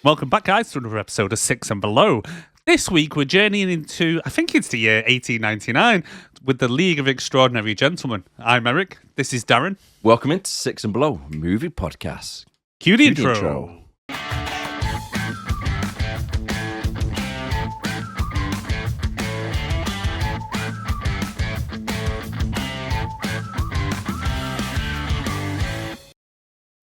Welcome back, guys, to another episode of Six and Below. This week, we're journeying into, I think it's the year 1899, with the League of Extraordinary Gentlemen. I'm Eric. This is Darren. Welcome into Six and Below Movie Podcast. Cue the intro.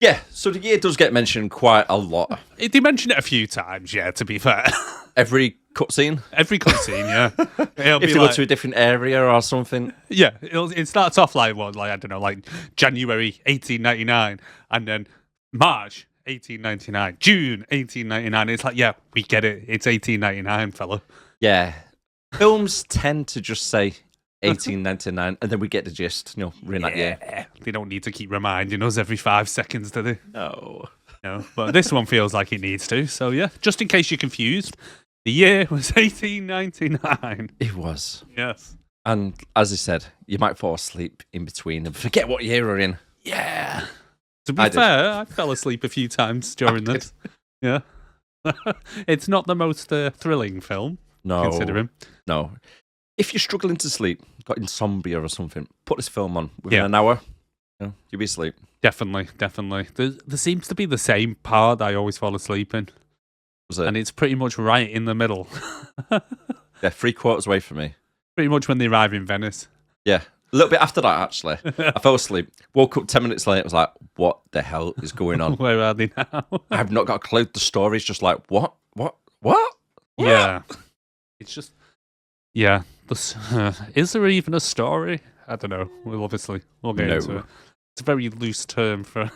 Yeah, so the year does get mentioned quite a lot. They mentioned it a few times, yeah, to be fair. Every cutscene? Every cutscene, yeah. It'll If they go to a different area or something. Yeah, it starts off like, I don't know, like January 1899, and then March 1899, June 1899. It's like, yeah, we get it. It's 1899, fella. Yeah. Films tend to just say 1899, and then we get the gist, we're in that year. They don't need to keep reminding us every 5 seconds, do they? No. No, but this one feels like it needs to. So, yeah, just in case you're confused, the year was 1899. It was. Yes. And as I said, you might fall asleep in between and forget what year we're in. Yeah. To be fair, I fell asleep a few times during this. Yeah. It's not the most thrilling film, considering. No. If you're struggling to sleep, got insomnia or something, put this film on within an hour, you'll be asleep. Definitely. There seems to be the same part I always fall asleep in. Was it? And it's pretty much right in the middle. Yeah, 3/4 away from me. Pretty much when they arrive in Venice. Yeah, a little bit after that, actually. I fell asleep, woke up 10 minutes later, was like, what the hell is going on? Where are they now? I have not got a clue. The story's just like, what? Yeah. It's just, yeah. Is there even a story? I don't know. We'll get into it. It's a very loose term for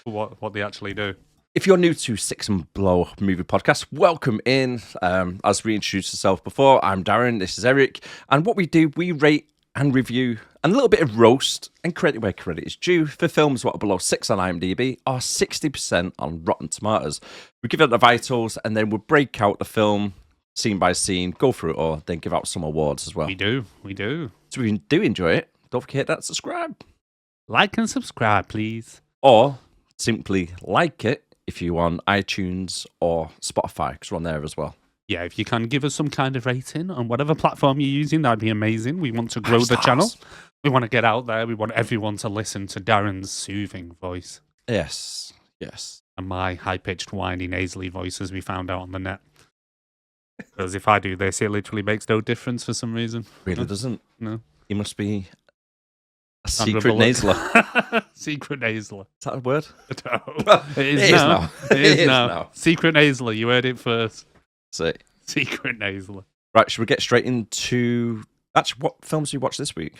what they actually do. If you're new to Six and Below Movie Podcast, welcome in. As we introduced ourselves before, I'm Darren, this is Eric, and what we do, we rate and review and a little bit of roast and credit where credit is due for films what are below 6 on IMDb or 60% on Rotten Tomatoes. We give it the vitals and then we'll break out the film scene by scene, go through it all, then give out some awards as well. We do. So if you do enjoy it, don't forget that subscribe. Like and subscribe, please. Or simply like it if you're on iTunes or Spotify, because we're on there as well. Yeah, if you can give us some kind of rating on whatever platform you're using, that'd be amazing. We want to grow the channel. We want to get out there. We want everyone to listen to Darren's soothing voice. Yes. And my high-pitched, whiny, nasally voice, as we found out on the net. Because if I do this, it literally makes no difference for some reason. Really doesn't. No. He must be a secret nasaler. Secret nasaler. Is that a word? No. Well, It is now. It is now. Secret nasaler. You heard it first. That's it. Secret nasaler. Right, should we get straight into... Actually, what films you watched this week?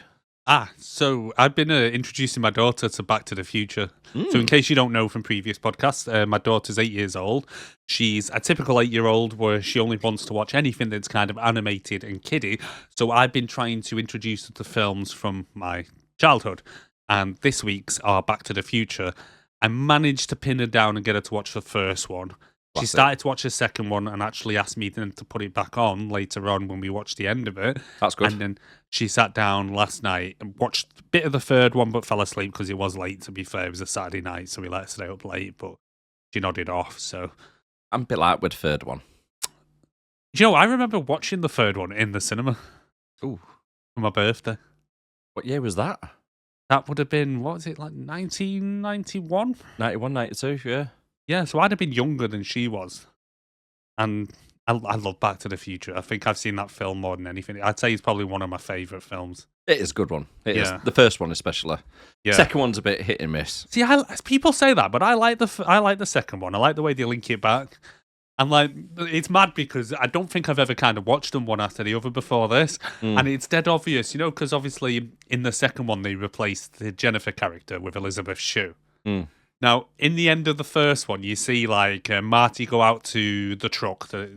So I've been introducing my daughter to Back to the Future. So in case you don't know from previous podcasts, my daughter's 8 years old. She's a typical 8-year-old where she only wants to watch anything that's kind of animated and kiddie. So I've been trying to introduce her to films from my childhood. And this week's are Back to the Future. I managed to pin her down and get her to watch the first one. She started to watch the second one and actually asked me then to put it back on later on when we watched the end of it. That's good. And then she sat down last night and watched a bit of the third one, but fell asleep because it was late, to be fair. It was a Saturday night, so we let her stay up late, but she nodded off, so... I'm a bit like with the third one. I remember watching the third one in the cinema. Ooh. For my birthday. What year was that? That would have been, what was it, like 1991? 91, 92, yeah. Yeah, so I'd have been younger than she was. And I love Back to the Future. I think I've seen that film more than anything. I'd say it's probably one of my favourite films. It is a good one. It is. The first one especially. Yeah. Second one's a bit hit and miss. See, people say that, but I like the second one. I like the way they link it back. And like, it's mad because I don't think I've ever kind of watched them one after the other before this. And it's dead obvious, because obviously in the second one they replaced the Jennifer character with Elizabeth Shue. Now, in the end of the first one, you see like Marty go out to the truck that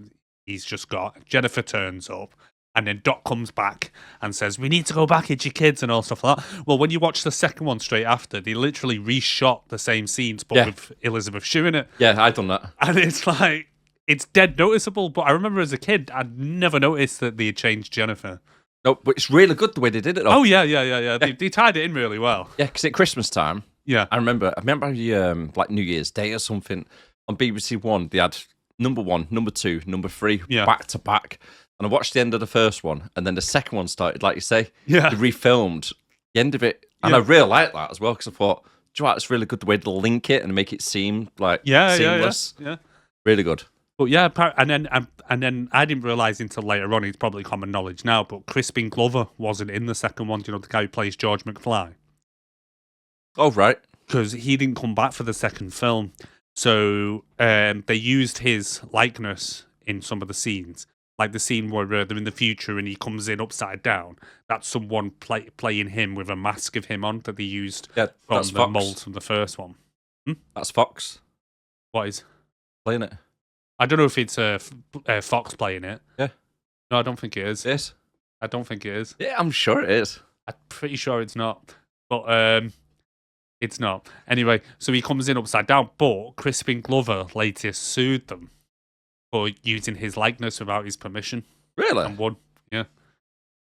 he's just got. Jennifer turns up, and then Doc comes back and says, "We need to go back, it's your kids," and all stuff like that. Well, when you watch the second one straight after, they literally reshot the same scenes, but with Elizabeth Shue in it. Yeah, I've done that. And it's like, it's dead noticeable. But I remember as a kid, I'd never noticed that they had changed Jennifer. No, but it's really good the way they did it. Oh, yeah. They tied it in really well. Yeah, because at Christmas time, Yeah. I remember like New Year's Day or something, on BBC One, they had number 1, number 2, number 3 Yeah. back to back. And I watched the end of the first one, and then the second one started, like you say. Yeah. They refilmed the end of it. And I really liked that as well, because I thought, do you know what, it's really good the way to link it and make it seem like seamless. Yeah. Really good. But yeah, and then I didn't realise until later on, it's probably common knowledge now, but Crispin Glover wasn't in the second one. Do you know the guy who plays George McFly? Oh, right. Because he didn't come back for the second film. So they used his likeness in some of the scenes. Like the scene where they're in the future and he comes in upside down. That's someone playing him with a mask of him on that they used from the Fox. mold from the first one. That's Fox What is? playing it. I don't know if it's Fox playing it. Yeah. No, I don't think it is. Yes. I don't think it is. Yeah, I'm sure it is. I'm pretty sure it's not. But it's not. Anyway, so he comes in upside down, but Crispin Glover later sued them for using his likeness without his permission. Really? And won. Yeah.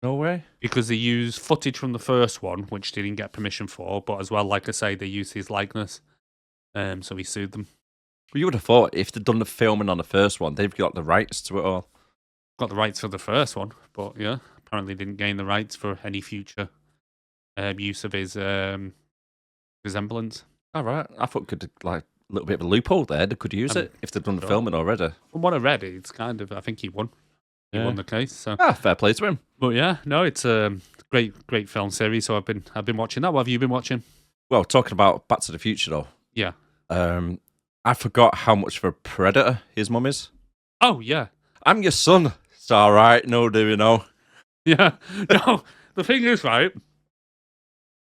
No way. Because they used footage from the first one, which they didn't get permission for, but as well, like I say, they used his likeness. So he sued them. Well, you would have thought if they'd done the filming on the first one, they've got the rights to it all. Got the rights for the first one, but yeah, apparently didn't gain the rights for any future use of his resemblance. All right. I thought could like a little bit of a loophole there. They could use it if they'd done the filming already. From what I read, it's kind of, I think he won. He won the case. So. Fair play to him. But yeah, no, it's a great film series. So I've been watching that. What have you been watching? Well, talking about Back to the Future though. Yeah. I forgot how much of a predator his mum is. Oh yeah. I'm your son. It's all right. No, do you know? Yeah. No, the thing is, right,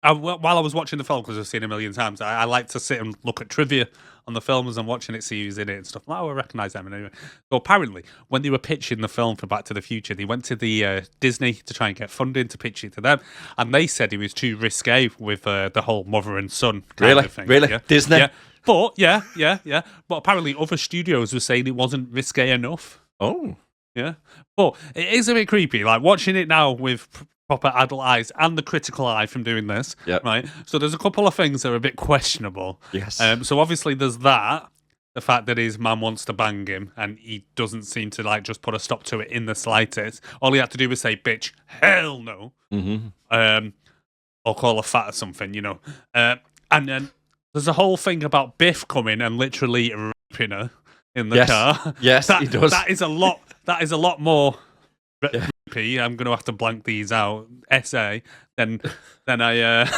while I was watching the film, because I've seen it a million times, I like to sit and look at trivia on the film as I'm watching it, see who's in it and stuff. Oh, I recognise them. Anyway. So apparently, when they were pitching the film for Back to the Future, they went to the Disney to try and get funding to pitch it to them, and they said it was too risque with the whole mother and son kind of thing. Really? Yeah? Disney? Yeah. But, yeah. But apparently other studios were saying it wasn't risque enough. Oh. Yeah. But it is a bit creepy. Like, watching it now with proper adult eyes and the critical eye from doing this, right? So there's a couple of things that are a bit questionable. Yes. So obviously there's that, the fact that his mum wants to bang him and he doesn't seem to, like, just put a stop to it in the slightest. All he had to do was say, bitch, hell no. Mm-hmm. Or call her fat or something, you know. And then there's a whole thing about Biff coming and literally raping her in the car. Yes, he does. That is a lot more rapey. I'm going to have to blank these out. Essay than I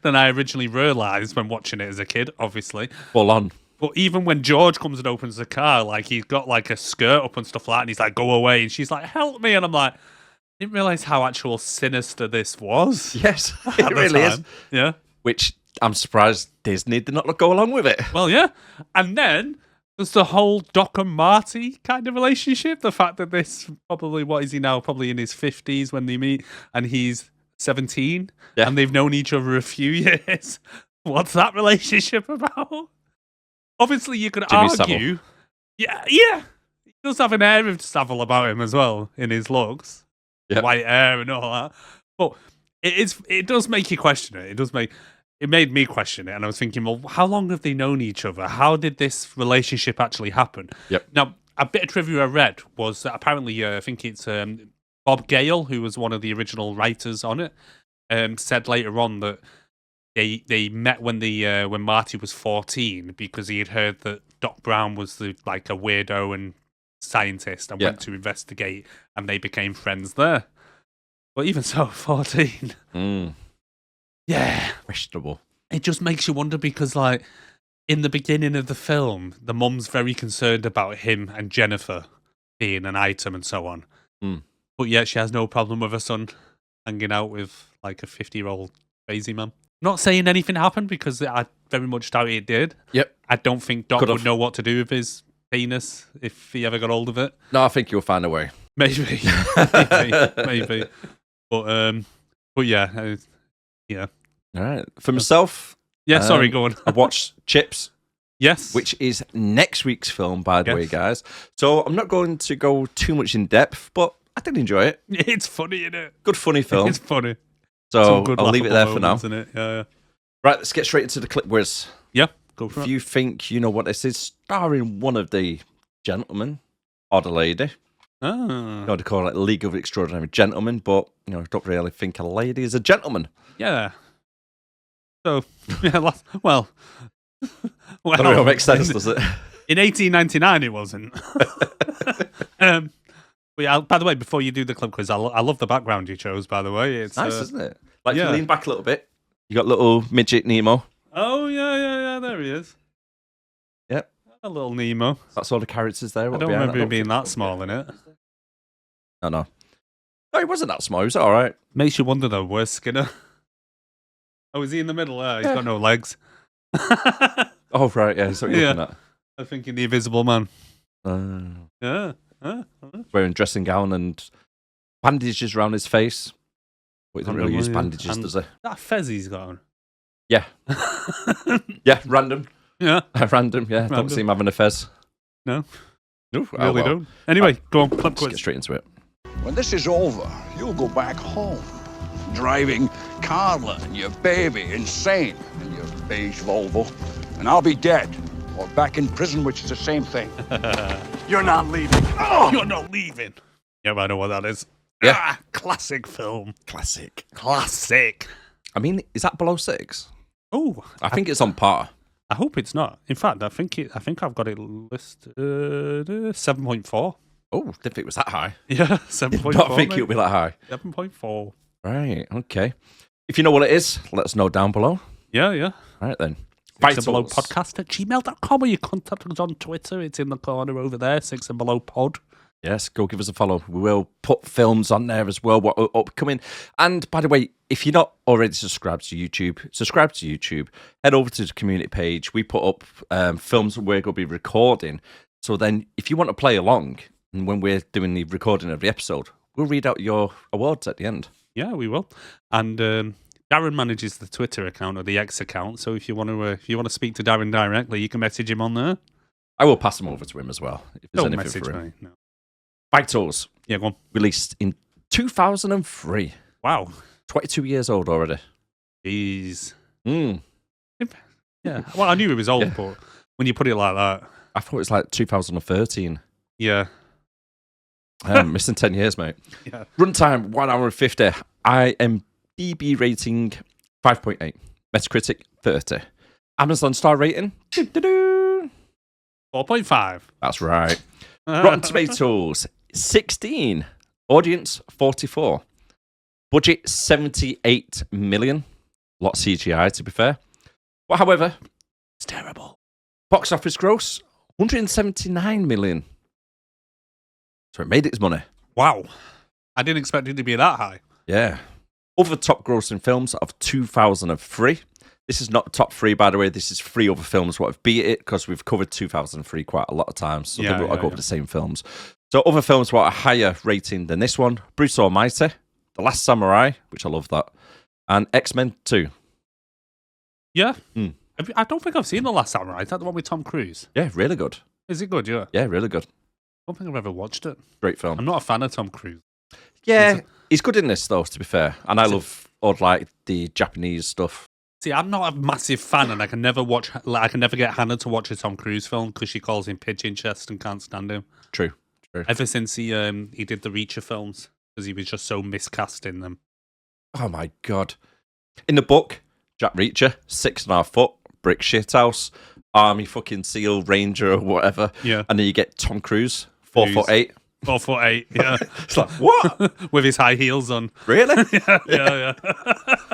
than I originally realised when watching it as a kid. Obviously, full on. But even when George comes and opens the car, like he's got like a skirt up and stuff like that, and he's like, "Go away," and she's like, "Help me," and I'm like, I didn't realise how actual sinister this was. Yes, it really is. Yeah. Which I'm surprised Disney did not go along with it. Well, yeah. And then there's the whole Doc and Marty kind of relationship. The fact that this probably, what is he now? Probably in his 50s when they meet, and he's 17, and they've known each other a few years. What's that relationship about? Obviously, you could Jimmy argue. Savile. Yeah. He does have an air of Savile about him as well in his looks. Yep. White hair and all that. But it does make you question it. It made me question it, and I was thinking, well, how long have they known each other? How did this relationship actually happen? Yep. Now, a bit of trivia I read was that apparently, I think it's Bob Gale, who was one of the original writers on it, said later on that they met when Marty was 14 because he had heard that Doc Brown was like a weirdo and scientist and went to investigate, and they became friends there. But even so, 14. Yeah. Questionable. It just makes you wonder because, like, in the beginning of the film, the mum's very concerned about him and Jennifer being an item and so on. But yet she has no problem with her son hanging out with, like, a 50-year-old crazy man. Not saying anything happened because I very much doubt it did. Yep. I don't think Doc would know what to do with his penis if he ever got hold of it. No, I think you'll find a way. Maybe. Maybe. But yeah. Yeah. All right. For myself... Yeah, sorry, go on. I watched Chips. Yes. Which is next week's film, by the way, guys. So I'm not going to go too much in depth, but I did enjoy it. It's funny, isn't it? Good, funny film. It's funny. So I'll leave it there for now. Isn't it? Yeah. Right, let's get straight into the clip whiz. Yeah, Go for If it. you think you know what this is, starring one of the gentlemen or the lady. Ah. You know, they call it League of Extraordinary Gentlemen, but I don't really think a lady is a gentleman. Yeah. So, yeah, well, That really makes sense, does it? In 1899, it wasn't. But yeah, by the way, before you do the club quiz, I love the background you chose, by the way. It's nice, isn't it? Like, yeah. you lean back a little bit. You got little midget Nemo. Oh, yeah, there he is. Yep. A little Nemo. That's all the characters there. I don't remember him being that small in it. No, he wasn't that small. He was all right. Makes you wonder, though, where's Skinner? Oh, is he in the middle there? He's got no legs. Oh, right, yeah, that's what you're looking at. I'm thinking the Invisible Man. Yeah. Wearing dressing gown and bandages around his face. But he doesn't really use bandages, does he? That fez he's got on. Yeah. Yeah, random. Yeah. Random, yeah. Don't see him having a fez. No. No, Really don't. Anyway, go on, club Let's quiz. get straight into it. When this is over, you'll go back home, driving Carla and your baby insane in your beige Volvo, and I'll be dead or back in prison, which is the same thing. You're not leaving. Oh, you're not leaving. Yeah, I know what that is. Yeah. Classic film. Classic. Classic. I mean, is that below 6? Oh, I think it's on par. I hope it's not. In fact, I think I've got it listed 7.4. Oh, didn't think it was that high. Yeah, 7.4. Don't think it'll be that high. 7.4. Right, okay. If you know what it is, let us know down below. Yeah. All right, then. Six and Below Podcast at gmail.com, or you contact us on Twitter. It's in the corner over there, 6 and Below Pod. Yes, go give us a follow. We will put films on there as well, what are upcoming. And by the way, if you're not already subscribed to YouTube, subscribe to YouTube. Head over to the community page. We put up films that we're going to be recording. So then if you want to play along, and when we're doing the recording of the episode, we'll read out your awards at the end. Yeah, we will. And Darren manages the Twitter account or the X account. So if you want to speak to Darren directly, you can message him on there. I will pass them over to him as well. If there's Don't anything message for him. me. No. Vitals. Yeah, go on. Released in 2003. Wow. 22 years old already. Jeez. Mm. Yeah. Well, I knew he was old, Yeah. but when you put it like that, I thought it was like 2013. yeah. Missing 10 years, mate. Yeah. Runtime, 1 hour and 50. IMDb rating, 5.8. Metacritic, 30. Amazon star rating, 4.5. that's right. Rotten Tomatoes, 16. Audience, 44. Budget, 78 million. Lot of CGI, to be fair. But however, It's terrible. box office gross, 179 million. So it made its money. Wow. I didn't expect it to be that high. Yeah. Other top grossing films of 2003. This is not top 3, by the way. This is 3 other films what have beat it because we've covered 2003 quite a lot of times. So Yeah, I go yeah. over the same films. So other films what a higher rating than this one. Bruce Almighty, The Last Samurai, which I love that, and X-Men 2. Yeah. Mm. I don't think I've seen The Last Samurai. Is that the one with Tom Cruise? Yeah, really good. Is it good? Yeah. Yeah, really good. I don't think I've ever watched it. Great film. I'm not a fan of Tom Cruise. Yeah, he's good in this though, to be fair. And I love all like the Japanese stuff. See, I'm not a massive fan, and I can never get Hannah to watch a Tom Cruise film because she calls him pigeon chest and can't stand him. True. Ever since he did the Reacher films, because he was just so miscast in them. Oh my god! In the book, Jack Reacher, 6.5 foot, brick shithouse, army fucking SEAL Ranger or whatever. Yeah. And then you get Tom Cruise, 4'8". 4'8", yeah. It's like, what? With his high heels on. Really? Yeah.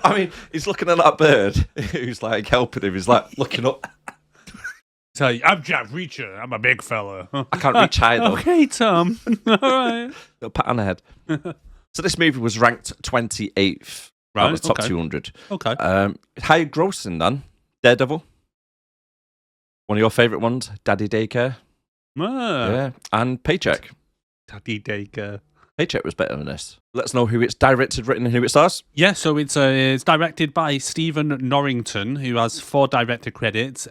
I mean, he's looking at that bird who's like helping him. He's like looking up. So I'm Jack Reacher. I'm a big fella. I can't reach high though. Okay, Tom. All right. Little pat on the head. So this movie was ranked 28th. Right, That was top okay. 200. Okay. Higher grossing than Daredevil. One of your favourite ones, Daddy Daycare. Yeah. And Paycheck. Daddy Daycare. Paycheck was better than this. Let us know who it's directed, written, and who it stars. Yeah, so it's directed by Stephen Norrington, who has 4 director credits.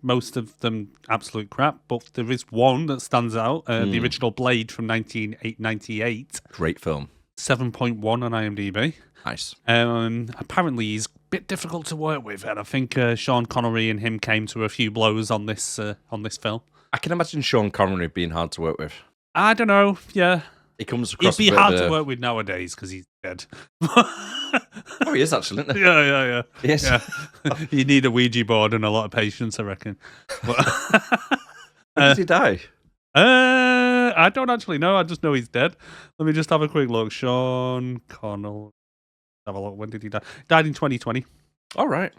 Most of them absolute crap, but there is one that stands out. The original Blade from 1998. Great film. 7.1 on IMDb. Nice. Apparently, he's bit difficult to work with, and I think Sean Connery and him came to a few blows on this film. I can imagine Sean Connery being hard to work with. I don't know. Yeah, He comes across. he'd be hard to work with nowadays because he's dead. Oh, he is actually, isn't he? Yeah. Yes. Yeah. You need a Ouija board and a lot of patience, I reckon. But, When did he die? I don't actually know. I just know he's dead. Let me just have a quick look. Sean Connell. Have a look. When did he die? Died in 2020. All right.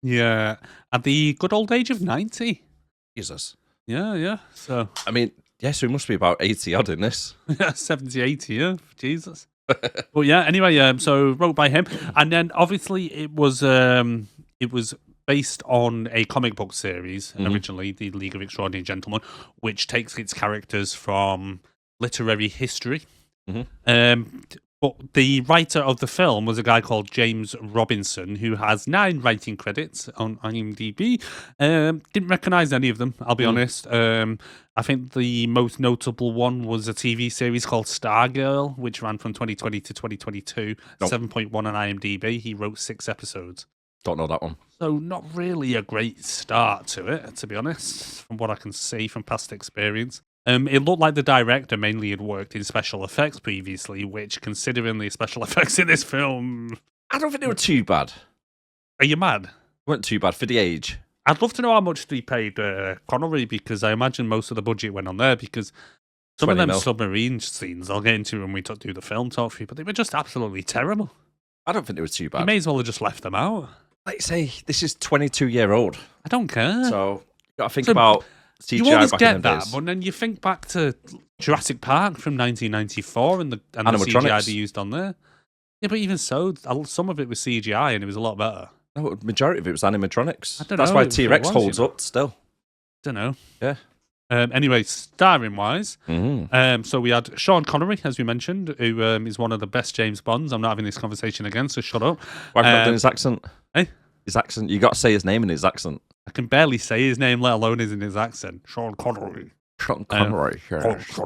Yeah, at the good old age of 90. Jesus. Yeah. So I mean, so he must be about 80 odd in this. 70, 80. Yeah, Jesus. But yeah. Anyway, so wrote by him, and then obviously it was based on a comic book series originally, The League of Extraordinary Gentlemen, which takes its characters from literary history. But the writer of the film was a guy called James Robinson, who has 9 writing credits on IMDb. Didn't recognise any of them, I'll be honest. I think the most notable one was a TV series called Stargirl, which ran from 2020 to 2022. 7.1 on IMDb. He wrote 6 episodes. Don't know that one. So not really a great start to it, to be honest, from what I can see from past experience. It looked like the director mainly had worked in special effects previously, which, considering the special effects in this film... I don't think they were too bad. Are you mad? Weren't too bad for the age. I'd love to know how much they paid Connery, because I imagine most of the budget went on there, because some of them submarine scenes I'll get into when we do the film talk for you, but they were just absolutely terrible. I don't think they were too bad. You may as well have just left them out. Let's say this is 22-year-old. I don't care. So you got to think about CGI you always back get in the that, days. but then you think back to Jurassic Park from 1994 and the CGI they used on there. Yeah, but even so, some of it was CGI and it was a lot better. No, the majority of it was animatronics. I don't That's know why if it T-Rex was, holds up still. Don't know. Yeah. Anyway, starring-wise, so we had Sean Connery, as we mentioned, who is one of the best James Bonds. I'm not having this conversation again, so shut up. Why have you not done his accent? Eh? His accent. You got to say his name in his accent. I can barely say his name, let alone in his accent. Sean Connery. Sean Connery. Yes.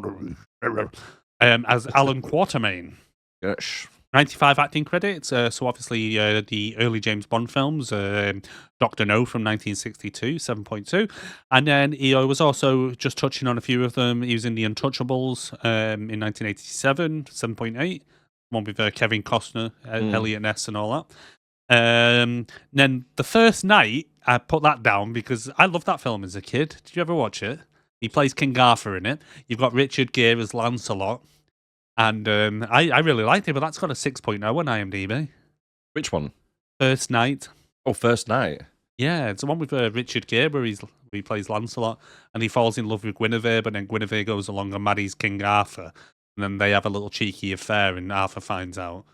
As Allan Quatermain. Yes. 95 acting credits. So obviously the early James Bond films, Dr. No from 1962, 7.2. And then he was also, just touching on a few of them, he was in The Untouchables in 1987, 7.8. One with Kevin Costner, Elliot Ness and all that. Then The First Night, I put that down because I loved that film as a kid. Did you ever watch it? He plays King Arthur in it. You've got Richard Gere as Lancelot. And I really liked it, but that's got a 6.0 on IMDb. Which one? First Night. Oh, First Night. Yeah, it's the one with Richard Gere where he plays Lancelot and he falls in love with Guinevere, but then Guinevere goes along and marries King Arthur. And then they have a little cheeky affair and Arthur finds out.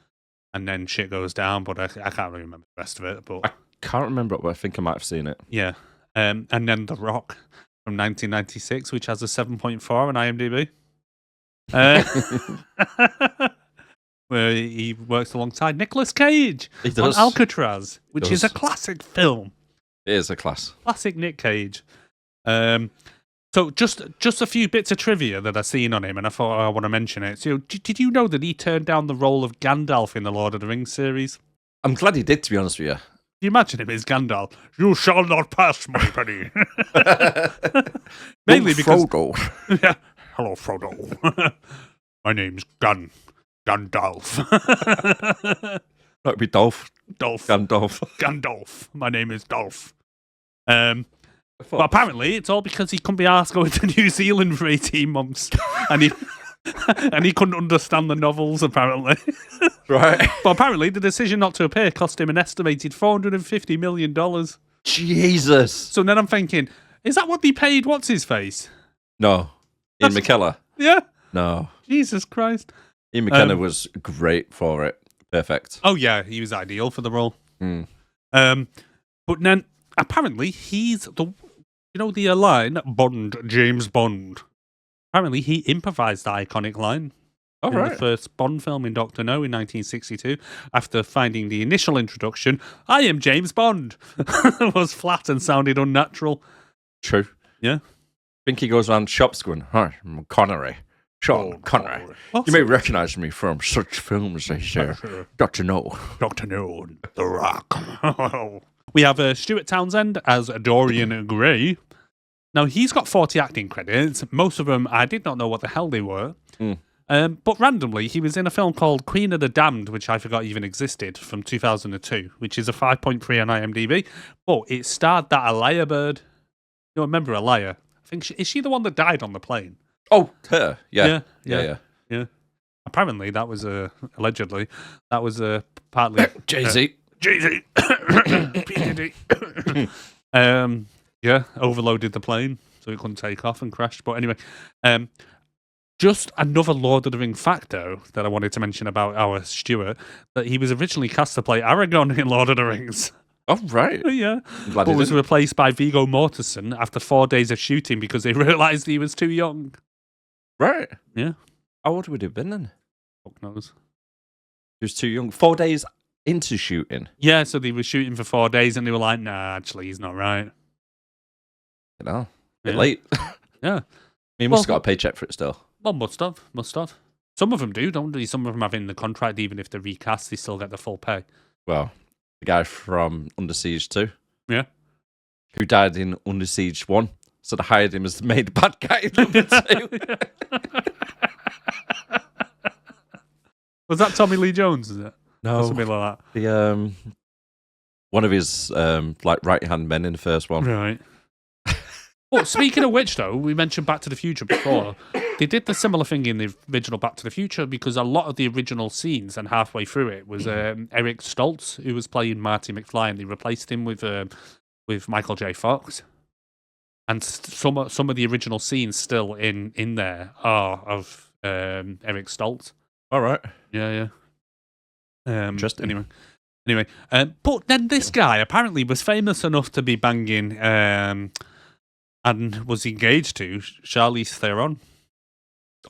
And then shit goes down, but I can't really remember the rest of it. But I can't remember it, but I think I might have seen it. Yeah. And then The Rock from 1996, which has a 7.4 on IMDb. Where he works alongside Nicolas Cage on Alcatraz, which is a classic film. It is a class. Classic Nick Cage. So just a few bits of trivia that I've seen on him, and I thought I want to mention it. So, did you know that he turned down the role of Gandalf in the Lord of the Rings series? I'm glad he did, to be honest with you. Can you imagine him as Gandalf? You shall not pass, my penny. Mainly because Frodo. Yeah. Hello, Frodo. My name's Gandalf. That'd be Dolph. Gandalf. My name is Dolph. But apparently, it's all because he couldn't be asked going to New Zealand for 18 months, and he couldn't understand the novels. Apparently, right. But apparently, the decision not to appear cost him an estimated $450 million. Jesus. So then I'm thinking, is that what they paid? What's his face? No. Ian McKellen. Yeah. No. Jesus Christ. Ian McKellen was great for it. Perfect. Oh yeah, he was ideal for the role. But then apparently he's the line Bond, James Bond. Apparently he improvised the iconic line in the first Bond film in Dr. No in 1962 after finding the initial introduction, I am James Bond, was flat and sounded unnatural. True. Yeah. I think he goes around shops going, hi, I'm Connery. Sean Connery. You may recognize me from such films as Dr. No. Dr. No, The Rock. We have Stuart Townsend as Dorian Gray. Now, he's got 40 acting credits. Most of them, I did not know what the hell they were. But randomly, he was in a film called Queen of the Damned, which I forgot even existed, from 2002, which is a 5.3 on IMDb. But it starred that Alaya bird. You remember Alaya? I think is she the one that died on the plane? Oh, her. Yeah. Apparently, that was allegedly that was partly Jay-Z. Jay-Z. Overloaded the plane so it couldn't take off and crashed. But anyway, just another Lord of the Ring fact, though, that I wanted to mention about our Stuart, that he was originally cast to play Aragorn in Lord of the Rings. Oh, right. Yeah. But was replaced by Viggo Mortensen after 4 days of shooting because they realised he was too young. Right. Yeah. How old would he have been then? Fuck knows. He was too young. 4 days into shooting. Yeah, so they were shooting for 4 days and they were like, nah, actually, he's not right. You know, a bit late. Yeah. He must have got a paycheck for it still. Well, must have. Some of them do, don't they? Some of them have in the contract, even if they're recast, they still get the full pay. Well, the guy from Under Siege 2. Yeah. Who died in Under Siege 1. So they hired him as the main bad guy in number 2. Was that Tommy Lee Jones, is it? No. Or something like that. The one of his right hand men in the first one. Right. Well, speaking of which, though, we mentioned Back to the Future before. They did the similar thing in the original Back to the Future because a lot of the original scenes and halfway through it was Eric Stoltz, who was playing Marty McFly, and they replaced him with Michael J. Fox. And some of the original scenes still in there are of Eric Stoltz. All right. Yeah. Interesting. Anyway, but then this guy apparently was famous enough to be banging and was engaged to Charlize Theron.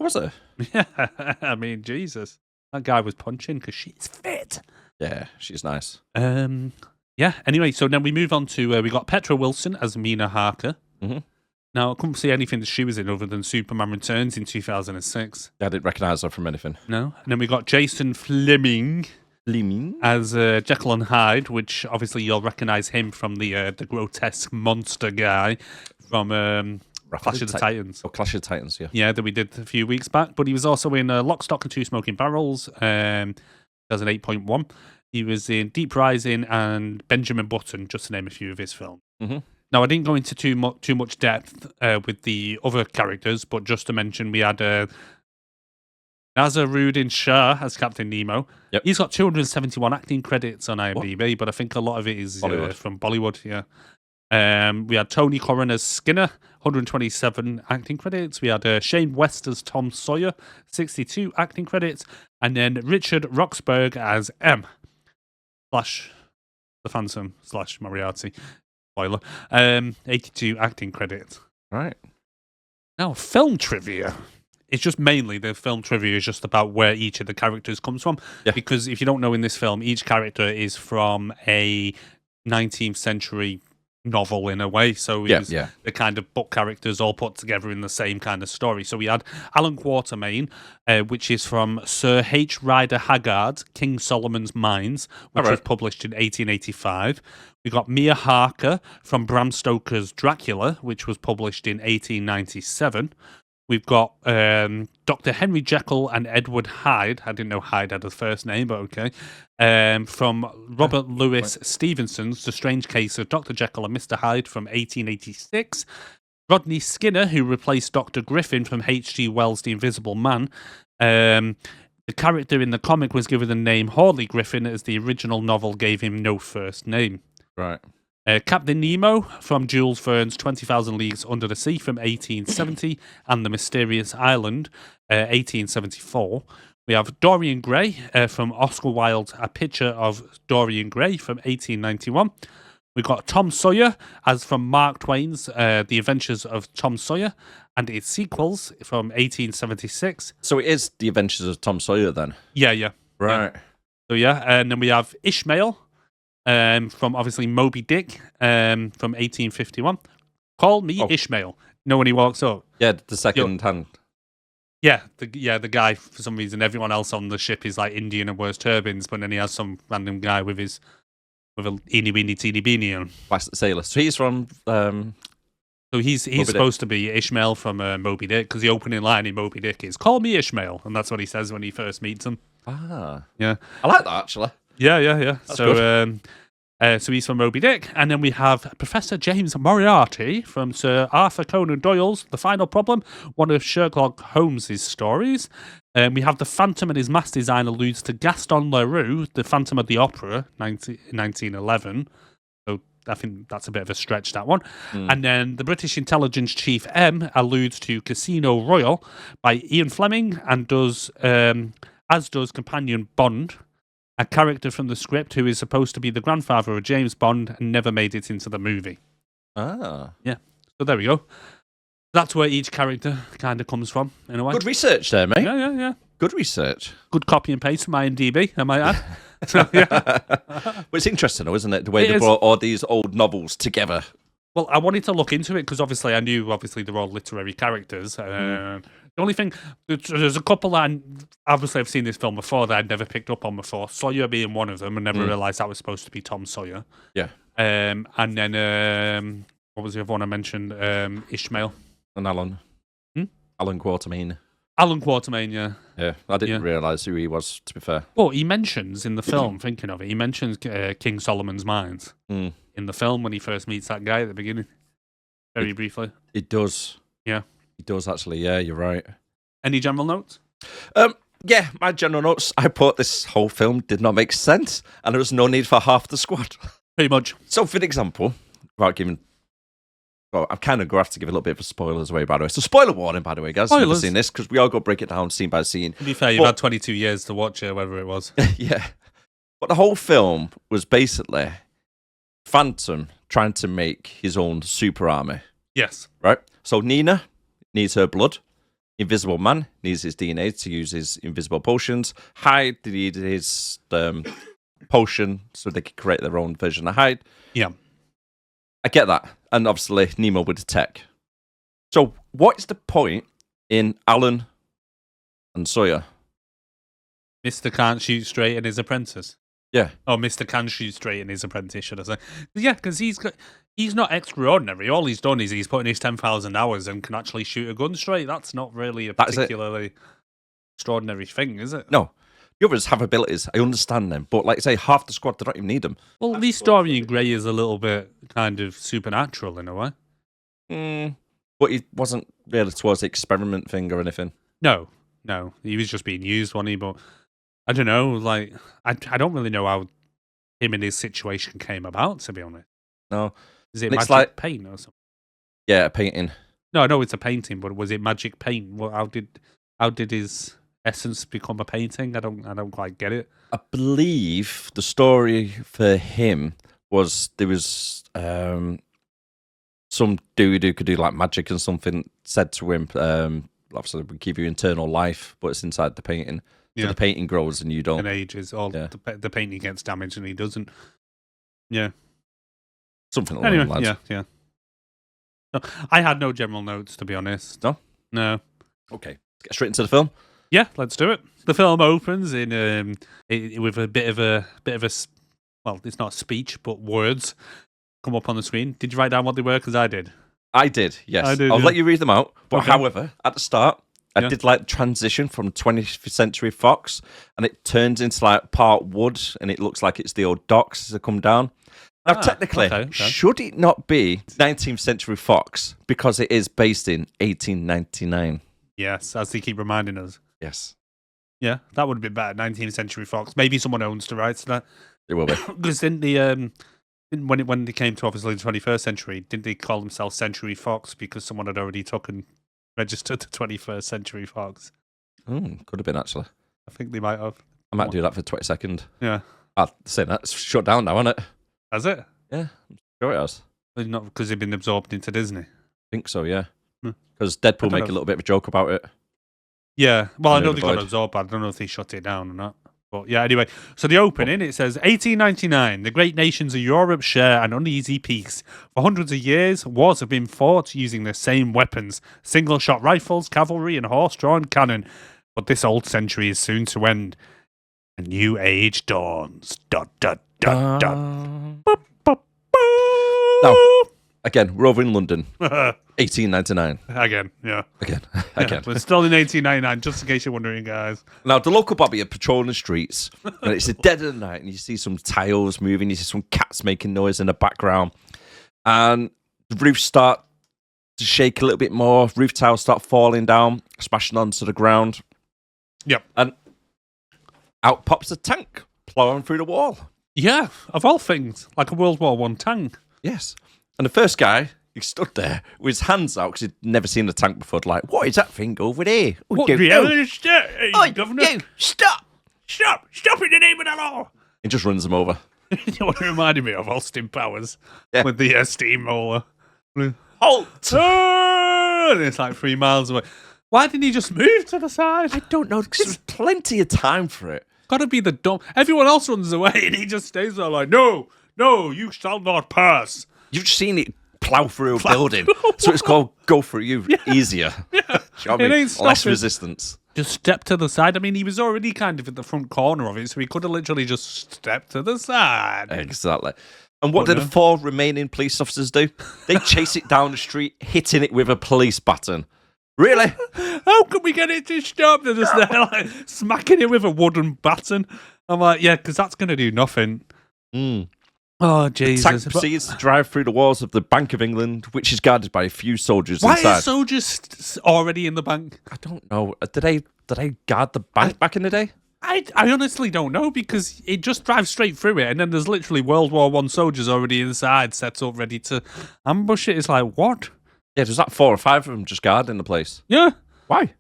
Was it? Yeah, I mean, Jesus. That guy was punching because she's fit. Yeah, she's nice. Yeah, anyway, so then we move on to, we got Petra Wilson as Mina Harker. Mm-hmm. Now, I couldn't see anything that she was in other than Superman Returns in 2006. I didn't recognise her from anything. No. And then we got Jason Fleming as Jekyll and Hyde, which obviously you'll recognise him from the grotesque monster guy from Clash of the Titans. Oh, Clash of the Titans, yeah. Yeah, that we did a few weeks back. But he was also in Lock, Stock and Two Smoking Barrels, as an 8.1. He was in Deep Rising and Benjamin Button, just to name a few of his films. Mm-hmm. Now, I didn't go into too much depth with the other characters, but just to mention, we had Nazaruddin Shah as Captain Nemo. Yep. He's got 271 acting credits on IMDb, but I think a lot of it is from Bollywood, yeah. We had Tony Corrin as Skinner, 127 acting credits. We had Shane West as Tom Sawyer, 62 acting credits. And then Richard Roxburgh as M. / The Phantom / Moriarty. Spoiler. 82 acting credits. Right. Now, film trivia. It's just mainly the film trivia is just about where each of the characters comes from. Yeah. Because if you don't know in this film, each character is from a 19th century novel in a way. So it was the kind of book characters all put together in the same kind of story. So we had Allan Quatermain, which is from Sir H. Rider Haggard, King Solomon's Mines, which was published in 1885. We got Mia Harker from Bram Stoker's Dracula, which was published in 1897. We've got Dr. Henry Jekyll and Edward Hyde. I didn't know Hyde had a first name, but okay. From Robert Louis Stevenson's The Strange Case of Dr. Jekyll and Mr. Hyde from 1886. Rodney Skinner, who replaced Dr. Griffin from H.G. Wells' The Invisible Man. The character in the comic was given the name Hawley Griffin, as the original novel gave him no first name. Right. Captain Nemo from Jules Verne's 20,000 Leagues Under the Sea from 1870 and The Mysterious Island, 1874. We have Dorian Gray from Oscar Wilde's A Picture of Dorian Gray from 1891. We've got Tom Sawyer as from Mark Twain's The Adventures of Tom Sawyer and its sequels from 1876. So it is The Adventures of Tom Sawyer then? Yeah. Right. So and then we have Ishmael from obviously Moby Dick from 1851. Call me Ishmael. Know when he walks up? Yeah, the second hand. Yeah, the guy, for some reason, everyone else on the ship is like Indian and wears turbans, but then he has some random guy with a eeny weeny teeny beanie on. Plastic sailor. So he's from. So he's supposed to be Ishmael from Moby Dick, because the opening line in Moby Dick is "Call me Ishmael," and that's what he says when he first meets him. Ah, yeah, I like that actually. Yeah. That's So good. so he's from Moby Dick, and then we have Professor James Moriarty from Sir Arthur Conan Doyle's The Final Problem, one of Sherlock Holmes's stories. We have the Phantom, and his mask design alludes to Gaston Leroux, the Phantom of the Opera, 1911. So I think that's a bit of a stretch, that one. And then the British intelligence chief M alludes to Casino Royale by Ian Fleming, and as does companion Bond, a character from the script who is supposed to be the grandfather of James Bond and never made it into the movie. Ah. Yeah. So there we go. That's where each character kind of comes from, in a way. Good research there, mate. Yeah. Good research. Good copy and paste from IMDb, I might add. So, yeah. But it's interesting, though, isn't it? The way they brought all these old novels together. Well, I wanted to look into it because obviously I knew they're all literary characters. The only thing, there's a couple that obviously I've seen this film before that I'd never picked up on before. Sawyer being one of them, and never realised that was supposed to be Tom Sawyer. Yeah. And then what was the other one I mentioned? Ishmael. And Allan Quatermain. Allan Quatermain, yeah. Yeah, I didn't realise who he was, to be fair. Well, he mentions in the film, thinking of it, he mentions King Solomon's Mines in the film when he first meets that guy at the beginning. Very briefly. It does. Yeah. It does, actually. Yeah, you're right. Any general notes? Yeah, my general notes. I thought this whole film did not make sense, and there was no need for half the squad. Pretty much. So, for example, without giving... Well, I'm kind of going to have to give a little bit of a spoilers away, by the way. So, spoiler warning, by the way, guys. I've never seen this, because we all go break it down scene by scene. To be fair, you've had 22 years to watch it, whatever it was. Yeah. But the whole film was basically Phantom trying to make his own super army. Yes. Right? So, Nina needs her blood. Invisible Man needs his DNA to use his invisible potions. Hyde needs his potion so they can create their own version of Hyde. Yeah. I get that. And obviously, Nemo with the tech. So, what is the point in Allan and Sawyer? Mr. Can't Shoot Straight and his apprentice. Yeah. Oh, Mr. Can Shoot Straight and his apprentice, should I say. Yeah, because he's not extraordinary. All he's done is he's put in his 10,000 hours and can actually shoot a gun straight. That's not really a particularly extraordinary thing, is it? No. The others have abilities. I understand them. But like I say, half the squad, they don't even need them. Well, at least Dorian Gray is a little bit kind of supernatural in a way. But he wasn't really towards the experiment thing or anything. No. He was just being used, wasn't he? But I don't know. Like, I don't really know how him and his situation came about, to be honest. No. Is it magic paint or something? Yeah, painting. No, I know it's a painting, but was it magic paint? How did his essence become a painting? I don't quite get it. I believe the story for him was there was some dude who could do like magic and something said to him, obviously we give you eternal life, but it's inside the painting. So the painting grows and you don't. And ages. The painting gets damaged and he doesn't. Yeah. Something along those lines. Yeah. No, I had no general notes, to be honest. No. Okay. Let's get straight into the film. Yeah, let's do it. The film opens with a bit of a well, it's not a speech, but words come up on the screen. Did you write down what they were? Because I did. I did, yes. I'll let you read them out. But however, at the start, I did like the transition from 20th Century Fox, and it turns into like part wood, and it looks like it's the old docks as they come down. Now, technically, should it not be 19th Century Fox because it is based in 1899? Yes, as they keep reminding us. Yes. Yeah, that would have been better. 19th Century Fox. Maybe someone owns the rights to that. It will be. Because when they came to obviously the 21st century, didn't they call themselves Century Fox because someone had already registered the 21st Century Fox? Could have been, actually. I think they might have. I might do that for 20 seconds. Yeah. I'll say that. It's shut down now, isn't it? Has it? Yeah, I'm sure it has. Not because they've been absorbed into Disney. I think so, yeah. Because Deadpool make a little bit of a joke about it. Yeah, well, I know they got absorbed, but I don't know if they shut it down or not. But yeah, anyway. So the opening, it says 1899. The great nations of Europe share an uneasy peace. For hundreds of years, wars have been fought using the same weapons: single-shot rifles, cavalry, and horse-drawn cannon. But this old century is soon to end. A new age dawns. Dot dot dot dot. Boop, boop, boop. Now, again, we're over in London. 1899. Again, yeah. Again. We're still in 1899, just in case you're wondering, guys. Now, the local bobby are patrolling the streets, and it's the dead of the night, and you see some tiles moving, you see some cats making noise in the background, and the roofs start to shake a little bit more, roof tiles start falling down, smashing onto the ground. Yep. And out pops a tank, plowing through the wall. Yeah, of all things, like a World War I tank. Yes. And the first guy, he stood there with his hands out because he'd never seen a tank before. Like, what is that thing over there? What the hell is that? Hey, Governor? You, stop! Stop in the name of the law! He just runs them over. You know what it reminded me of? Austin Powers with the steamroller. Halt! And it's like 3 miles away. Why didn't he just move to the side? I don't know, because there's plenty of time for it. Gotta be the dumb. Everyone else runs away and he just stays there like, no, you shall not pass. You've seen it plow through a building, so it's called go for you easier. Yeah. You know what I It mean? ain't Less stopping. resistance. Just step to the side. I mean, he was already kind of at the front corner of it, so he could have literally just stepped to the side. Exactly. And what did the 4 remaining police officers do? They chase it down the street, hitting it with a police baton. Really? How can we get it to stop? They're just there, like, smacking it with a wooden baton. I'm like, yeah, because that's going to do nothing. Oh, Jesus. The tank proceeds to drive through the walls of the Bank of England, which is guarded by a few soldiers Why inside. are soldiers already in the bank? I don't know. Did they guard the bank back in the day? I honestly don't know, because it just drives straight through it, and then there's literally World War I soldiers already inside, set up, ready to ambush it. It's like, what? Yeah, there's like 4 or 5 of them just guarding the place. Yeah. Why?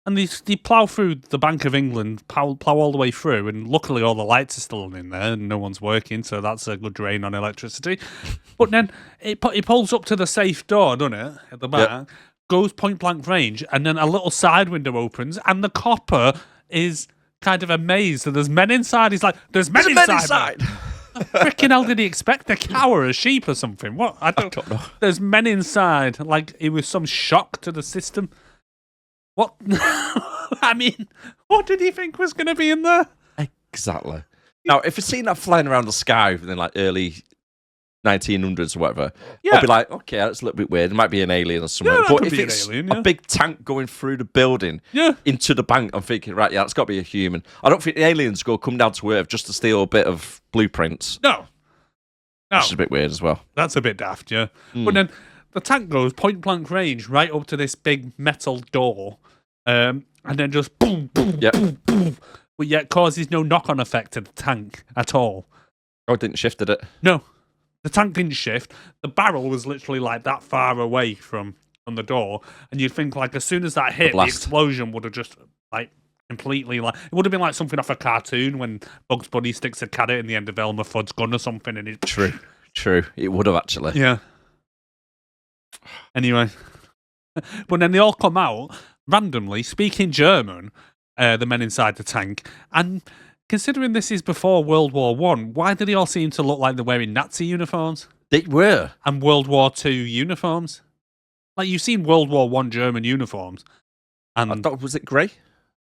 And they plough through the Bank of England, plough all the way through, and luckily all the lights are still on in there and no one's working, so that's a good drain on electricity. But then it pulls up to the safe door, doesn't it, at the back, goes point blank range, and then a little side window opens, and the copper is kind of amazed that there's men inside. He's like, there's men inside! Freaking hell, did he expect a cow or a sheep or something? What? I don't know. There's men inside, like it was some shock to the system. What? I mean, what did he think was going to be in there? Exactly. Now, if you've seen that flying around the sky in like early 1900s or whatever, I'll be like, okay, that's a little bit weird. It might be an alien or something. Yeah, that but could if be an it's alien, a big tank going through the building into the bank, I'm thinking, right, yeah, that's got to be a human. I don't think the aliens come down to Earth just to steal a bit of blueprints. No. Which is a bit weird as well. That's a bit daft, yeah. But then the tank goes point blank range right up to this big metal door, and then just boom, boom, boom, boom, but yet causes no knock-on effect to the tank at all. Oh, it didn't shift, did it? No. The tank didn't shift. The barrel was literally like that far away from the door, and you'd think like as soon as that hit, the explosion would have just like completely like it would have been like something off a cartoon when Bugs Bunny sticks a carrot in the end of Elmer Fudd's gun or something, and it True. It would have actually. Yeah. Anyway, but then they all come out randomly speaking German. The men inside the tank, and considering this is before World War I, why do they all seem to look like they're wearing Nazi uniforms? They were. And World War II uniforms? Like, you've seen World War I German uniforms. And I thought, was it grey?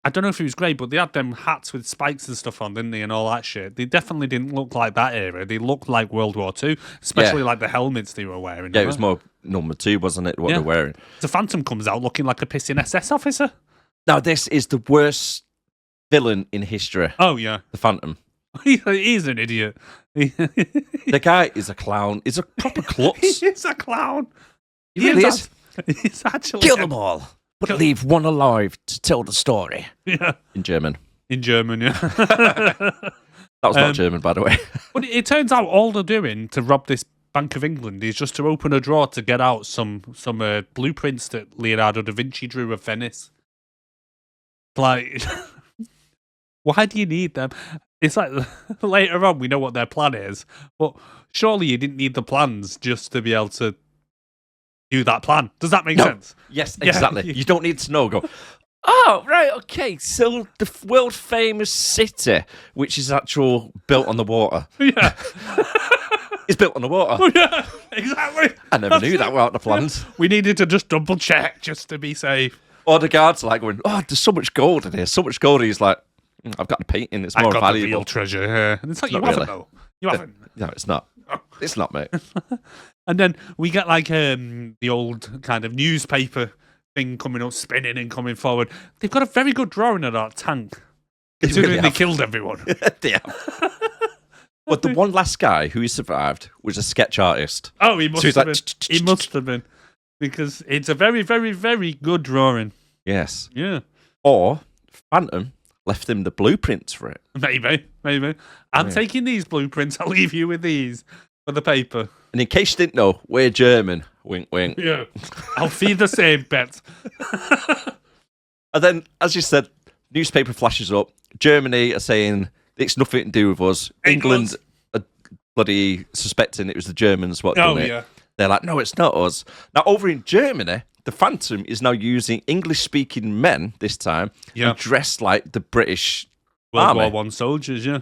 I don't know if it was grey, but they had them hats with spikes and stuff on, didn't they, and all that shit. They definitely didn't look like that era. They looked like World War II, especially like the helmets they were wearing. Yeah, it was more number 2, wasn't it, what they're wearing? The Phantom comes out looking like a pissing SS officer. Now, this is the worst villain in history. Oh, yeah. The Phantom. He's an idiot. The guy is a clown. He's a proper klutz. He is a clown. He really is. He's actually... Kill them all, but leave one alive to tell the story. Yeah. In German. In German, yeah. That was not German, by the way. But it turns out all they're doing to rob this Bank of England is just to open a drawer to get out some blueprints that Leonardo da Vinci drew of Venice. Like, why do you need them? It's like later on we know what their plan is, but surely you didn't need the plans just to be able to do that plan. Does that make sense? Yes, exactly. You don't need to know. Go, Oh, right, okay. So the world famous city, which is actual built on the water, Yeah. is built on the water. Oh, yeah, exactly. I never knew that without the plans. We needed to just double check just to be safe. Or the guards are like going, oh, there's so much gold in here, so much gold. He's like, I've got the painting, it's more I got valuable. the real treasure here. And it's like, Not you haven't, really. though. You haven't. No, it's not. It's not, mate. And then we get like the old kind of newspaper thing coming up, spinning and coming forward. They've got a very good drawing of that tank. Considering really they have. killed everyone. Damn. But the one last guy who survived was a sketch artist. Oh, he must So he's have like, been. He must have been. Because it's a very, very, very good drawing. Yes. Yeah. Or Phantom left him the blueprints for it. Maybe. I'm taking these blueprints. I'll leave you with these for the paper. And in case you didn't know, we're German. Wink, wink. Yeah. I'll feed the same pets. And then, as you said, newspaper flashes up. Germany are saying it's nothing to do with us. England are bloody suspecting it was the Germans what done it. Yeah. They're like, no, it's not us. Now, over in Germany, the Phantom is now using English-speaking men this time, and dressed like the British World Army. War I soldiers, yeah.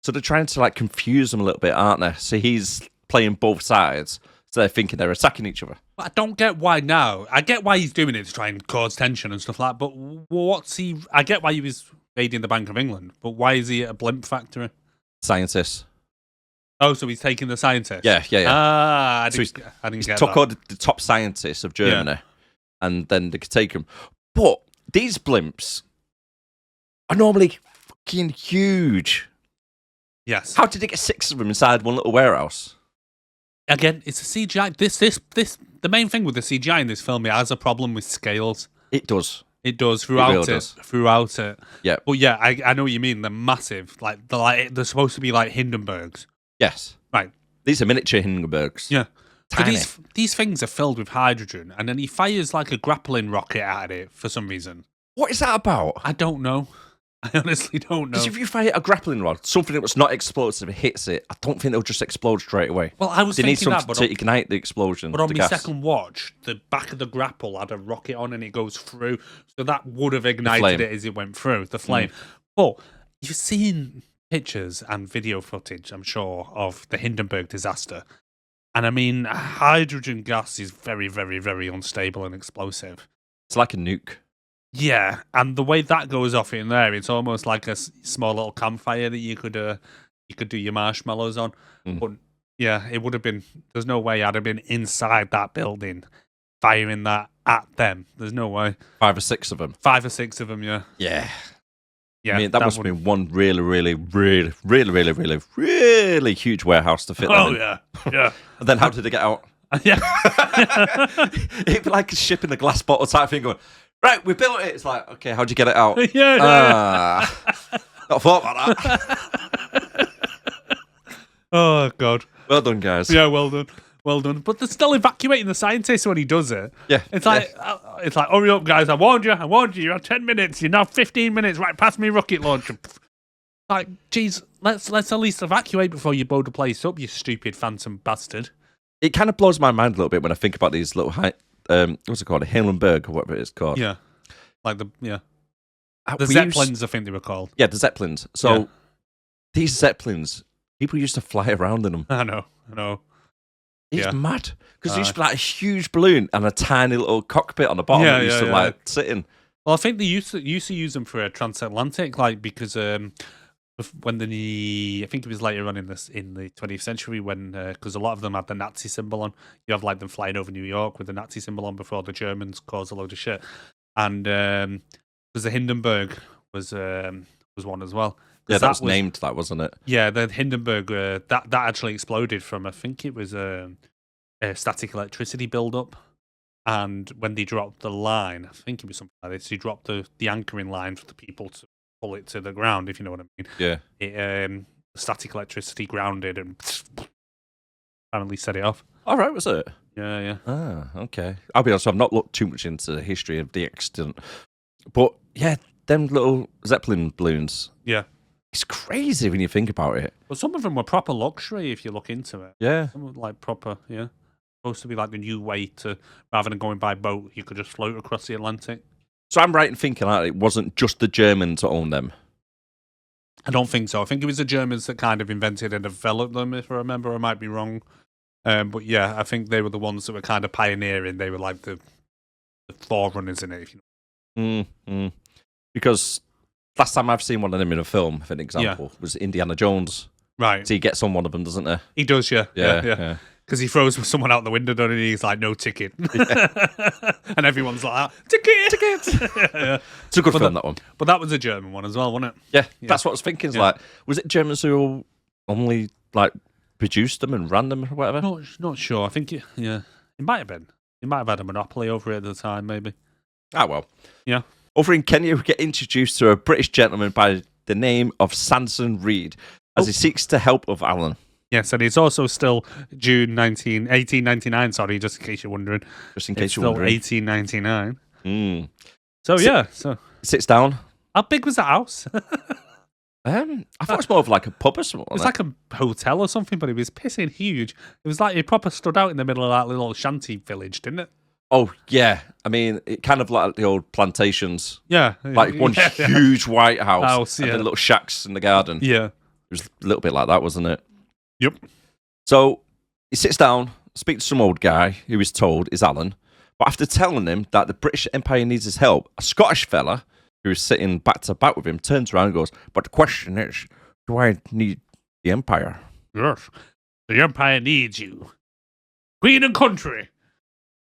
So they're trying to like confuse them a little bit, aren't they? So he's playing both sides. So they're thinking they're attacking each other. I don't get why now. I get why he's doing it to try and cause tension and stuff like that, but what's he... I get why he was raiding the Bank of England, but why is he at a blimp factory? Scientists. Oh, so he's taking the scientists? Yeah. Ah, I So didn't he get took that. all the top scientists of Germany, and then they could take them. But these blimps are normally fucking huge. Yes. How did they get 6 of them inside one little warehouse? Again, it's a CGI. The main thing with the CGI in this film, it has a problem with scales. It does. It does throughout really it. does. Throughout it. Yeah. But yeah, I know what you mean. They're massive. They're supposed to be like Hindenburgs. Yes. Right. These are miniature Hindenburgs. Yeah. Tiny. So these things are filled with hydrogen, and then he fires like a grappling rocket at it for some reason. What is that about? I don't know. I honestly don't know. Because if you fire a grappling rod, something that was not explosive hits it, I don't think it'll just explode straight away. Well, I was They need thinking that, something to ignite the explosion. but on the my gas. second watch, the back of the grapple had a rocket on and it goes through. So that would have flame. ignited it as it went through, the flame. But you've seen pictures and video footage, I'm sure, of the Hindenburg disaster. And I mean, hydrogen gas is very, very, very unstable and explosive. It's like a nuke. Yeah, and the way that goes off in there, it's almost like a small little campfire that you could do your marshmallows on. But yeah, it would have been. There's no way I'd have been inside that building firing that at them. There's no way. 5 or 6 of them. 5 or 6 of them. Yeah. Yeah. Yeah. I mean, that must have been one really, really, really, really, really, really, really huge warehouse to fit them Oh in. yeah. Yeah. And then how did they get out? Yeah. It'd be like a ship in a glass bottle type thing going, right, we built it. It's like, okay, how'd you get it out? Yeah. Not thought about that. Oh god. Well done, guys. Yeah. Well done. Well done. But they're still evacuating the scientists when he does it. Yeah. It's like, hurry up, guys! I warned you. You have 10 minutes. You're now 15 minutes. Right, pass me rocket launcher. Like, geez, let's at least evacuate before you blow the place up, you stupid phantom bastard. It kind of blows my mind a little bit when I think about these little, what's it called? A Hindenburg or whatever it's called. Yeah, like the We Zeppelins, I think they were called. Yeah, the Zeppelins. So these Zeppelins, people used to fly around in them. I know. It's mad because there used to be like a huge balloon and a tiny little cockpit on the bottom that used to like sit in. Well, I think they used to use them for a transatlantic, like because when I think it was later on in the 20th century when because a lot of them had the Nazi symbol on. You have like them flying over New York with the Nazi symbol on before the Germans caused a load of shit, and because the Hindenburg was one as well. Yeah, that was named that, wasn't it? Yeah, the Hindenburg that actually exploded from I think it was a static electricity build-up, and when they dropped the line, I think it was something like this. They dropped the anchoring line for the people to pull it to the ground, if you know what I mean. Yeah. It static electricity grounded and apparently set it off. All right, was it? Yeah. Ah, okay. I'll be honest, I've not looked too much into the history of the accident, but yeah, them little Zeppelin balloons. Yeah. It's crazy when you think about it. Well, some of them were proper luxury if you look into it. Yeah. Some were like proper, supposed to be like the new way to, rather than going by boat, you could just float across the Atlantic. So I'm right in thinking that it wasn't just the Germans that owned them. I don't think so. I think it was the Germans that kind of invented and developed them, if I remember. I might be wrong. But yeah, I think they were the ones that were kind of pioneering. They were like the forerunners in it, if you know. Because last time I've seen one of them in a film, for an example, was Indiana Jones. Right. So he gets on one of them, doesn't he? He does, yeah. Yeah. Because he throws someone out the window, doesn't he? He's like, no ticket. And everyone's like, ticket! Yeah. It's a good film, that one. But that was a German one as well, wasn't it? Yeah, that's what I was thinking. Like, was it Germans who only like produced them and ran them or whatever? Not sure. I think, it might have been. He might have had a monopoly over it at the time, maybe. Ah, well. Yeah. Over in Kenya, we get introduced to a British gentleman by the name of Sanson Reed as he seeks the help of Allan. Yes, and it's also still June 1899, sorry, just in case you're wondering. Just in case it's you're wondering. Still 1899. So, So he sits down. How big was that house? I thought it was more of like a pub or something. It was like a hotel or something, but it was pissing huge. It was like it proper stood out in the middle of that little shanty village, didn't it? Oh, yeah. I mean, it kind of like the old plantations. Yeah. Like one huge white house and yeah. then little shacks in the garden. Yeah. It was a little bit like that, wasn't it? Yep. So he sits down, speaks to some old guy who is told is Allan. But after telling him that the British Empire needs his help, a Scottish fella who is sitting back to back with him turns around and goes, but the question is, do I need the Empire? Yes. The Empire needs you. Queen and country.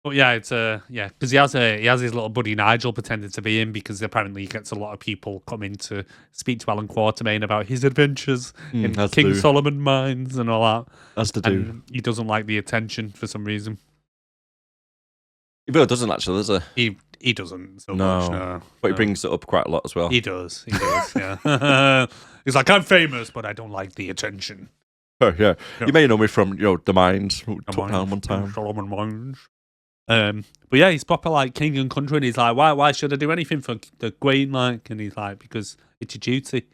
But yeah, it's because he has his little buddy Nigel pretending to be him because apparently he gets a lot of people coming to speak to Allan Quatermain about his adventures in King Solomon mines and all that. As to do. And he doesn't like the attention for some reason. He really doesn't actually, does he? He doesn't so much. No. But he brings it up quite a lot as well. He does. Yeah. He's like, I'm famous, but I don't like the attention. Oh, yeah. You may know me from the mines. Took down one time. Solomon mines. But yeah, he's proper like king and country, and he's like, why should I do anything for the Queen? Like, and he's like, because it's your duty.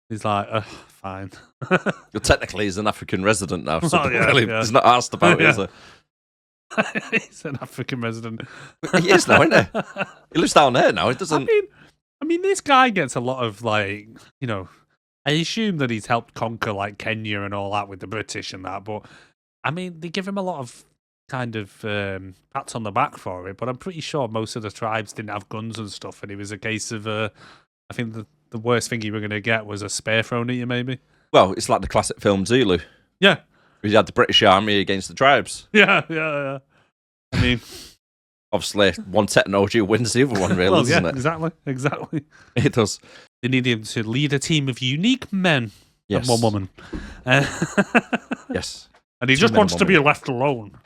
He's like, fine. Technically, he's an African resident now, so yeah. he's not asked about it, is he? He's an African resident. He is now, isn't he? He lives down there now. It doesn't. I mean, this guy gets a lot of like, I assume that he's helped conquer like Kenya and all that with the British and that, but I mean, they give him a lot of kind of pats on the back for it, but I'm pretty sure most of the tribes didn't have guns and stuff, and it was a case of I think the worst thing you were going to get was a spear thrown at you, maybe. Well, it's like the classic film Zulu. Yeah. We had the British army against the tribes. Yeah. I mean, obviously, one technology wins the other one, really, doesn't it? Exactly. It does. They need him to lead a team of unique men and one woman. Yes. And he just wants to be left alone.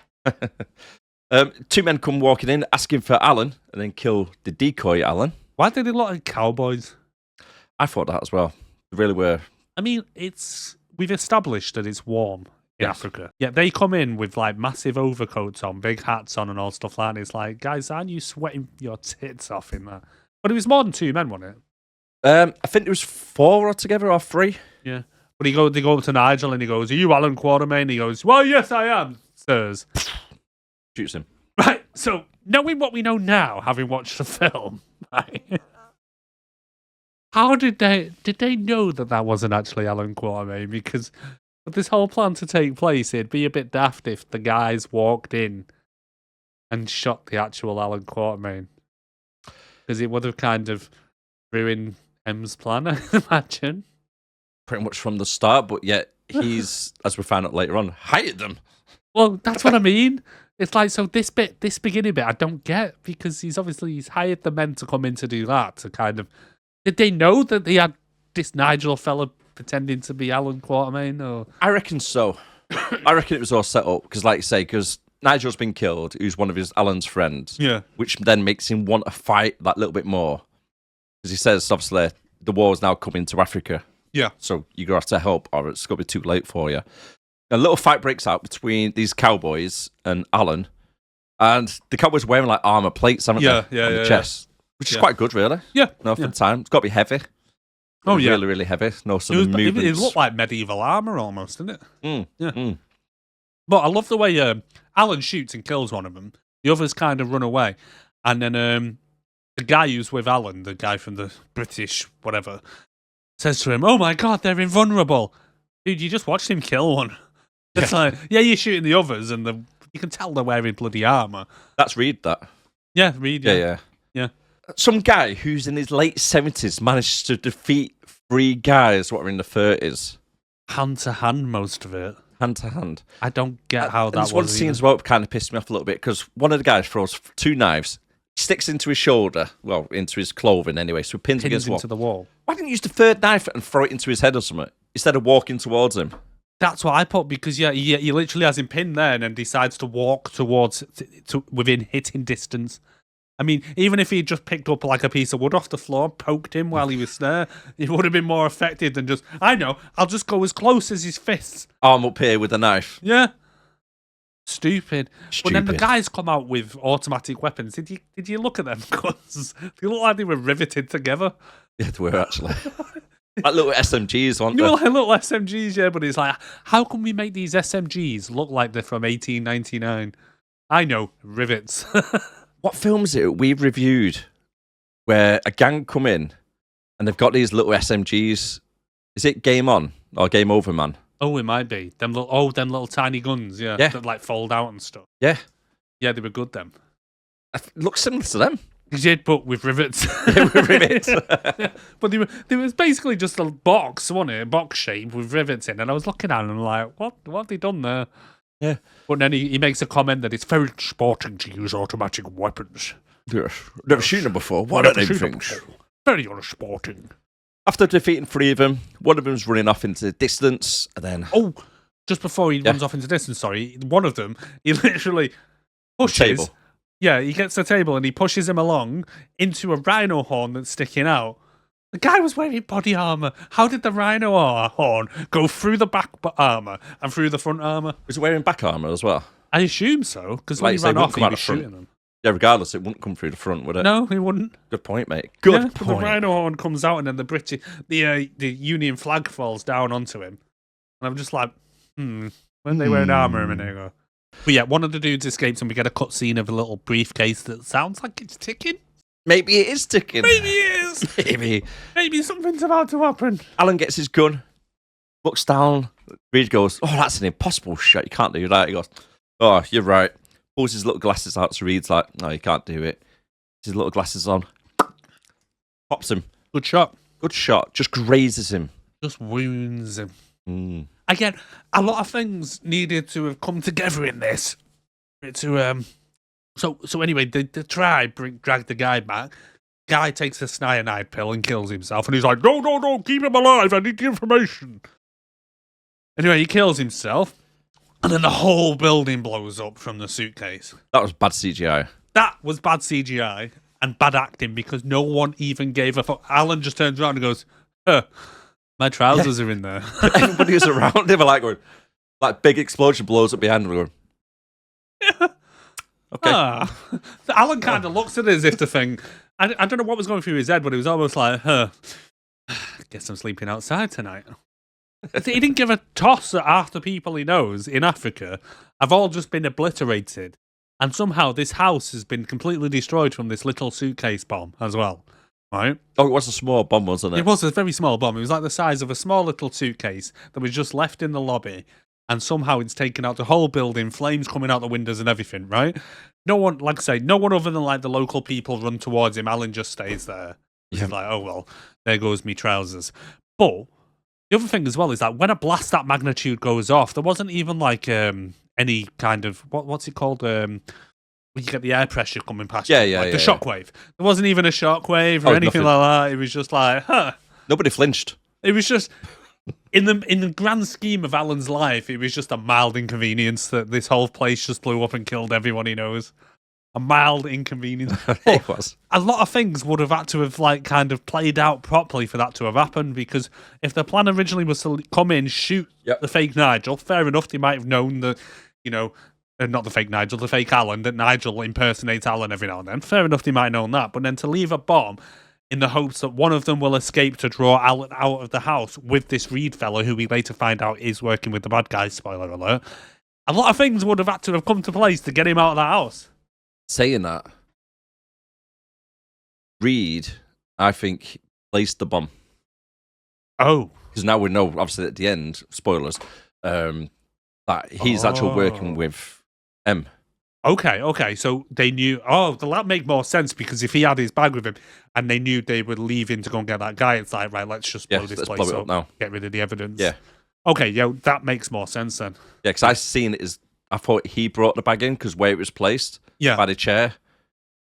Two men come walking in, asking for Allan, and then kill the decoy Allan. Why did they look like cowboys? I thought that as well. They really were. I mean, we've established that it's warm in Africa. Yeah, they come in with like massive overcoats on, big hats on, and all stuff like that. It's like, guys, aren't you sweating your tits off in that? But it was more than 2 men, wasn't it? I think there was 4 altogether, or 3. Yeah. But they go up to Nigel and he goes, "Are you Allan Quatermain?" He goes, "Well, yes, I am, sirs." Shoots him. Right. So, knowing what we know now, having watched the film, right? How did they know that wasn't actually Allan Quatermain? Because for this whole plan to take place, it'd be a bit daft if the guys walked in and shot the actual Allan Quatermain. Because it would have kind of ruined M's plan, I imagine. Pretty much from the start, but yet he's, as we found out later on, hired them. Well, that's what I mean. It's like, so this beginning bit, I don't get, because he's hired the men to come in to do that, to kind of... Did they know that they had this Nigel fella pretending to be Allan Quatermain? Or? I reckon so. I reckon it was all set up, because like you say, because Nigel's been killed, who's one of Alan's friends, which then makes him want to fight that little bit more. Because he says, obviously, the war's now coming to Africa. Yeah. So you're going to have to help, or it's going to be too late for you. A little fight breaks out between these cowboys and Allan, and the cowboys wearing like armor plates, haven't they? On the chest, which is quite good, really. Yeah. No, for the time. It's got to be heavy. Oh, yeah. Really, really heavy. No sudden movements. It looked like medieval armor almost, didn't it? Yeah. But I love the way Allan shoots and kills one of them. The others kind of run away. And then the guy who's with Alan, the guy from the British whatever, says to him, "Oh my God, they're invulnerable." Dude, you just watched him kill one. It's like, yeah, you're shooting the others, and you can tell they're wearing bloody armor. That's Reed, that. Yeah, Reed. Yeah. Some guy who's in his late 70s managed to defeat 3 guys what are in the 30s. Hand to hand, most of it. Hand to hand. I don't get how that was. There's one scene as well kind of pissed me off a little bit because one of the guys throws 2 knives, sticks into his shoulder, well, into his clothing anyway, so he pins against the wall. Why didn't you use the 3rd knife and throw it into his head or something instead of walking towards him? That's what I put because he literally has him pinned there and then decides to walk towards to within hitting distance. I mean, even if he just picked up like a piece of wood off the floor, poked him while he was there, it would have been more effective than just, I know, I'll just go as close as his fists. Arm up here with a knife. Yeah. Stupid. But then the guys come out with automatic weapons. Did you look at them guns? They look like they were riveted together. Yeah, they were actually. Like little SMGs, weren't they? Like little SMGs, yeah, but it's like, how can we make these SMGs look like they're from 1899? I know, rivets. What film is it we've reviewed where a gang come in and they've got these little SMGs? Is it Game On or Game Over Man? Oh, it might be. Them little tiny guns, yeah. That like fold out and stuff. Yeah. Yeah, they were good then. It looks similar to them. They did, but with rivets. Yeah, with rivets. Yeah. But they was basically just a box, wasn't it? A box shape with rivets in. And I was looking at it and I'm like, what have they done there? Yeah. But then he makes a comment that it's very sporting to use automatic weapons. Yes. Never seen them before. What are they things? Very unsporting. After defeating 3 of them, one of them's running off into the distance, and then... Oh, just before he runs off into distance, sorry, one of them, he literally pushes... The table. Yeah, he gets the table and he pushes him along into a rhino horn that's sticking out. The guy was wearing body armor. How did the rhino horn go through the back armor and through the front armor? Was he wearing back armor as well? I assume so, because when he ran off, he was shooting them. Yeah, regardless, it wouldn't come through the front, would it? No, he wouldn't. Good point, mate. Good point. The rhino horn comes out and then the Union flag falls down onto him. And I'm just like, when they wearing armor a minute ago. But yeah, one of the dudes escapes and we get a cutscene of a little briefcase that sounds like it's ticking. Maybe it is ticking. Maybe it is. Maybe something's about to happen. Alan gets his gun, looks down. Reed goes, "Oh, that's an impossible shot. You can't do that." He goes, "Oh, you're right." Pulls his little glasses out. So Reed's like, "No, you can't do it." His little glasses on. Pops him. Good shot. Good shot. Just grazes him. Just wounds him. Again, a lot of things needed to have come together in this. So anyway, the tribe drag the guy back. Guy takes a cyanide pill and kills himself. And he's like, no, keep him alive. I need the information. Anyway, he kills himself. And then the whole building blows up from the suitcase. That was bad CGI. That was bad CGI and bad acting because no one even gave a fuck. Alan just turns around and goes, my trousers are in there. Everybody was around him going, like big explosion blows up behind him going, yeah. Okay. So Alan kind of looks at it as if to think, I don't know what was going through his head, but it was almost like, guess I'm sleeping outside tonight. He didn't give a toss at half the people he knows in Africa have all just been obliterated. And somehow this house has been completely destroyed from this little suitcase bomb as well. Right? Oh, it was a small bomb, wasn't it? It was a very small bomb. It was like the size of a small little suitcase that was just left in the lobby. And somehow it's taken out the whole building, flames coming out the windows and everything, right? No one, like I say, no one other than like the local people run towards him. Alan just stays there. He's like, oh, well, there goes me trousers. But the other thing as well is that when a blast that magnitude goes off, there wasn't even like any kind of, what's it called? When you get the air pressure coming past you. The shockwave. There wasn't even a shockwave or anything like that. It was just like, Nobody flinched. It was just... In the grand scheme of Alan's life, it was just a mild inconvenience that this whole place just blew up and killed everyone he knows. A mild inconvenience. It was. A lot of things would have had to have like kind of played out properly for that to have happened, because if the plan originally was to come in, shoot the fake Nigel, fair enough, they might have known that, not the fake Nigel, the fake Alan, that Nigel impersonates Alan every now and then. Fair enough, they might have known that. But then to leave a bomb in the hopes that one of them will escape to draw Alan out of the house with this Reed fellow, who we later find out is working with the bad guys, spoiler alert. A lot of things would have had to have come to place to get him out of the house. Saying that, Reed, I think, placed the bomb. Oh. Because now we know, obviously, at the end, spoilers, that he's actually working with M. Okay. So they knew. Oh, that make more sense because if he had his bag with him and they knew they were leaving to go and get that guy, it's like, right, let's just blow this place blow it up now. Get rid of the evidence. Yeah. Okay, that makes more sense then. Yeah, because I seen it as I thought he brought the bag in because where it was placed by the chair.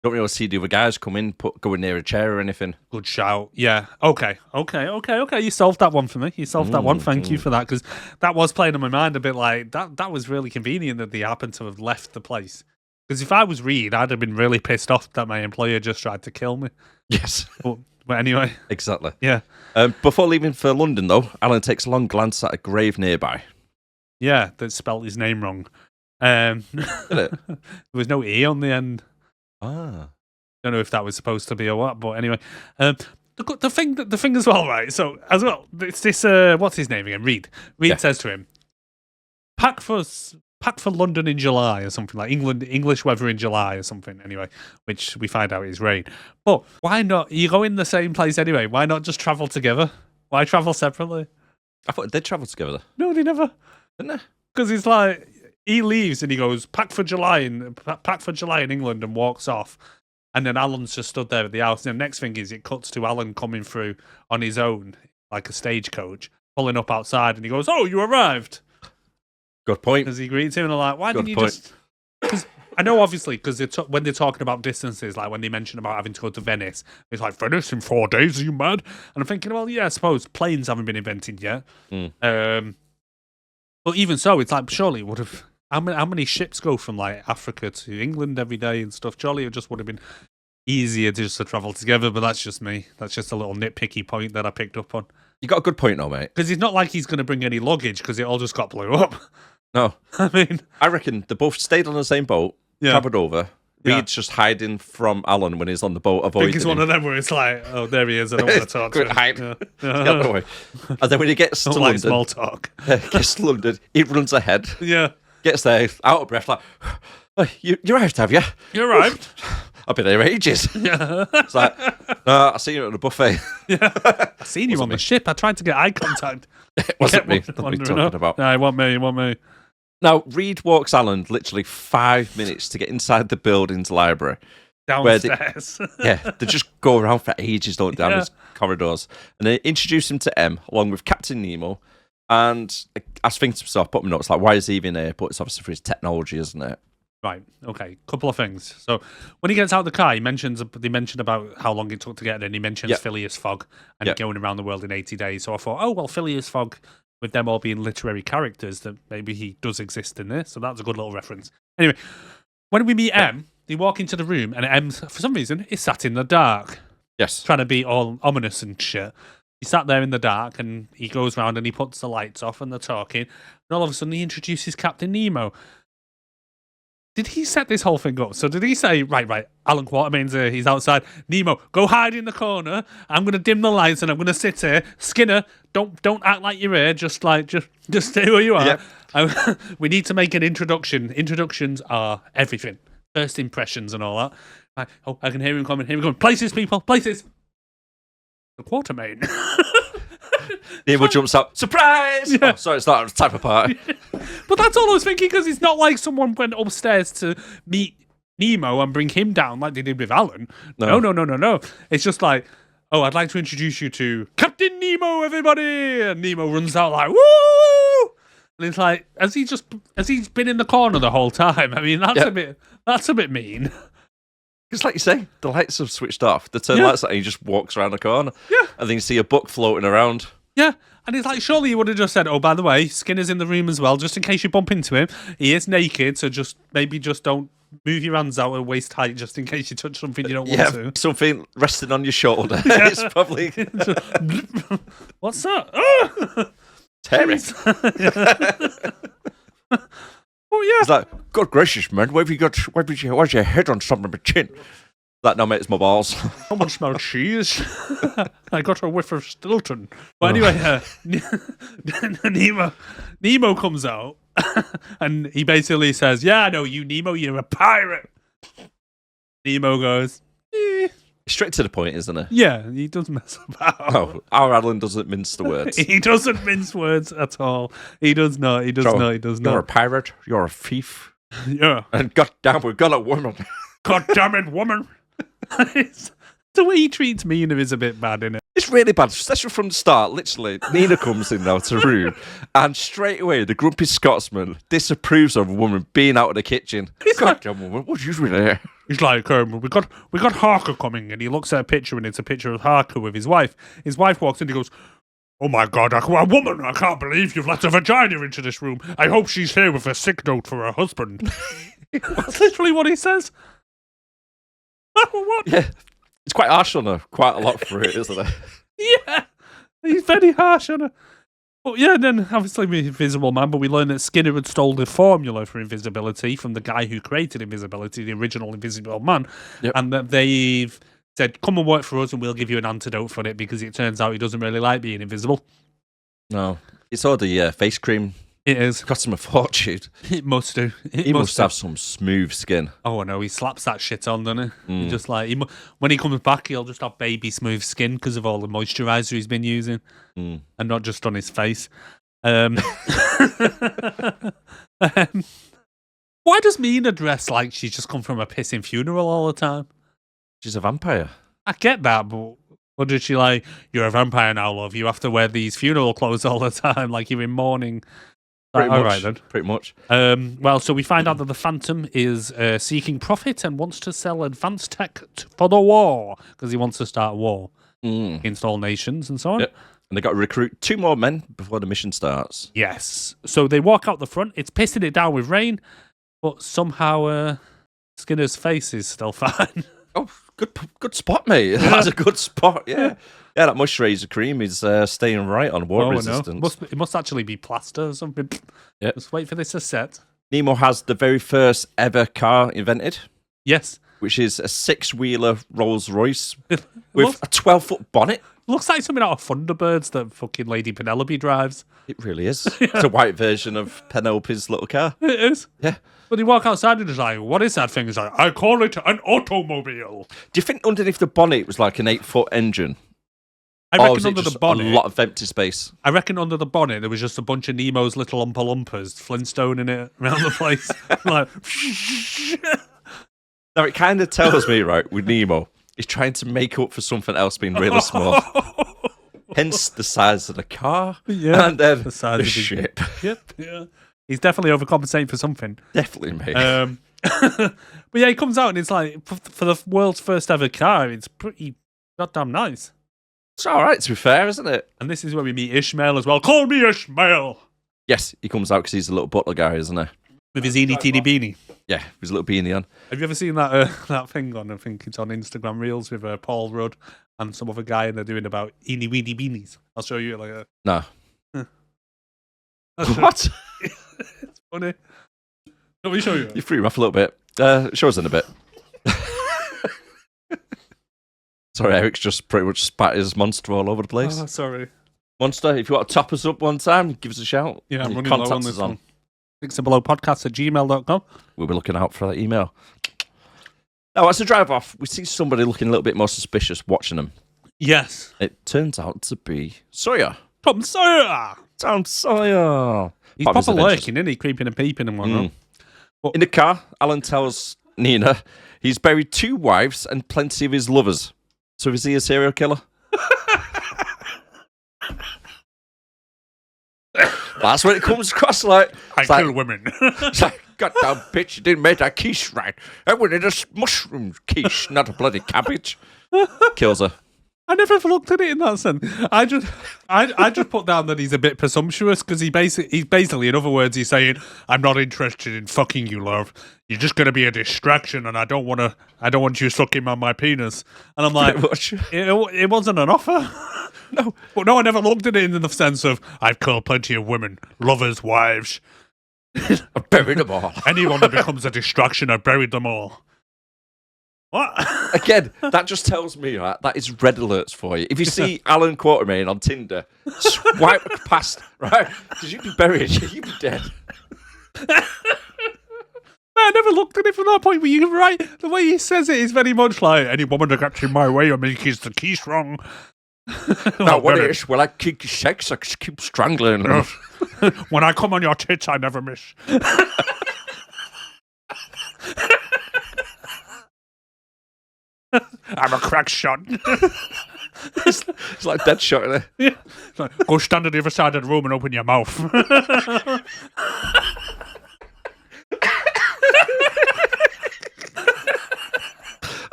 Don't really see the other guys come in, going near a chair or anything. Good shout. Yeah. Okay. You solved that one for me. You solved that one. Thank you for that because that was playing on my mind a bit. Like that was really convenient that they happened to have left the place. Because if I was Reed, I'd have been really pissed off that my employer just tried to kill me. Yes. But anyway. Exactly. Yeah. Before leaving for London, though, Alan takes a long glance at a grave nearby. Yeah, that spelled his name wrong. Did it? There was no E on the end. Ah. Don't know if that was supposed to be or what, but anyway. The thing as well, right? So, as well, it's this, what's his name again? Reed. Reed says to him, pack for London in July or something, like English weather in July or something, anyway, which we find out is rain. But why not? You go in the same place anyway. Why not just travel together? Why travel separately? I thought they'd travel together. No, they never. Didn't they? Because it's like, he leaves and he goes, pack for July in England and walks off. And then Alan's just stood there at the house. And the next thing is it cuts to Alan coming through on his own, like a stagecoach, pulling up outside. And he goes, oh, you arrived. Good point. As he greets him, and I'm like, why didn't you point. just... Because I know, obviously, because when they're talking about distances, like when they mention about having to go to Venice, it's like, Venice in 4 days, are you mad? And I'm thinking, well, yeah, I suppose planes haven't been invented yet. But even so, it's like, surely it would have... How many ships go from like Africa to England every day and stuff? Surely it just would have been easier just to travel together, but that's just me. That's just a little nitpicky point that I picked up on. You got a good point though, mate. Because it's not like he's going to bring any luggage because it all just got blew up. No. I reckon they both stayed on the same boat, travelled over. Reed's just hiding from Alan when he's on the boat, avoiding I think it's one of them where it's like, oh, there he is, I don't want to talk to him. Hide. And then when he gets to London... small talk. Gets to London, he runs ahead. Yeah. Gets there, out of breath, like, oh, you arrived, have you? You arrived? I've been here ages. Yeah. It's like, no, I seen you at the buffet. Yeah. I seen you on the ship. I tried to get eye contact. It wasn't me. What are you talking about? No, it wasn't me. Now, Reed walks Alan literally 5 minutes to get inside the building's library. Downstairs. They just go around for ages, don't they, down these corridors. And they introduce him to M, along with Captain Nemo. And I was thinking to myself, put my notes, like, why is he even here? But it's obviously for his technology, isn't it? Right. Okay. Couple of things. So when he gets out of the car, they mentioned about how long it took to get there, and he mentions Phileas Fogg and going around the world in 80 days. So I thought, oh, well, Phileas Fogg, with them all being literary characters, that maybe he does exist in this. So that's a good little reference. Anyway, when we meet M, they walk into the room, and M, for some reason, is sat in the dark. Yes. Trying to be all ominous and shit. He sat there in the dark, and he goes round and he puts the lights off, and they're talking. And all of a sudden, he introduces Captain Nemo. Did he set this whole thing up? So did he say, right, Allan Quatermain's here, he's outside. Nemo, go hide in the corner. I'm going to dim the lights and I'm going to sit here. Skinner, don't act like you're here. Just stay where you are. Yep. We need to make an introduction. Introductions are everything. First impressions and all that. Right, oh, I can hear him coming. Here we go. Places, people, places. The Quatermain. Nemo jumps up. Surprise! Yeah. Oh, sorry, it's not a type of party. But that's all I was thinking, because it's not like someone went upstairs to meet Nemo and bring him down like they did with Alan. No. It's just like, oh, I'd like to introduce you to Captain Nemo, everybody! And Nemo runs out like, woo! And it's like, has he been in the corner the whole time? I mean, that's a bit mean. It's like you say, the lights have switched off. They turn lights on and he just walks around the corner. Yeah. And then you see a book floating around. Yeah. And it's like, surely you would have just said, oh, by the way, Skinner's in the room as well, just in case you bump into him. He is naked, so just don't move your hands out at waist height just in case you touch something you don't want to. Something resting on your shoulder. It's probably... What's that? Oh! Terry. Oh, yeah. It's like, God gracious, man, why's your head on something of a chin? That, no, mate, it's my balls. Someone smelled cheese. I got a whiff of Stilton. But anyway, Nemo comes out, and he basically says, yeah, I know you, Nemo, you're a pirate. Nemo goes, Straight to the point, isn't he? Yeah, he doesn't mess about. Oh, our Alan doesn't mince the words. He doesn't mince words at all. He does not. He does not. He does You're a not. pirate. You're a thief. Yeah. And goddamn, we've got a woman. God damn it, woman. The way he treats Mina is a bit bad, isn't it? It's really bad, especially from the start. Literally, Nina comes in now to the room, and straight away, the grumpy Scotsman disapproves of a woman being out of the kitchen. Goddamn woman, what's you doing there? He's like, we got Harker coming, and he looks at a picture, and it's a picture of Harker with his wife. His wife walks in, and he goes, "Oh my God, a woman! I can't believe you've let a vagina into this room. I hope she's here with a sick note for her husband." That's literally what he says. What? Yeah, it's quite harsh on her, quite a lot for it, isn't it? Yeah, he's very harsh on her. But yeah, then obviously with Invisible Man, but we learn that Skinner had stole the formula for invisibility from the guy who created invisibility, the original Invisible Man, and that they've said, "Come and work for us, and we'll give you an antidote for it," because it turns out he doesn't really like being invisible. No, it's all the face cream. It is. Cost him a fortune. It must do. He must have some smooth skin. Oh no, he slaps that shit on, doesn't he? He just like when he comes back, he'll just have baby smooth skin because of all the moisturizer he's been using, and not just on his face. Why does Mina dress like she's just come from a pissing funeral all the time? She's a vampire. I get that, but what did she like? You're a vampire now, love. You have to wear these funeral clothes all the time, like you're in mourning. Pretty all much, right then. Pretty much. Well, so we find out that the Phantom is seeking profit and wants to sell advanced tech for the war because he wants to start a war against all nations and so on. Yep. And they got to recruit 2 more men before the mission starts. Yes. So they walk out the front. It's pissing it down with rain, but somehow Skinner's face is still fine. Oh, good spot, mate. That's a good spot. Yeah. Yeah, that moisturiser cream is staying right on water resistance. It must actually be plaster or something. Yeah. Just wait for this to set. Nemo has the very first ever car invented. Yes. Which is a 6-wheeler Rolls Royce with a 12-foot bonnet. Looks like something out of Thunderbirds that fucking Lady Penelope drives. It really is. It's a white version of Penelope's little car. It is. Yeah. But he walk outside and he's like, "What is that thing?" He's like, "I call it an automobile." Do you think underneath the bonnet was like an 8-foot engine? I reckon under the bonnet, a lot of empty space. I reckon under the bonnet there was just a bunch of Nemo's little Oompa Loompas Flintstone in it around the place. Like, now it kind of tells me, right, with Nemo, he's trying to make up for something else being really small. Hence the size of the car, and then the size of the ship. Yep, yeah. He's definitely overcompensating for something. Definitely, mate. But yeah, he comes out and it's like, for the world's first ever car, it's pretty goddamn nice. It's all right, to be fair, isn't it? And this is where we meet Ishmael as well. Call me Ishmael! Yes, he comes out because he's a little butler guy, isn't he? With his eeny teeny beanie. Yeah, with his little beanie on. Have you ever seen that thing on, I think it's on Instagram Reels with Paul Rudd and some other guy and they're doing about eeny weeny beanies? I'll show you like a... No. What? It's funny. Let me show you. You threw him off a little bit. Show us in a bit. Sorry, Eric's just pretty much spat his monster all over the place. Oh, sorry. Monster, if you want to top us up one time, give us a shout. Yeah, I'm Your running low on contact this us on. one. sixandbelowpodcast@gmail.com. We'll be looking out for that email. Now, as a drive off, we see somebody looking a little bit more suspicious watching them. Yes. It turns out to be Sawyer. Tom Sawyer! Tom Sawyer. He's proper lurking, isn't he? Creeping and peeping and whatnot. In the car, Alan tells Nina he's buried 2 wives and plenty of his lovers. So is he a serial killer? That's what it comes across like. I kill women. It's like, goddamn bitch, you didn't make that quiche right. I wanted a mushroom quiche, not a bloody cabbage. Kills her. I never looked at it in that sense. I just put down that he's a bit presumptuous because he's basically, in other words, he's saying, "I'm not interested in fucking you, love. You're just going to be a distraction, and I don't want you sucking on my penis." And I'm like, it wasn't an offer. No, but no, I never looked at it in the sense of I've killed plenty of women, lovers, wives. I've buried them all. Anyone that becomes a distraction, I've buried them all. What? Again, that just tells me, right, that is red alerts for you. If you see Allan Quatermain on Tinder, swipe past, right? Because you'd be buried, you'd be dead. I never looked at it from that point, but you're right. The way he says it is very much like, any woman that gets in my way, I make the key strong. Now, what is? Well, I keep sex, I keep strangling. When I come on your tits, I never miss. I'm a crack shot. It's like dead shot there. Yeah. Like, go stand on the other side of the room and open your mouth.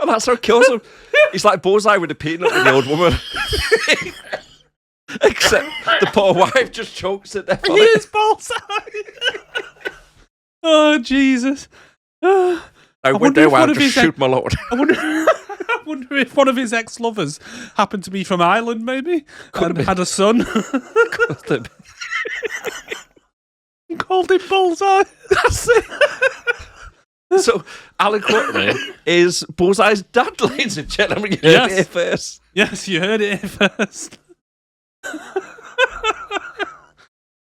And that's how it kills him. He's like Bullseye with a peanut with the old woman. Except the poor wife just chokes to death on He it. is Bullseye. Oh, Jesus. I went wonder there if while one I of just his shoot my lord. I wonder if one of his ex-lovers happened to be from Ireland, maybe, and had a son. Called him Bullseye. That's it. So, Allan Quatermain is Bullseye's dad, ladies and gentlemen. You heard it here first. Yes, you heard it here first.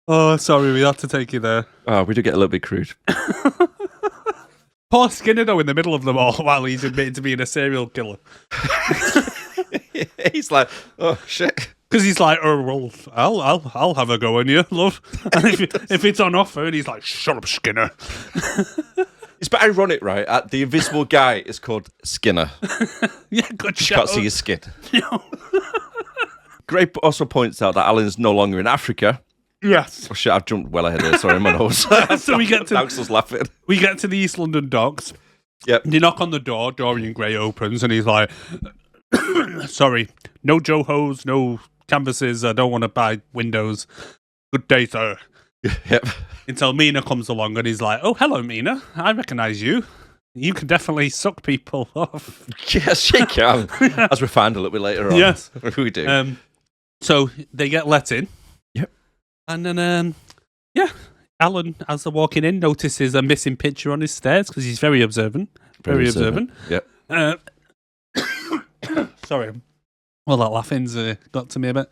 Oh, sorry, we had to take you there. Oh, we do get a little bit crude. Poor Skinner, though, in the middle of them all, while he's admitted to being a serial killer. He's like, oh, shit. Because he's like, oh, well, I'll have a go on you, love. And if it's on offer, and he's like, shut up, Skinner. It's but ironic, right? The invisible guy is called Skinner. Yeah, good You shout. can't see his skin. Gray also points out that Alan's no longer in Africa. Yes. Oh shit, I've jumped well ahead here. Sorry, my nose. So we get to Doug's laughing. We get to the East London docks. Yep. You knock on the door, Dorian Gray opens, and he's like, sorry, no Johos, no canvases, I don't want to buy windows. Good day, sir. Yep. Until Mina comes along and he's like, oh, hello, Mina. I recognise you. You can definitely suck people off. Yes, she can. As we find a little bit later on. Yes. We do. So they get let in. Yep. And then, Alan, as they're walking in, notices a missing picture on his stairs because he's very observant. Very observant. Yep. Sorry. Well, that laughing's got to me a bit.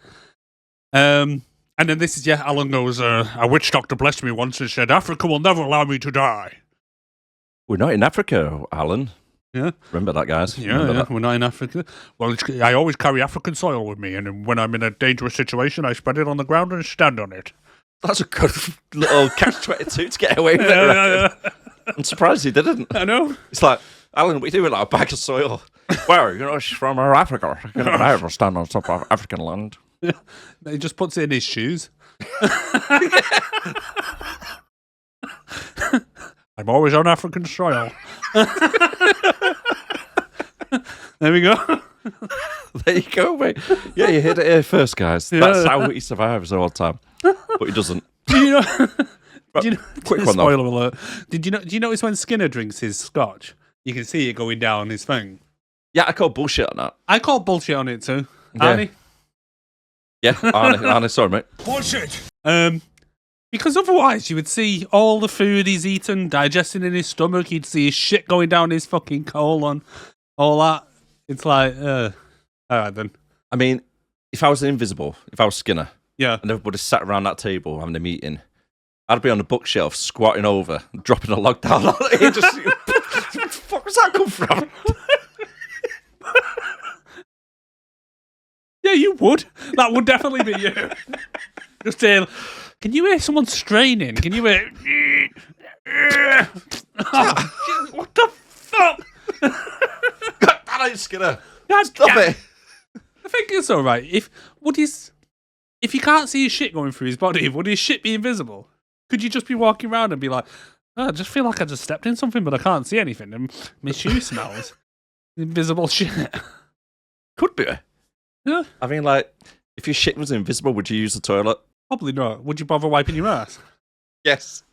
And then this is, Alan goes, a witch doctor blessed me once and said, Africa will never allow me to die. We're not in Africa, Alan. Yeah. Remember that, guys? Yeah, we're not in Africa. Well, I always carry African soil with me, and when I'm in a dangerous situation, I spread it on the ground and stand on it. That's a good little catch-22 to get away with it. Yeah. I'm surprised he didn't. I know. It's like, Alan, what are you doing, like a bag of soil? Well, she's from Africa. I never stand on top of African land. He just puts it in his shoes. I'm always on African soil. There we go. There you go, mate. Yeah, you heard it here first, guys. Yeah. That's how he survives all the time. But he doesn't. Do you know? Quick one, though. Spoiler alert. Do you notice when Skinner drinks his scotch, you can see it going down his thing? Yeah, I call bullshit on that. I call bullshit on it too. Yeah. Arnie? Yeah, Arnie, sorry, mate. Bullshit! Because otherwise you would see all the food he's eaten digesting in his stomach. You'd see his shit going down his fucking colon. All that. It's like, all right then. I mean, if I was invisible, if I was Skinner, Yeah. and everybody sat around that table having a meeting, I'd be on the bookshelf squatting over, dropping a log down on it. Just, where the fuck was that come from? Yeah, you would. That would definitely be you. Just saying, can you hear someone straining? Can you hear... Oh, what the fuck? That ain't Skinner. Stop it. I think it's all right. If you can't see his shit going through his body, would his shit be invisible? Could you just be walking around and be like, oh, I just feel like I just stepped in something, but I can't see anything, and my shoe smells invisible shit. Could be. Yeah, I mean, like, if your shit was invisible, would you use the toilet? probably not. Would you bother wiping your ass? Yes.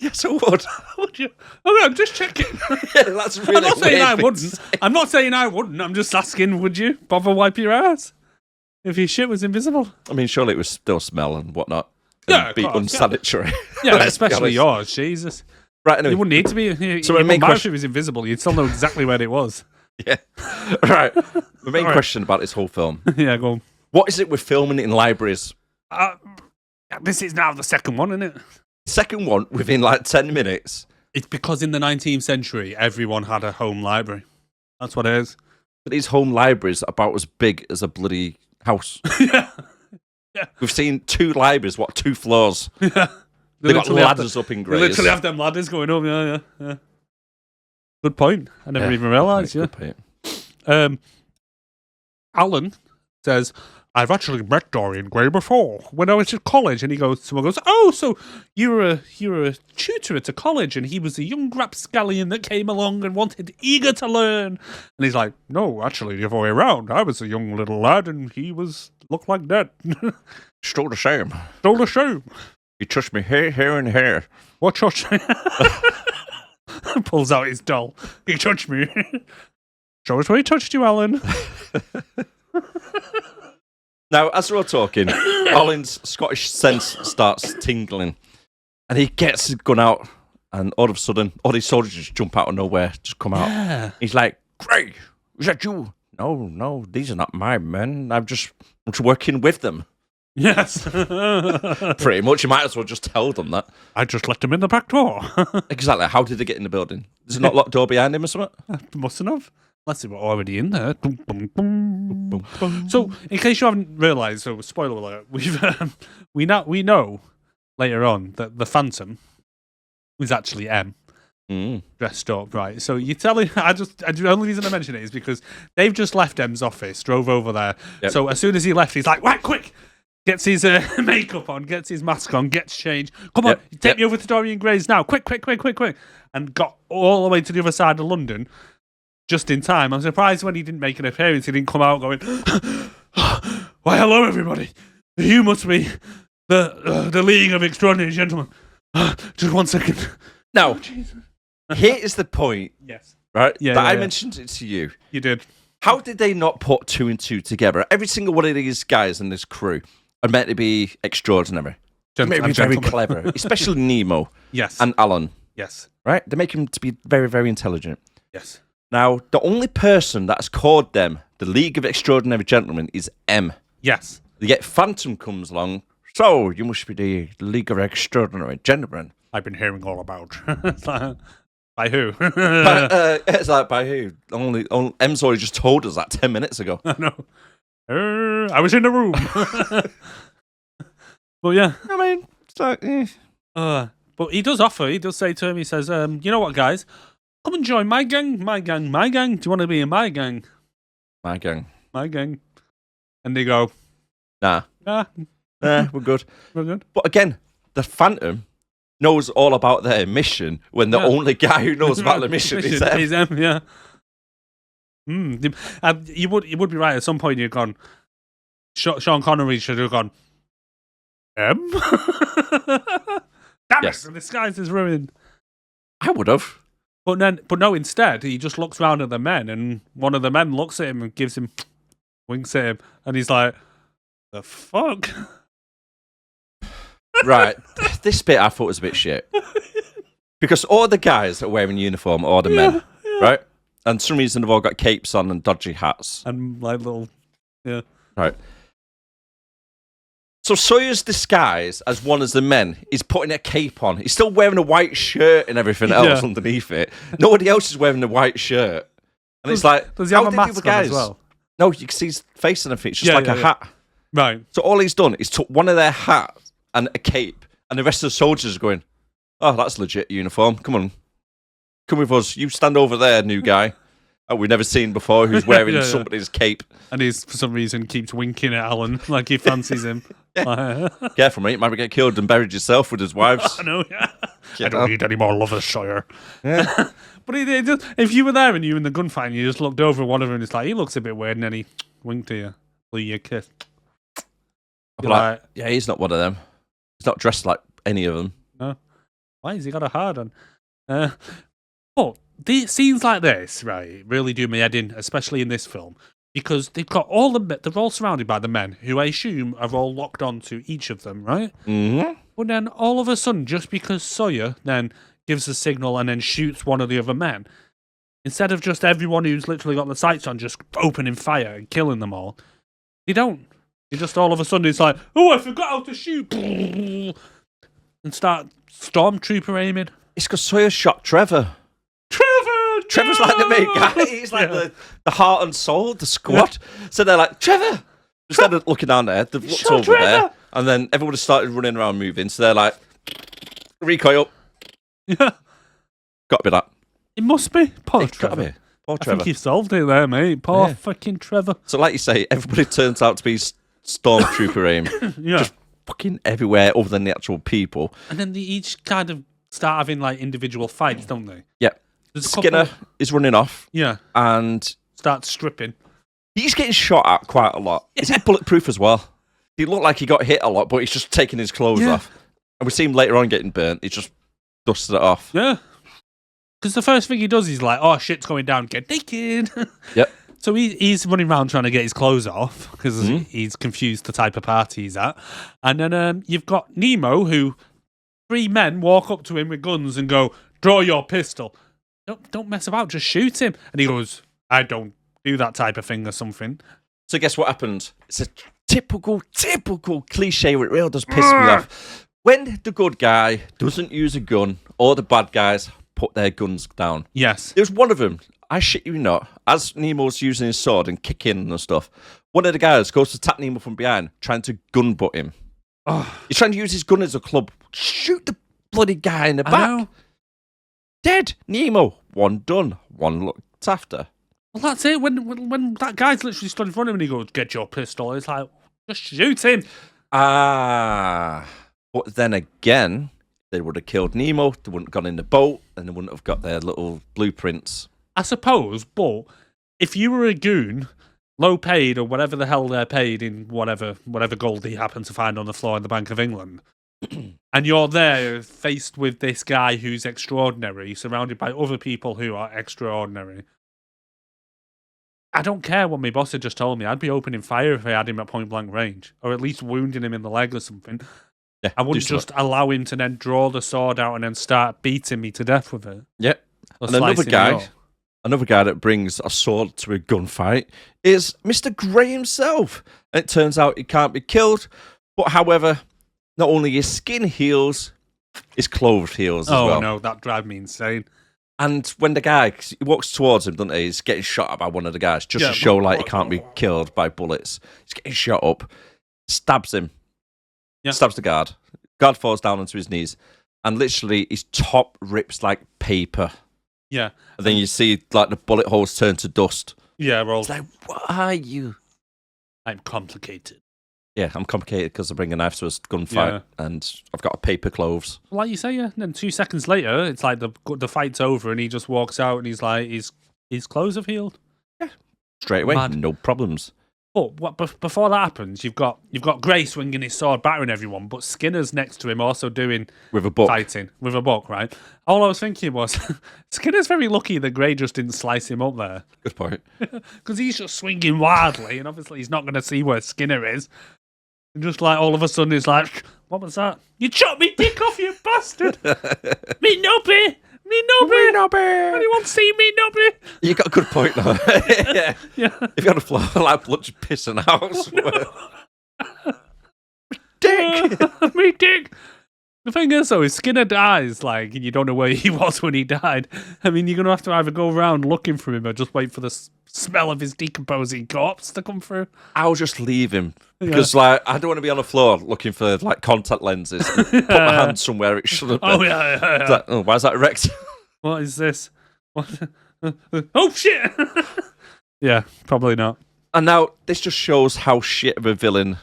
Yes, I would. Would you? Oh, I'm just checking. Yeah, that's really I'm not saying weird I thing to wouldn't. say. I'm not saying I wouldn't. I'm just asking, would you bother wipe your ass if your shit was invisible? I mean, surely it would still smell and whatnot. Yeah, And of be course, unsanitary. Yeah, Let's be especially honest. yours. Jesus. Right, anyway. It wouldn't need to be. So my main if question- it was invisible, you'd still know exactly where it was. Yeah. Right. The main All right. question about this whole film. Yeah, go on. What is it with filming in libraries? This is now the second one, isn't it? Second one, within like 10 minutes. It's because in the 19th century, everyone had a home library. That's what it is. But these home libraries are about as big as a bloody house. Yeah. We've seen 2 libraries, 2 floors? Yeah. They've got ladders up in They Grays. literally have them ladders going up, yeah. Good point. I never even realised, Good point. Alan says, I've actually met Dorian Gray before when I was at college. And someone goes, oh, so you were a tutor at a college and he was a young rapscallion that came along and eager to learn. And he's like, no, actually, the other way around. I was a young little lad and he looked like that. Stole the shame. Stole the show. He touched me here, and here. What touched me? Pulls out his doll. He touched me. Show us where he touched you, Alan. Now, as we're all talking, Alan's Scottish sense starts tingling. And he gets his gun out. And all of a sudden, all these soldiers just jump out of nowhere, just come out. Yeah. He's like, Gray, is that you? No, these are not my men. I'm just working with them. Yes. Pretty much. You might as well just tell them that. I just let him in the back door. Exactly. How did they get in the building? Is it not locked door behind him or something? Mustn't have. Unless they were already in there. So, in case you haven't realised, so spoiler alert, we know later on that the Phantom was actually M. Dressed up, right? So you're telling the only reason I mention it is because they've just left M's office, drove over there. Yep. So as soon as he left, he's like, right, quick! Gets his makeup on, gets his mask on, gets changed. Come on, take me over to Dorian Gray's now. Quick. And got all the way to the other side of London just in time. I'm surprised when he didn't make an appearance, he didn't come out going, why, hello, everybody. You must be the League of Extraordinary Gentlemen. Just 1 second. Now, Jesus. Here is the point. Yes. Right? Yeah, I mentioned it to you. You did. How did they not put 2 and 2 together? Every single one of these guys in this crew are meant to be extraordinary. They're meant to be very clever. Especially Nemo. Yes. And Alan. Yes. Right? They make him to be very, very intelligent. Yes. Now, the only person that's called them the League of Extraordinary Gentlemen is M. Yes. Yet Phantom comes along. So, you must be the League of Extraordinary Gentlemen. I've been hearing all about. By who? It's like, by who? Only M's already just told us that 10 minutes ago. I know. I was in the room. But yeah. I mean, it's like, but he does say to him, he says, you know what, guys? Come and join my gang. Do you want to be in my gang? My gang. And they go, Nah, we're good. We're good. But again, the Phantom knows all about their mission when the only guy who knows about the mission is them. He's them, yeah. You would be right. At some point, you've gone. Sean Connery should have gone. M. Damn it! The disguise is ruined. I would have. But no. Instead, he just looks round at the men, and one of the men looks at him and winks at him, and he's like, "The fuck." Right. This bit I thought was a bit shit. Because all the guys are wearing uniform, all the men, right? And for some reason they've all got capes on and dodgy hats. And like little, yeah. Right. So Sawyer's disguise as one of the men is putting a cape on. He's still wearing a white shirt and everything else underneath it. Nobody else is wearing the white shirt. And it's like, does he have a mask on as well? No, you can see his face and everything. It's just like a hat. Right. So all he's done is took one of their hats and a cape, and the rest of the soldiers are going, oh, that's legit uniform. Come on. Come with us. You stand over there, new guy. Oh, we've never seen before who's wearing somebody's cape. And he's, for some reason, keeps winking at Alan like he fancies him. Careful, mate. You might get killed and buried yourself with his wives. I know, yeah. I don't need any more lovers, Sawyer. Yeah. But if you were there and you were in the gunfight and you just looked over at one of them and it's like, he looks a bit weird, and then he winked to you. Blew you a kiss. Like, yeah, he's not one of them. He's not dressed like any of them. No. Why has he got a hard on? But scenes like this, right, really do me head in, especially in this film, because they've got they're all surrounded by the men, who I assume are all locked on to each of them, right? Mm-hmm. But then all of a sudden, just because Sawyer then gives a signal and then shoots one of the other men, instead of just everyone who's literally got the sights on just opening fire and killing them all, they don't. They just all of a sudden it's like, oh, I forgot how to shoot. And and start stormtrooper aiming. It's because Sawyer shot Trevor. Trevor's like the main guy. He's like the heart and soul of the squad. Yeah. So they're like, Trevor! Instead of looking down there, they've looked over there. And then everybody started running around moving. So they're like, recoil. Yeah. Got to be that. It must be. Poor Trevor. Gotta be. Poor I Trevor. think you've solved it there, mate. Poor fucking Trevor. So like you say, everybody turns out to be stormtrooper aim. Yeah. Just fucking everywhere other than the actual people. And then they each kind of start having like individual fights, don't they? Yeah. Skinner is running off. Yeah. And starts stripping. He's getting shot at quite a lot. Is he bulletproof as well? He looked like he got hit a lot, but he's just taking his clothes off. And we see him later on getting burnt. He just dusted it off. Yeah. Because the first thing he does is like, oh, shit's going down, get naked. Yep. So he's running around trying to get his clothes off because he's confused the type of party he's at. And then you've got Nemo, who 3 men walk up to him with guns and go, draw your pistol. Don't mess about, just shoot him. And he goes, I don't do that type of thing or something. So guess what happened? It's a typical cliche where it really does piss me off. When the good guy doesn't use a gun, all the bad guys put their guns down. Yes. There's one of them, I shit you not, as Nemo's using his sword and kicking and stuff, one of the guys goes to tap Nemo from behind, trying to gun butt him. Oh. He's trying to use his gun as a club. Shoot the bloody guy in the back. Dead. Nemo. One done. One looked after. Well, that's it. When that guy's literally stood in front of him and he goes, get your pistol, it's like, just shoot him. But then again, they would have killed Nemo, they wouldn't have gone in the boat, and they wouldn't have got their little blueprints. I suppose, but if you were a goon, low paid or whatever the hell they're paid in whatever gold he happened to find on the floor in the Bank of England, and you're there faced with this guy who's extraordinary, surrounded by other people who are extraordinary, I don't care what my boss had just told me. I'd be opening fire if I had him at point blank range, or at least wounding him in the leg or something. Yeah, I wouldn't just allow him to then draw the sword out and then start beating me to death with it. Yep. And another guy that brings a sword to a gunfight is Mr. Gray himself. And it turns out he can't be killed, but however, not only his skin heals, his clothes heals as well. Oh no, that drives me insane. And when the guy, he walks towards him, doesn't he? He's getting shot at by one of the guys, just to show like he can't be killed by bullets. He's getting shot up, stabs him, stabs the guard. Guard falls down onto his knees, and literally his top rips like paper. Yeah. And then you see like the bullet holes turn to dust. Yeah, it's like, what are you? I'm complicated. Yeah, I'm complicated because I bring a knife to a gunfight and I've got a paper clothes. Like you say, yeah. And then 2 seconds later, it's like the fight's over and he just walks out and he's like, his clothes have healed. Yeah. Straight away, no problems. But before that happens, you've got Gray swinging his sword, battering everyone, but Skinner's next to him also doing with a book. Fighting with a book, right? All I was thinking was, Skinner's very lucky that Gray just didn't slice him up there. Good point. Because he's just swinging wildly, and obviously he's not going to see where Skinner is. And just like all of a sudden, it's like, what was that? You chopped me dick off, you bastard! Me nubby! Me nubby! Anyone see me nubby? You got a good point, though. Yeah. If you're on the floor, like blood just pissing out. Dick! Me dick! The thing is, though, if Skinner dies, like, and you don't know where he was when he died, I mean, you're going to have to either go around looking for him or just wait for the smell of his decomposing corpse to come through. I'll just leave him. Because, like, I don't want to be on the floor looking for, like, contact lenses and put my hand somewhere it shouldn't be. Oh, yeah. Like, oh, why is that erect? What is this? What? Oh, shit! Yeah, probably not. And now, this just shows how shit of a villain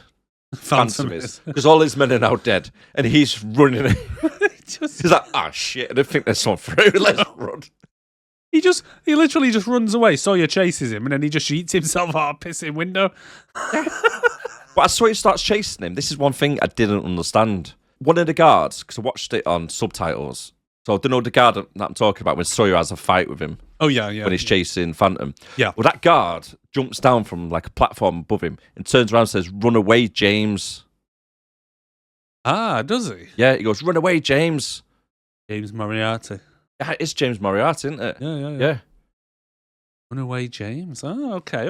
Phantom is. Because all his men are now dead, and he's running. He's like, oh, shit, I don't think there's someone through. Let's run. He literally just runs away. Sawyer chases him, and then he just shoots himself out a pissing window. But as Sawyer starts chasing him, this is one thing I didn't understand. One of the guards, because I watched it on subtitles, so I don't know the guard that I'm talking about when Sawyer has a fight with him. Oh, yeah. When he's chasing Phantom. Yeah. Well, that guard jumps down from like a platform above him and turns around and says, "Run away, James." Ah, does he? Yeah, he goes, "Run away, James." James Moriarty. Yeah, it's James Moriarty, isn't it? Yeah. Run away, James. Oh, okay. I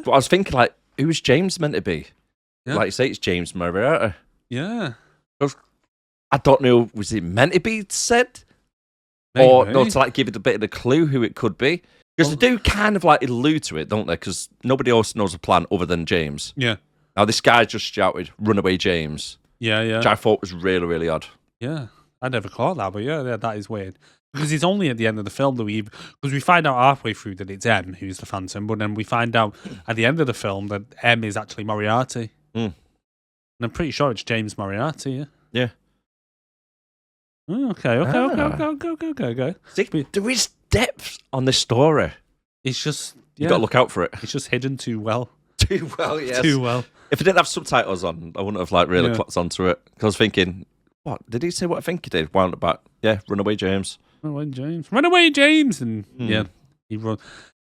was thinking, like, who's James meant to be? Yeah. Like you say, it's James Moriarty. Yeah. I don't know, was it meant to be said? Maybe. Or no, to like give it a bit of a clue who it could be? Because they do kind of like allude to it, don't they? Because nobody else knows the plan other than James. Yeah. Now, this guy just shouted, "Runaway James," Yeah, yeah. which I thought was really, really odd. Yeah. I never caught that, but yeah, that is weird. Because it's only at the end of the film that because we find out halfway through that it's M who's the Phantom, but then we find out at the end of the film that M is actually Moriarty. Mm. And I'm pretty sure it's James Moriarty, yeah? Yeah. Oh, okay. See, there is depth on this story. It's just... You Yeah, got to look out for it. it's just hidden too well. Too well, yes. Too well. If it didn't have subtitles on, I wouldn't have like really Yeah. clocked onto it. Because I was thinking, what? Did he say what I think he did? Wound back. Yeah, Runaway James. Run away, James! And Hmm. yeah, he run.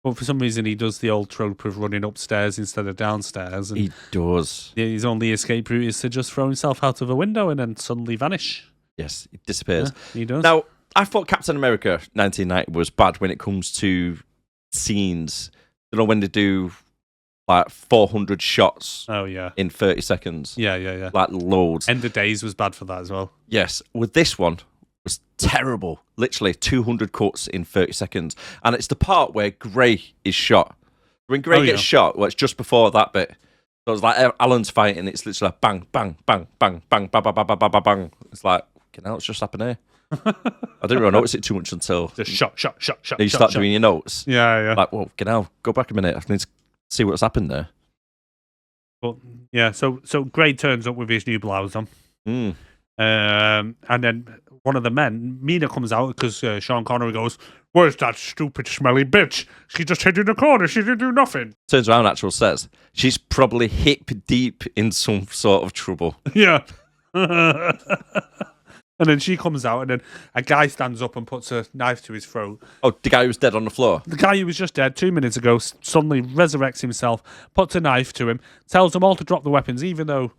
But for some reason, he does the old trope of running upstairs instead of downstairs. And He does. his only escape route is to just throw himself out of a window and then suddenly vanish. Yes, he disappears. Yeah, he does. Now, I thought Captain America 1990 was bad when it comes to scenes. You know, when they do like 400 shots Oh, yeah. in 30 seconds. Yeah. Like loads. End of Days was bad for that as well. Yes, with this one was terrible. Literally 200 cuts in 30 seconds. And it's the part where Gray is shot. When Gray gets shot, well, it's just before that bit. So it's like Alan's fighting, it's literally like bang, bang, bang, bang, bang, bang, bang, bang, bang, bang, bang, bang. It's like, what's just happened here? I didn't really notice it too much until Just shot. you start doing your notes. Yeah. Like, well, go back a minute. I need to see what's happened there. But yeah, so Gray turns up with his new blouse on. Mm. And then one of the men, Mina, comes out because Sean Connery goes, "Where's that stupid, smelly bitch? She just hid in the corner. She didn't do nothing." Turns around, actual says, she's probably hip deep in some sort of trouble. Yeah. And then she comes out, and then a guy stands up and puts a knife to his throat. Oh, the guy who was dead on the floor. The guy who was just dead 2 minutes ago suddenly resurrects himself, puts a knife to him, tells them all to drop the weapons, even though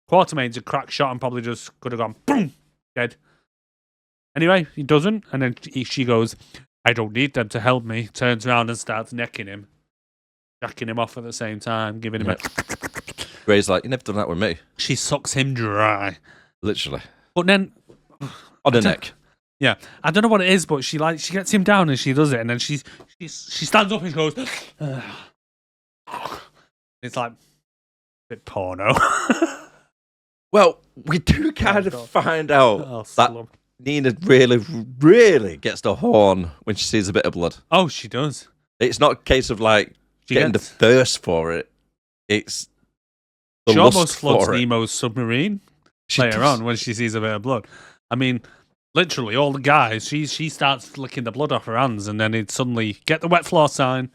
Quatermain's a crack shot and probably just could have gone, boom, dead. Anyway, he doesn't, and then she goes, "I don't need them to help me," turns around and starts necking him, jacking him off at the same time, giving him a... Gray's like, "You never done that with me." She sucks him dry. Literally. But then... On the neck. Yeah, I don't know what it is, but she gets him down and she does it, and then she stands up and she goes, it's like a bit porno. Well, we do kind of God. find out Oh, that slum. Nina really, really gets the horn when she sees a bit of blood. Oh, she does. It's not a case of like She getting gets- the thirst for it. It's the She lust almost floods for it. Nemo's submarine She later does. on when she sees a bit of blood. I mean, literally, all the guys, she starts licking the blood off her hands, and then it suddenly, get the wet floor sign.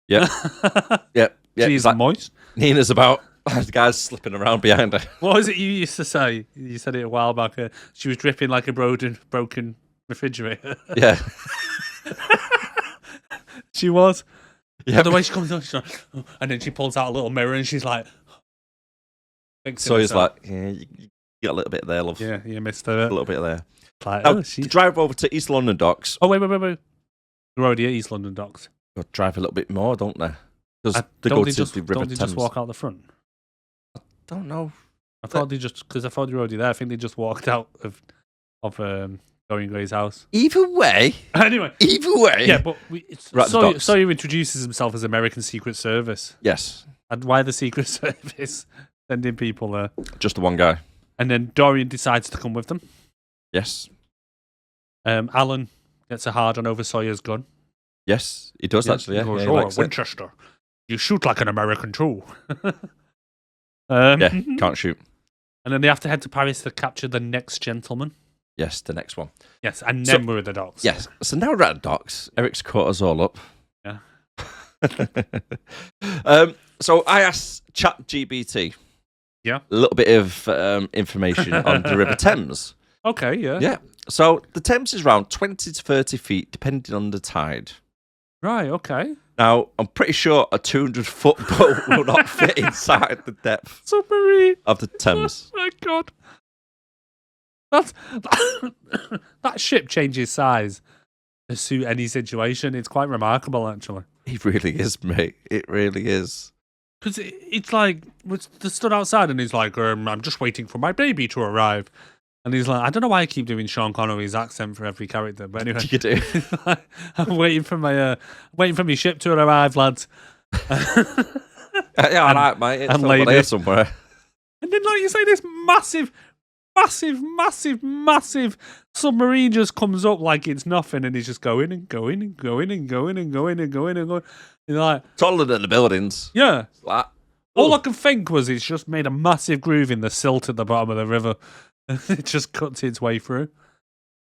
Yep. Yep. Yep. She's It's like moist. Nina's about. The guy's slipping around behind her. What was it you used to say? You said it a while back. She was dripping like a broken refrigerator. Yeah. She was. Yeah. The way she comes on, she's like, "Oh," and then she pulls out a little mirror and she's like, fixing So he's herself. like, yeah, you got a little bit there, love. Yeah, you missed A her. little bit there. Like, Now, oh, to she's... drive over to East London docks. oh, wait. We're already at East London docks. They'll drive a little bit more, don't they? Because they Don't go they to just, the River don't they Thames. just walk out the front? Don't know. I thought they just, because I thought they were already there, I think they just walked out of Dorian Gray's house. Either way. Anyway. Yeah, but Right, the docks. Sawyer introduces himself as American Secret Service. Yes. And why the Secret Service sending people there? Just the one guy. And then Dorian decides to come with them. Yes. Alan gets a hard on over Sawyer's gun. Yes, he does actually. Yeah, He goes, he "Oh, likes it. Winchester. You shoot like an American too." Yeah, can't shoot. And then they have to head to Paris to capture the next gentleman. Yes, the next one. Yes, and So- then we're at the docks. Yes. So now we're at the docks. Eric's caught us all up. Yeah. So I asked ChatGPT. Yeah. A little bit of information on the River Thames. Okay, yeah. Yeah. So the Thames is around 20 to 30 feet, depending on the tide. Right, okay. Now, I'm pretty sure a 200-foot boat will not fit inside the depth Submarine. of the Thames. Oh my god. That ship changes size to suit any situation. It's quite remarkable, actually. It really is, mate. It really is. Because it's like, they stood outside and he's like, I'm just waiting for my baby to arrive. And he's like, I don't know why I keep doing Sean Connery's accent for every character, but anyway, You do. I'm waiting for my ship to arrive, lads. Yeah, all right, mate. It's and over there lady. somewhere. And then, like you say, this massive submarine just comes up like it's nothing, and he's just going and going and going and going and going and going and going. You're like, Taller than the buildings. yeah. Like, All I can think was it's just made a massive groove in the silt at the bottom of the river. It just cuts its way through.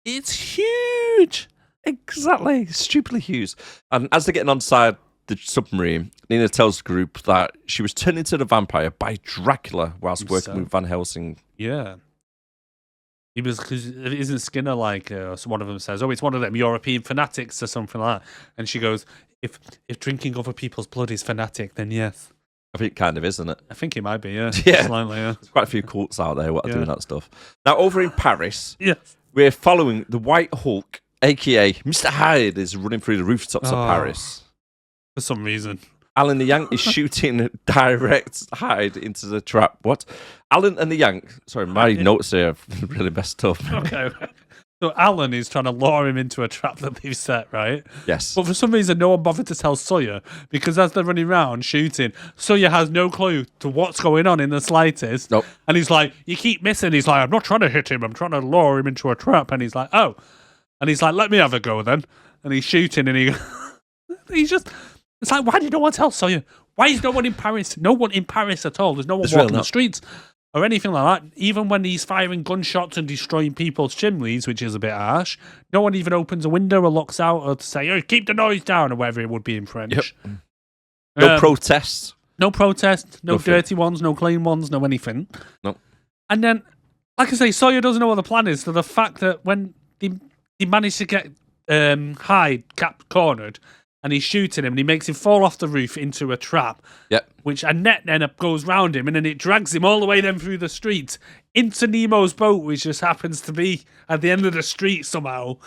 It's huge. exactly. Stupidly huge. And as they're getting onside the submarine, Nina tells the group that she was turned into the vampire by Dracula whilst working with Van Helsing. Yeah. He was, because isn't Skinner like, so one of them says, oh, it's one of them European fanatics or something like that. And she goes, if drinking other people's blood is fanatic, then yes. I think it kind of is, isn't it? I think it might be, yeah. Yeah. Slightly, yeah. There's quite a few cults out there what are doing that stuff. Now, over in Paris, Yes. we're following the White Hulk, a.k.a. Mr. Hyde, is running through the rooftops of Paris. For some reason. Alan the Yank is shooting direct Hyde into the trap. What? Alan and the Yank. Sorry, my notes here are really messed up. Okay. So Alan is trying to lure him into a trap that they've set, right? Yes. But for some reason, no one bothered to tell Sawyer, because as they're running around shooting, Sawyer has no clue to what's going on in the slightest. Nope. And he's like, you keep missing. He's like, I'm not trying to hit him. I'm trying to lure him into a trap. And he's like, oh. And he's like, let me have a go then. And he's shooting and he's just... It's like, why did no one tell Sawyer? Why is no one in Paris? No one in Paris at all. There's no one There's walking really the not. streets or anything like that. Even when he's firing gunshots and destroying people's chimneys, which is a bit harsh, no one even opens a window or looks out or to say, oh, keep the noise down, or whatever it would be in French. Yep. No protests. No protest, no Nothing. dirty ones, no clean ones, no anything. No. And then, like I say, Sawyer doesn't know what the plan is. So the fact that when he managed to get Hyde cornered, and he's shooting him, and he makes him fall off the roof into a trap. Yep. Which a net then goes round him, and then it drags him all the way then through the street into Nemo's boat, which just happens to be at the end of the street somehow.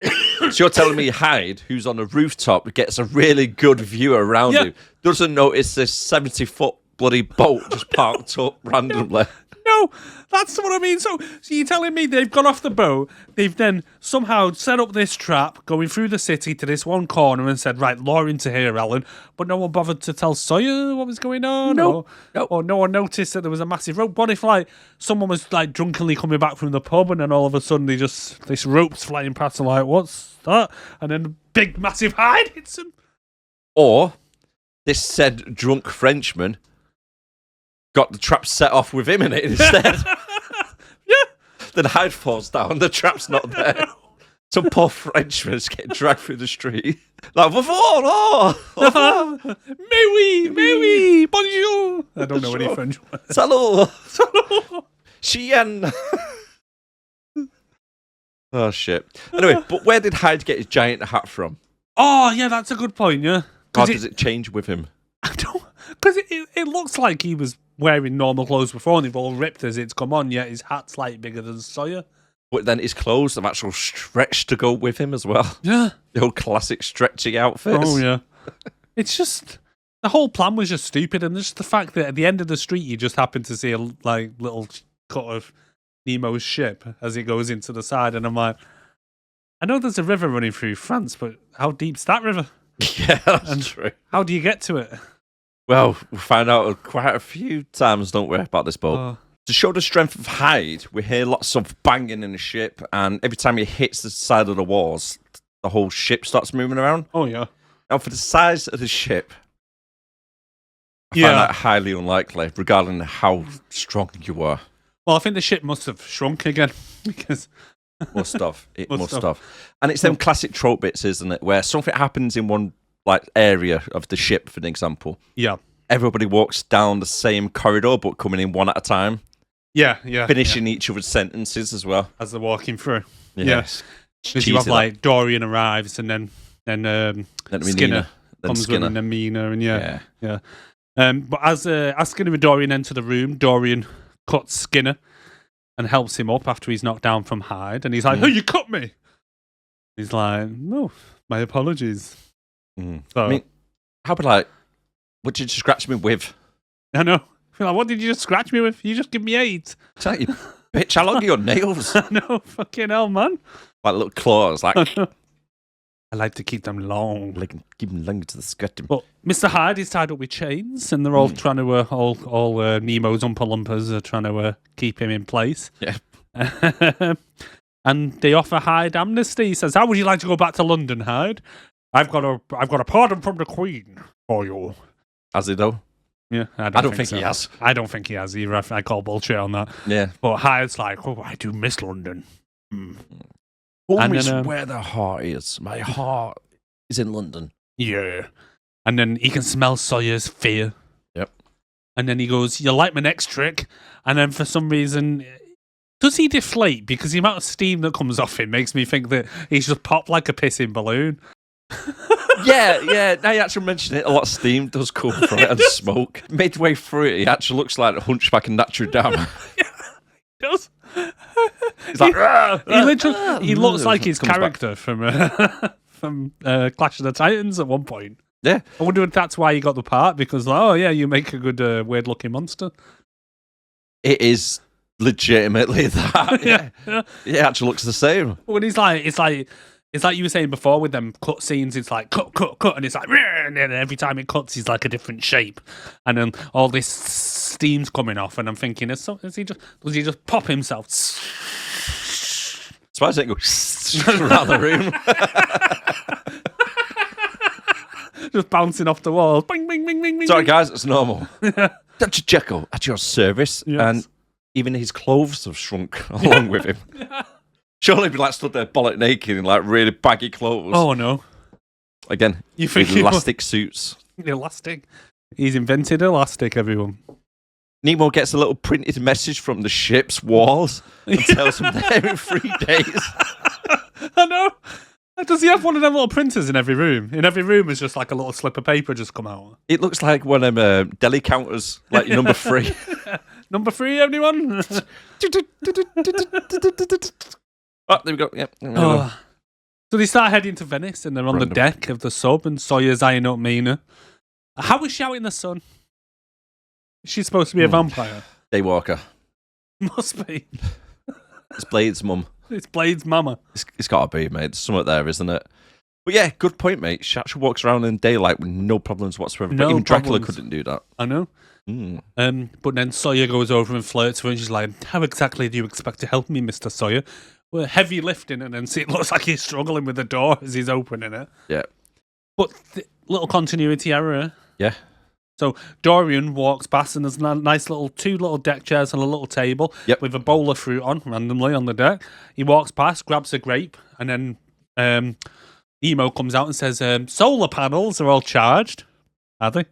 So you're telling me Hyde, who's on a rooftop, gets a really good view around him, doesn't notice this 70-foot bloody boat just parked up randomly. No, that's what I mean. So you're telling me they've gone off the boat, they've then somehow set up this trap going through the city to this one corner and said, right, lure into here, Alan. But no one bothered to tell Sawyer what was going on? No. Or no one noticed that there was a massive rope. What if, like, someone was, like, drunkenly coming back from the pub and then all of a sudden this rope's flying past and like, what's that? And then a big, massive Hyde hits him. Or this said drunk Frenchman got the trap set off with him in it instead. Yeah. Then Hyde falls down, the trap's not there. Some poor Frenchman's getting dragged through the street. Like, Mais oui, bonjour. I don't know any French words. Salut! Chien! Oh, shit. Anyway, but where did Hyde get his giant hat from? Oh, yeah, that's a good point, yeah. How does it change with him? I don't... Because it looks like he was wearing normal clothes before and they've all ripped as it's come on, yet his hat's slightly bigger than Sawyer. But then his clothes have actual stretch to go with him as well. Yeah. The old classic stretchy outfits. Oh, yeah. It's just... The whole plan was just stupid, and just the fact that at the end of the street you just happen to see a little cut of Nemo's ship as it goes into the side, and I'm like, I know there's a river running through France, but how deep's that river? Yeah, that's true. How do you get to it? Well, we find out quite a few times, don't we, about this boat. To show the strength of Hyde, we hear lots of banging in the ship, and every time he hits the side of the walls, the whole ship starts moving around. Oh, yeah. Now, for the size of the ship, I find that highly unlikely, regarding how strong you are. Well, I think the ship must have shrunk again, because... Must have. It Must must have. have. And it's them classic trope bits, isn't it, where something happens in one area of the ship, for an example. Yeah. Everybody walks down the same corridor, but coming in one at a time. Yeah. Finishing each other's sentences as well. As they're walking through. Yes. Because you have, like, Dorian arrives, and then Skinner comes with an Amina, and yeah. But as Skinner and Dorian enter the room, Dorian cuts Skinner and helps him up after he's knocked down from Hyde, and he's like, "Oh, you cut me!" He's like, "No, my apologies." So, I mean, how about what did you scratch me with? I know. Like, what did you just scratch me with? You just give me AIDS. Exactly. Bitch, how long are your nails? I know, fucking hell, man. Like little claws, like I like to keep them long. like give them longer to the skirting. But Mr. Hyde is tied up with chains, and they're all trying to, all Nemo's Oompa Loompas are trying to keep him in place. Yeah. And they offer Hyde amnesty. He says, "How would you like to go back to London, Hyde? I've got a pardon from the Queen for you." Has he though? Yeah, I don't think so. he has. I don't think he has either. I call bullshit on that. Yeah. But Hyde's like, "Oh, I do miss London." Home And is then, where the heart is. My heart is in London. Yeah. And then he can smell Sawyer's fear. Yep. And then he goes, "You like my next trick?" And then for some reason, does he deflate? Because the amount of steam that comes off him makes me think that he's just popped like a pissing balloon. Yeah. Now you actually mention it, a lot of steam does come from it and smoke. Midway through it, he actually looks like a hunchback in Notre Dame. He does. He's like, He looks like his Comes back. character from Clash of the Titans at one point. Yeah. I wonder if that's why he got the part, because, you make a good weird-looking monster. It is legitimately that. Yeah. Yeah. It actually looks the same. When it's like you were saying before with them cut scenes, it's like cut, and it's like, and then every time it cuts, he's like a different shape, and then all this steam's coming off, and I'm thinking, does he just pop himself? Surprised it didn't go around the room. Just bouncing off the wall. Bing, bing, bing, bing, bing. Sorry, guys, it's normal. Dr. Jekyll at your service, Yes. and even his clothes have shrunk along with him. Surely he'd be like stood there bollock naked in like really baggy clothes. Oh no! Again, You with think elastic suits. elastic? He's invented elastic. Everyone. Nemo gets a little printed message from the ship's walls and tells him they're in 3 days. I know. Does he have one of them little printers in every room? In every room is just like a little slip of paper just come out. It looks like one of them deli counters, like your number 3. Number 3, anyone? Oh, there we go. Yep. Oh. So they start heading to Venice, and they're on the deck of the sub, and Sawyer's eyeing up Mina. How is she out in the sun? Is she supposed to be a vampire? Daywalker. Must be. It's Blade's mum. It's Blade's mama. It's got to be, mate. There's something there, isn't it? But yeah, good point, mate. She actually walks around in daylight with no problems whatsoever. No but even Dracula problems. couldn't do that. I know. But then Sawyer goes over and flirts with her, and she's like, "How exactly do you expect to help me, Mr. Sawyer?" Well, heavy lifting, and then it looks like he's struggling with the door as he's opening it. Yeah. But little continuity error. Yeah. So Dorian walks past, and there's nice two little deck chairs and a little table with a bowl of fruit on randomly on the deck. He walks past, grabs a grape, and then Nemo comes out and says, "Solar panels are all charged." Are they?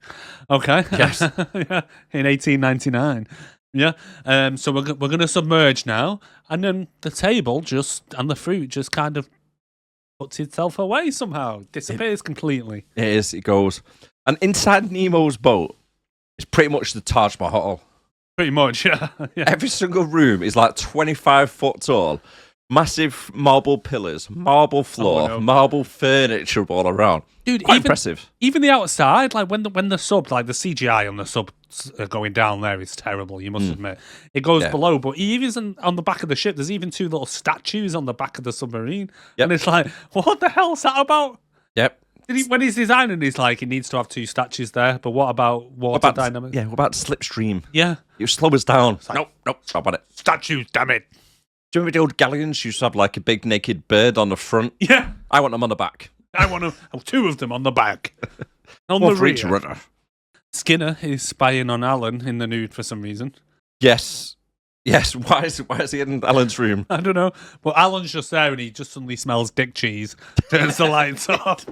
Okay. Yes. Yeah. In 1899. Yeah. So we're going to submerge now, and then the table and the fruit just kind of puts itself away somehow, disappears completely. It is. It goes. And inside Nemo's boat is pretty much the Taj Mahal. Pretty much, yeah. Every single room is like 25 foot tall. Massive marble pillars, marble floor, marble furniture all around. Dude, quite impressive. Even the outside, like when the sub, like the CGI on the sub going down there is terrible, you must admit. It goes below, but even on the back of the ship, there's even 2 little statues on the back of the submarine. Yep. And it's like, what the hell's that about? Yep. When he's designing, he's like, he needs to have 2 statues there, but what about water dynamics? Yeah, what about slipstream? Yeah. You slow us down. Nope, stop on it. Statues, damn it. Do you remember the old galleons used to have like a big naked bird on the front? Yeah. I want them on the back. I want 2 of them on the back. On One the for each rear. rudder. Skinner is spying on Alan in the nude for some reason. Yes. Why is he in Alan's room? I don't know. But Alan's just there and he just suddenly smells dick cheese. Turns the lights off.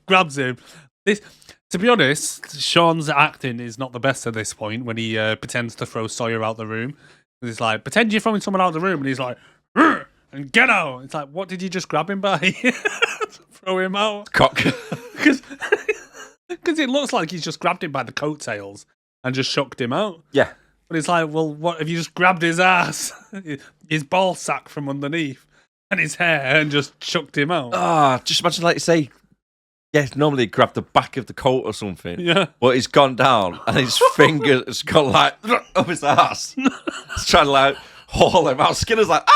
Grabs him. To be honest, Sean's acting is not the best at this point when he pretends to throw Sawyer out the room. He's like, pretend you're throwing someone out of the room, and he's like, "Rrr!" And get out. It's like, what did you just grab him by? Throw him out. Cock. Because it looks like he's just grabbed him by the coattails and just shocked him out. Yeah. But it's like, well, what if you just grabbed his ass, his ball sack from underneath, and his hair, and just chucked him out? Just imagine, like, say, normally he'd grab the back of the coat or something. Yeah. But he's gone down, and his finger has gone, like, up his ass. He's trying to, like, haul him out. Skinner's like,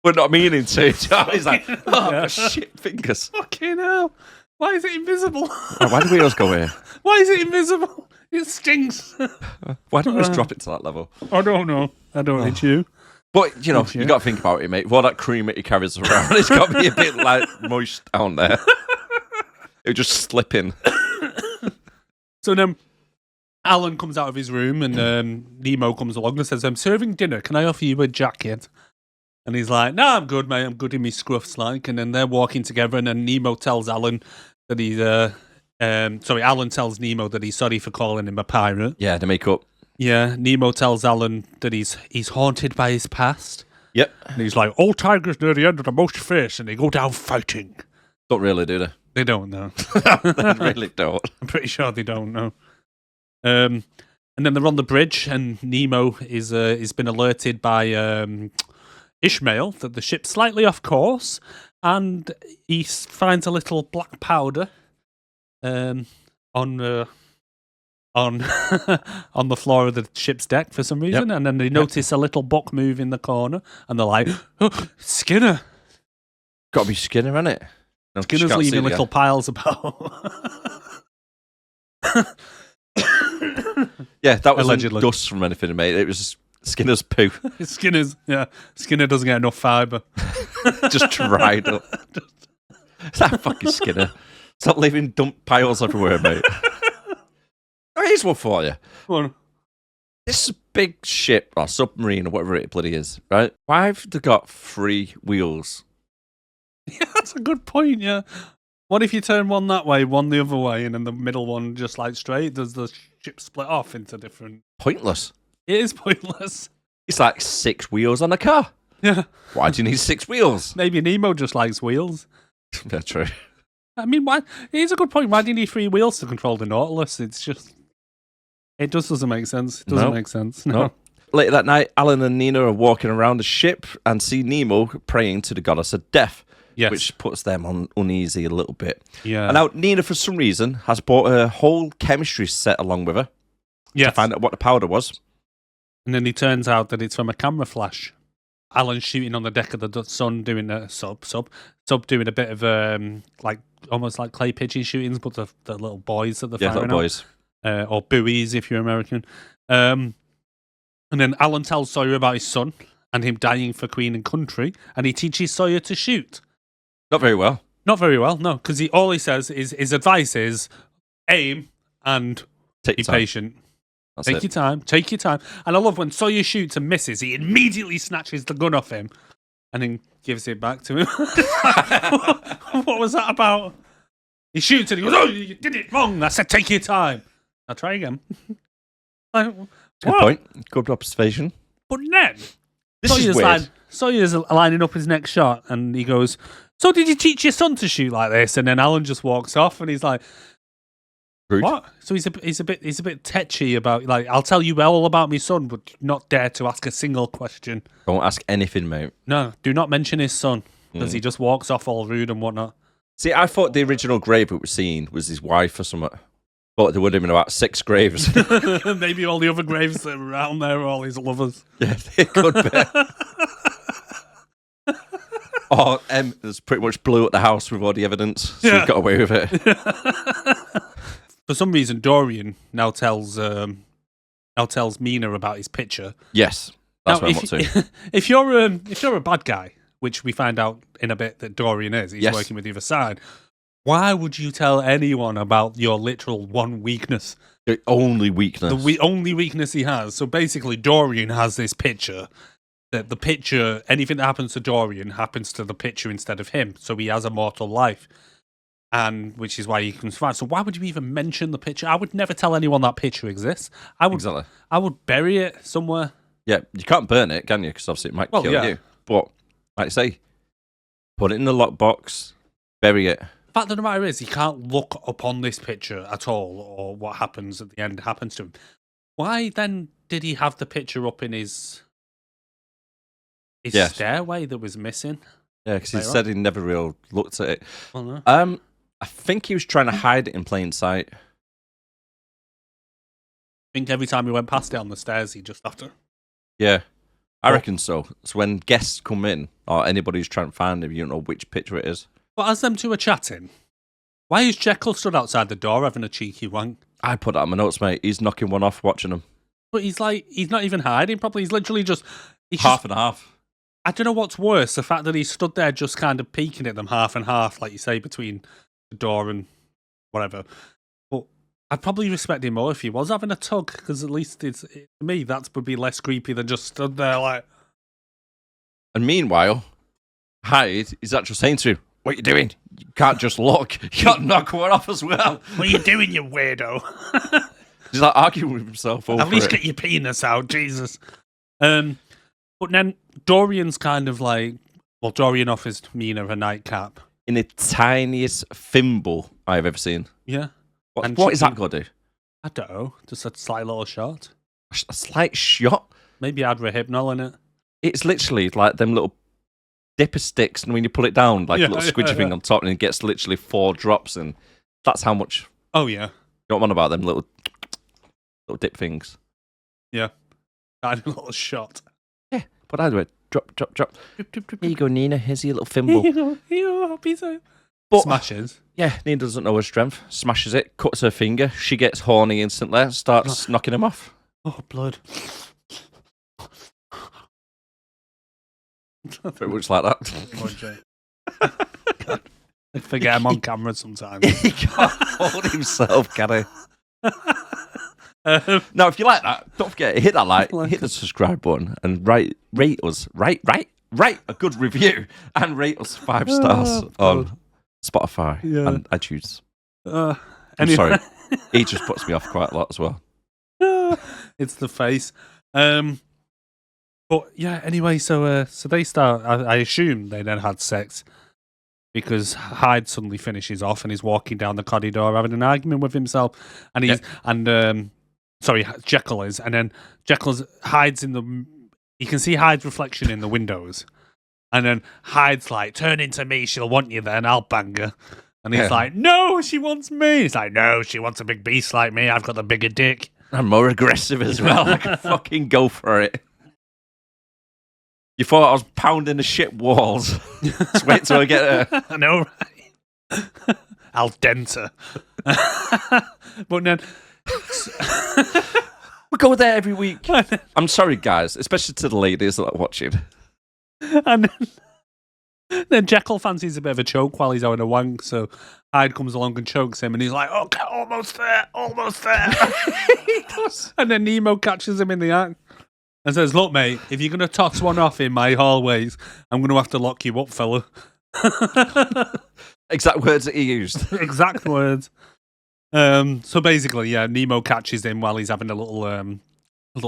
but not meaning to. He's like, oh, shit, fingers. Fucking hell. Why is it invisible? Why do wheels go here? Why is it invisible? It stings. Why don't we just drop it to that level? I don't know. I don't need you. But, you got to think about it, mate. All that cream that he carries around, it's got to be a bit, like, moist down there. It would just slip in. So then Alan comes out of his room and Nemo comes along and says, I'm serving dinner. Can I offer you a jacket? And he's like, no, I'm good, mate. I'm good in my scruffs, like. And then they're walking together and then Nemo tells Alan that he's... Alan tells Nemo that he's sorry for calling him a pirate. Yeah, to make up. Yeah, Nemo tells Alan that he's haunted by his past. Yep. And he's like, all tigers near the end of the most fierce and they go down fighting. Don't really, do they? They don't know. They really don't. I'm pretty sure they don't know. And then they're on the bridge and Nemo is been alerted by Ishmael that the ship's slightly off course and he finds a little black powder on the floor of the ship's deck for some reason, and then they notice a little book move in the corner, and they're like, oh, Skinner. Got to be Skinner, isn't it? No, Skinner's leaving little piles about. Yeah, that was Allegedly. dust from anything, mate. It was Skinner's poo. Skinner doesn't get enough fibre. Just dried up. That fucking Skinner. Stop leaving dump piles everywhere, mate. Here's one for you. Go on. This big ship or submarine or whatever it bloody is, right? Why have they got 3 wheels? Yeah, that's a good point, yeah. What if you turn one that way, one the other way, and then the middle one just like straight? Does the ship split off into different... Pointless. It is pointless. It's like 6 wheels on a car. Yeah. Why do you need 6 wheels? Maybe Nemo just likes wheels. Yeah, true. I mean, why? It's a good point. Why do you need 3 wheels to control the Nautilus? It's just... It just doesn't make sense. It doesn't make sense. No. Later that night, Alan and Nina are walking around the ship and see Nemo praying to the goddess of death, which puts them uneasy a little bit. Yeah. And now Nina, for some reason, has brought a whole chemistry set along with her to find out what the powder was. And then it turns out that it's from a camera flash. Alan's shooting on the deck of the Sun, doing a sub doing a bit of almost like clay pigeon shootings, but the little boys that they're firing little boys. Or buoys if you're American. And then Alan tells Sawyer about his son and him dying for Queen and country, and he teaches Sawyer to shoot. Not very well. Not very well, no, because all he says is his advice is aim and be patient. Take your time. And I love when Sawyer shoots and misses, he immediately snatches the gun off him and then gives it back to him. What was that about? He shoots and he goes, oh, you did it wrong. I said, take your time. I'll try again. Good point. Good observation. But then, This is weird. Sawyer's lining up his next shot and he goes, so did you teach your son to shoot like this? And then Alan just walks off and he's like, Rude. what? So he's a bit tetchy about, like, I'll tell you all about my son, but not dare to ask a single question. Don't ask anything, mate. No, do not mention his son, because he just walks off all rude and whatnot. See, I thought the original grave that we're seeing was his wife or something. But there would have been about 6 graves. Maybe all the other graves that are around there are all his lovers. Yeah, it could be. Or there's pretty much blew up the house with all the evidence, so he got away with it. For some reason, Dorian now tells Mina about his picture. Yes, that's what I'm up to. If you're a bad guy, which we find out in a bit that Dorian is, he's working with the other side. Why would you tell anyone about your literal one weakness? The only weakness. The only weakness he has. So basically, Dorian has this picture. That the picture, anything that happens to Dorian happens to the picture instead of him. So he has a mortal life. And which is why he can survive. So why would you even mention the picture? I would never tell anyone that picture exists. I would bury it somewhere. Yeah, you can't burn it, can you? Because obviously it might kill you. But, like I say, put it in the lockbox, bury it. The fact of the matter is, he can't look upon this picture at all, or what happens at the end happens to him. Why then did he have the picture up in his stairway that was missing? Yeah, because he said he never really looked at it. Well, no. I think he was trying to hide it in plain sight. think every time he went past it on the stairs, he just after. Yeah, I reckon so. It's when guests come in or anybody's trying to find him, you don't know which picture it is. But as them two are chatting, why is Jekyll stood outside the door having a cheeky wank? I put that in my notes, mate. He's knocking one off watching them. But he's not even hiding properly. He's literally just... Half and half. I don't know what's worse, the fact that he stood there just kind of peeking at them half and half, like you say, between the door and whatever. But I'd probably respect him more if he was having a tug, because at least to me, that would be less creepy than just stood there like... And meanwhile, Hyde is actually saying to him, what are you doing? You can't just look. You can't knock one off as well. What are you doing, you weirdo? He's like arguing with himself over At least it. get your penis out, Jesus. But then Dorian's kind of like... Well, Dorian offers Mina a nightcap. In the tiniest thimble I've ever seen. Yeah. What is that going to do? I don't know. Just a slight little shot. A slight shot? Maybe add Rehypnol in it. It's literally like them little dipper sticks, and when you pull it down, like a little squidgy thing on top, and it gets literally 4 drops, and that's how much... Oh, yeah. You don't want about them little dip things. Yeah. Add a little shot. Yeah, but either way, drop. Drip, drip, Here you go, Nina. Here's your little thimble. Here you go, piece of... But, Smashes. Yeah, Nina doesn't know her strength. Smashes it, cuts her finger. She gets horny instantly, starts knocking him off. Oh, blood. Pretty much like that. God. I forget I'm on camera sometimes. He can't hold himself, can he? Now, if you like that, don't forget, hit that like, hit the subscribe button, and rate us, write a good review, and rate us 5 stars on Spotify and iTunes. Anyway. I'm sorry, he just puts me off quite a lot as well. It's the face. But yeah, anyway, so they start. I assume they then had sex because Hyde suddenly finishes off and is walking down the corridor having an argument with himself, and Jekyll is, and then Hyde's in the. You can see Hyde's reflection in the windows, and then Hyde's like, "Turn into me, she'll want you then. I'll bang her." And he's like, "No, she wants me." He's like, "No, she wants a big beast like me. I've got the bigger dick." I'm more aggressive as well. I can fucking go for it. You thought I was pounding the shit walls. Just wait till I get her. I know, right? Al dente. But then... We go there every week. I'm sorry, guys, especially to the ladies that are watching. And then Jekyll fancies a bit of a choke while he's having a wank, so Hyde comes along and chokes him, and he's like, "Okay, almost there. He does. And then Nemo catches him in the act and says, "Look, mate, if you're going to toss one off in my hallways, I'm going to have to lock you up, fella." Exact words that he used. Exact words. So basically, yeah, Nemo catches him while he's having a little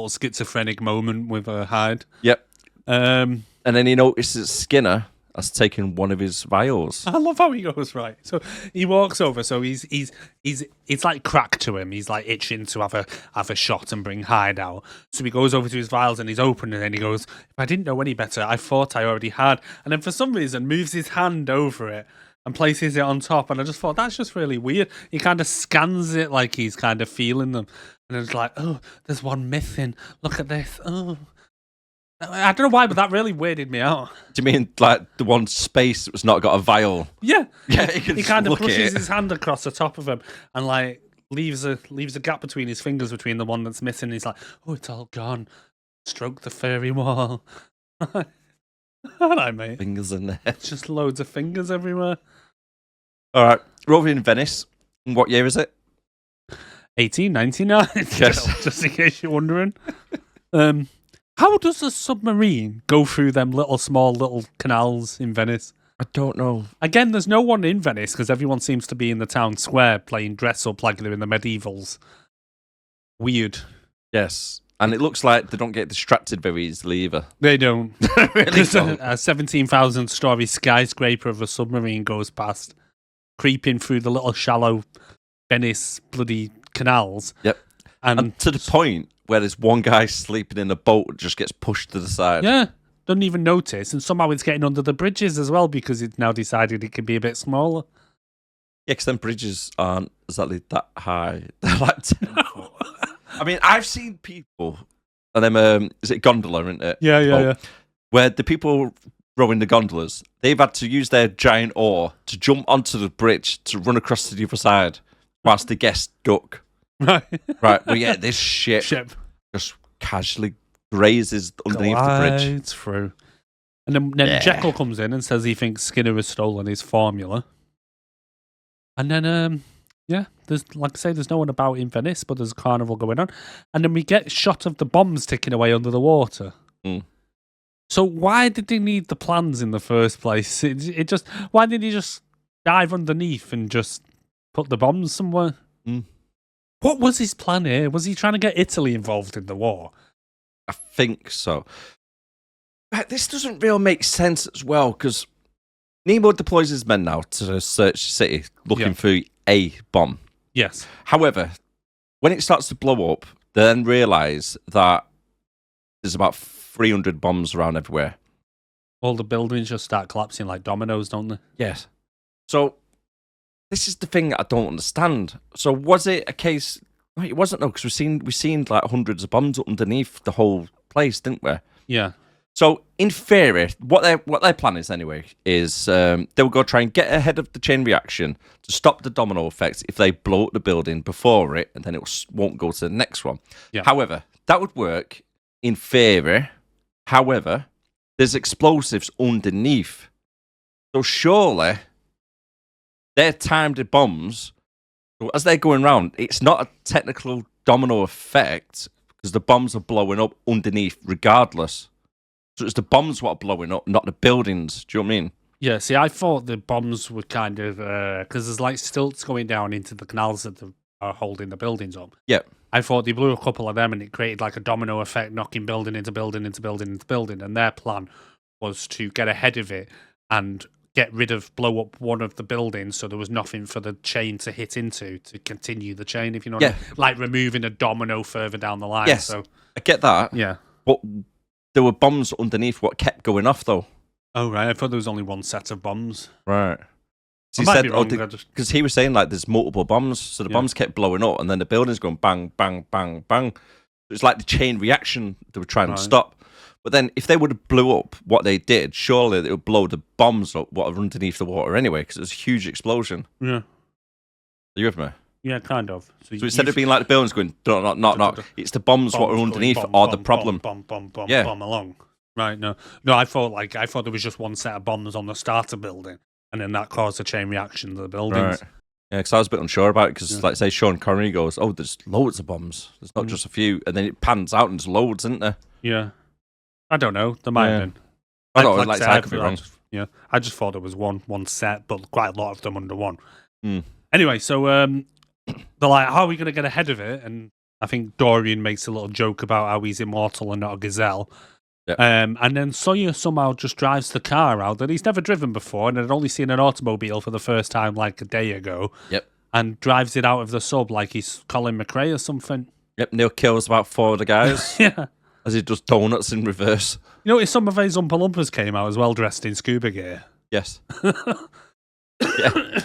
schizophrenic moment with Hyde. Yep. And then he notices Skinner has taken one of his vials. I love how he goes, right. So he walks over, so it's like crack to him. He's like itching to have a shot and bring Hyde out. So he goes over to his vials and he's open, and then he goes, "If I didn't know any better, I thought I already had." And then for some reason moves his hand over it and places it on top. And I just thought, that's just really weird. He kind of scans it like he's kind of feeling them. And it's like, "Oh, there's one missing. Look at this. Oh." I don't know why, but that really weirded me out. Do you mean like the one space that's not got a vial? Yeah. Yeah, he kind of pushes his hand across the top of him and like leaves a gap between his fingers between the one that's missing. He's like, "Oh, it's all gone. Stroke the fairy wall." Hello, mate. Fingers in there. Just loads of fingers everywhere. All right. We're over in Venice. And what year is it? 1899. Yes. Just in case you're wondering. How does a submarine go through them small little canals in Venice? I don't know. Again, there's no one in Venice because everyone seems to be in the town square playing dress up like they're in the medievals. Weird. Yes. And it looks like they don't get distracted very easily either. They don't. Really don't. A 17,000-story skyscraper of a submarine goes past, creeping through the little shallow Venice bloody canals. Yep. And to the point where there's one guy sleeping in a boat that just gets pushed to the side. Yeah. Doesn't even notice. And somehow it's getting under the bridges as well because it's now decided it can be a bit smaller. Yeah, because them bridges aren't exactly that high. They're like 10 foot. I mean, I've seen people, and them, is it gondola, isn't it? Yeah. Where the people rowing the gondolas, they've had to use their giant oar to jump onto the bridge to run across to the other side whilst the guests duck. Right. Well, yeah, this ship just casually grazes underneath the bridge. Glides through. And then Jekyll comes in and says he thinks Skinner has stolen his formula. And then, there's, like I say, there's no one about in Venice, but there's a carnival going on. And then we get a shot of the bombs ticking away under the water. Mm. So why did they need the plans in the first place? Why didn't he just dive underneath and just put the bombs somewhere? Mm. What was his plan here? Was he trying to get Italy involved in the war? I think so. But this doesn't really make sense as well, because Nemo deploys his men now to search the city looking for a bomb. Yes. However, when it starts to blow up, they then realise that there's about 300 bombs around everywhere. All the buildings just start collapsing like dominoes, don't they? Yes. So, this is the thing I don't understand. So, was it a case... Well, it wasn't, though, because we've seen like hundreds of bombs underneath the whole place, didn't we? Yeah. So, in theory, what their plan is anyway is they'll go try and get ahead of the chain reaction to stop the domino effect if they blow up the building before it, and then it won't go to the next one. Yeah. However, that would work in theory. However, there's explosives underneath. So surely, their timed bombs, as they're going around, it's not a technical domino effect because the bombs are blowing up underneath regardless. So it's the bombs what are blowing up, not the buildings. Do you know what I mean? Yeah, see, I thought the bombs were kind of... Because there's like stilts going down into the canals that are holding the buildings up. Yeah. I thought they blew a couple of them and it created like a domino effect, knocking building into building into building into building. And their plan was to get ahead of it and blow up one of the buildings so there was nothing for the chain to hit into to continue the chain, if you know what I mean. Like removing a domino further down the line. Yes, so, I get that. Yeah. But there were bombs underneath what kept going off, though. Oh, right. I thought there was only one set of bombs. Right. So I he might said, be wrong, because he was saying like there's multiple bombs, so the bombs kept blowing up, and then the buildings going bang, bang, bang, bang. It's like the chain reaction they were trying to stop. But then if they would have blew up what they did, surely it would blow the bombs up what are underneath the water anyway, because it was a huge explosion. Yeah. Are you with me? Yeah, kind of. So instead of being like the buildings going, not, it's the bombs what are underneath are the problem. Bomb along. Right, no, I thought there was just one set of bombs on the starter building, and then that caused a chain reaction to the buildings. Right. Yeah, because I was a bit unsure about it, because like say Sean Connery goes, oh, there's loads of bombs. There's not just a few, and then it pans out and there's loads, isn't there? Yeah. I don't know. There might have been. I don't know, I could be wrong. I just thought it was one set, but quite a lot of them under one. Mm. Anyway, so they're like, how are we going to get ahead of it? And I think Dorian makes a little joke about how he's immortal and not a gazelle. Yep. And then Sawyer somehow just drives the car out that he's never driven before and had only seen an automobile for the first time like a day ago. Yep. And drives it out of the sub like he's Colin McRae or something. Yep, Neil kills about 4 of the guys. Yeah. As he does donuts in reverse. You know, some of his Oompa Loompas came out as well dressed in scuba gear. Yes. Yeah.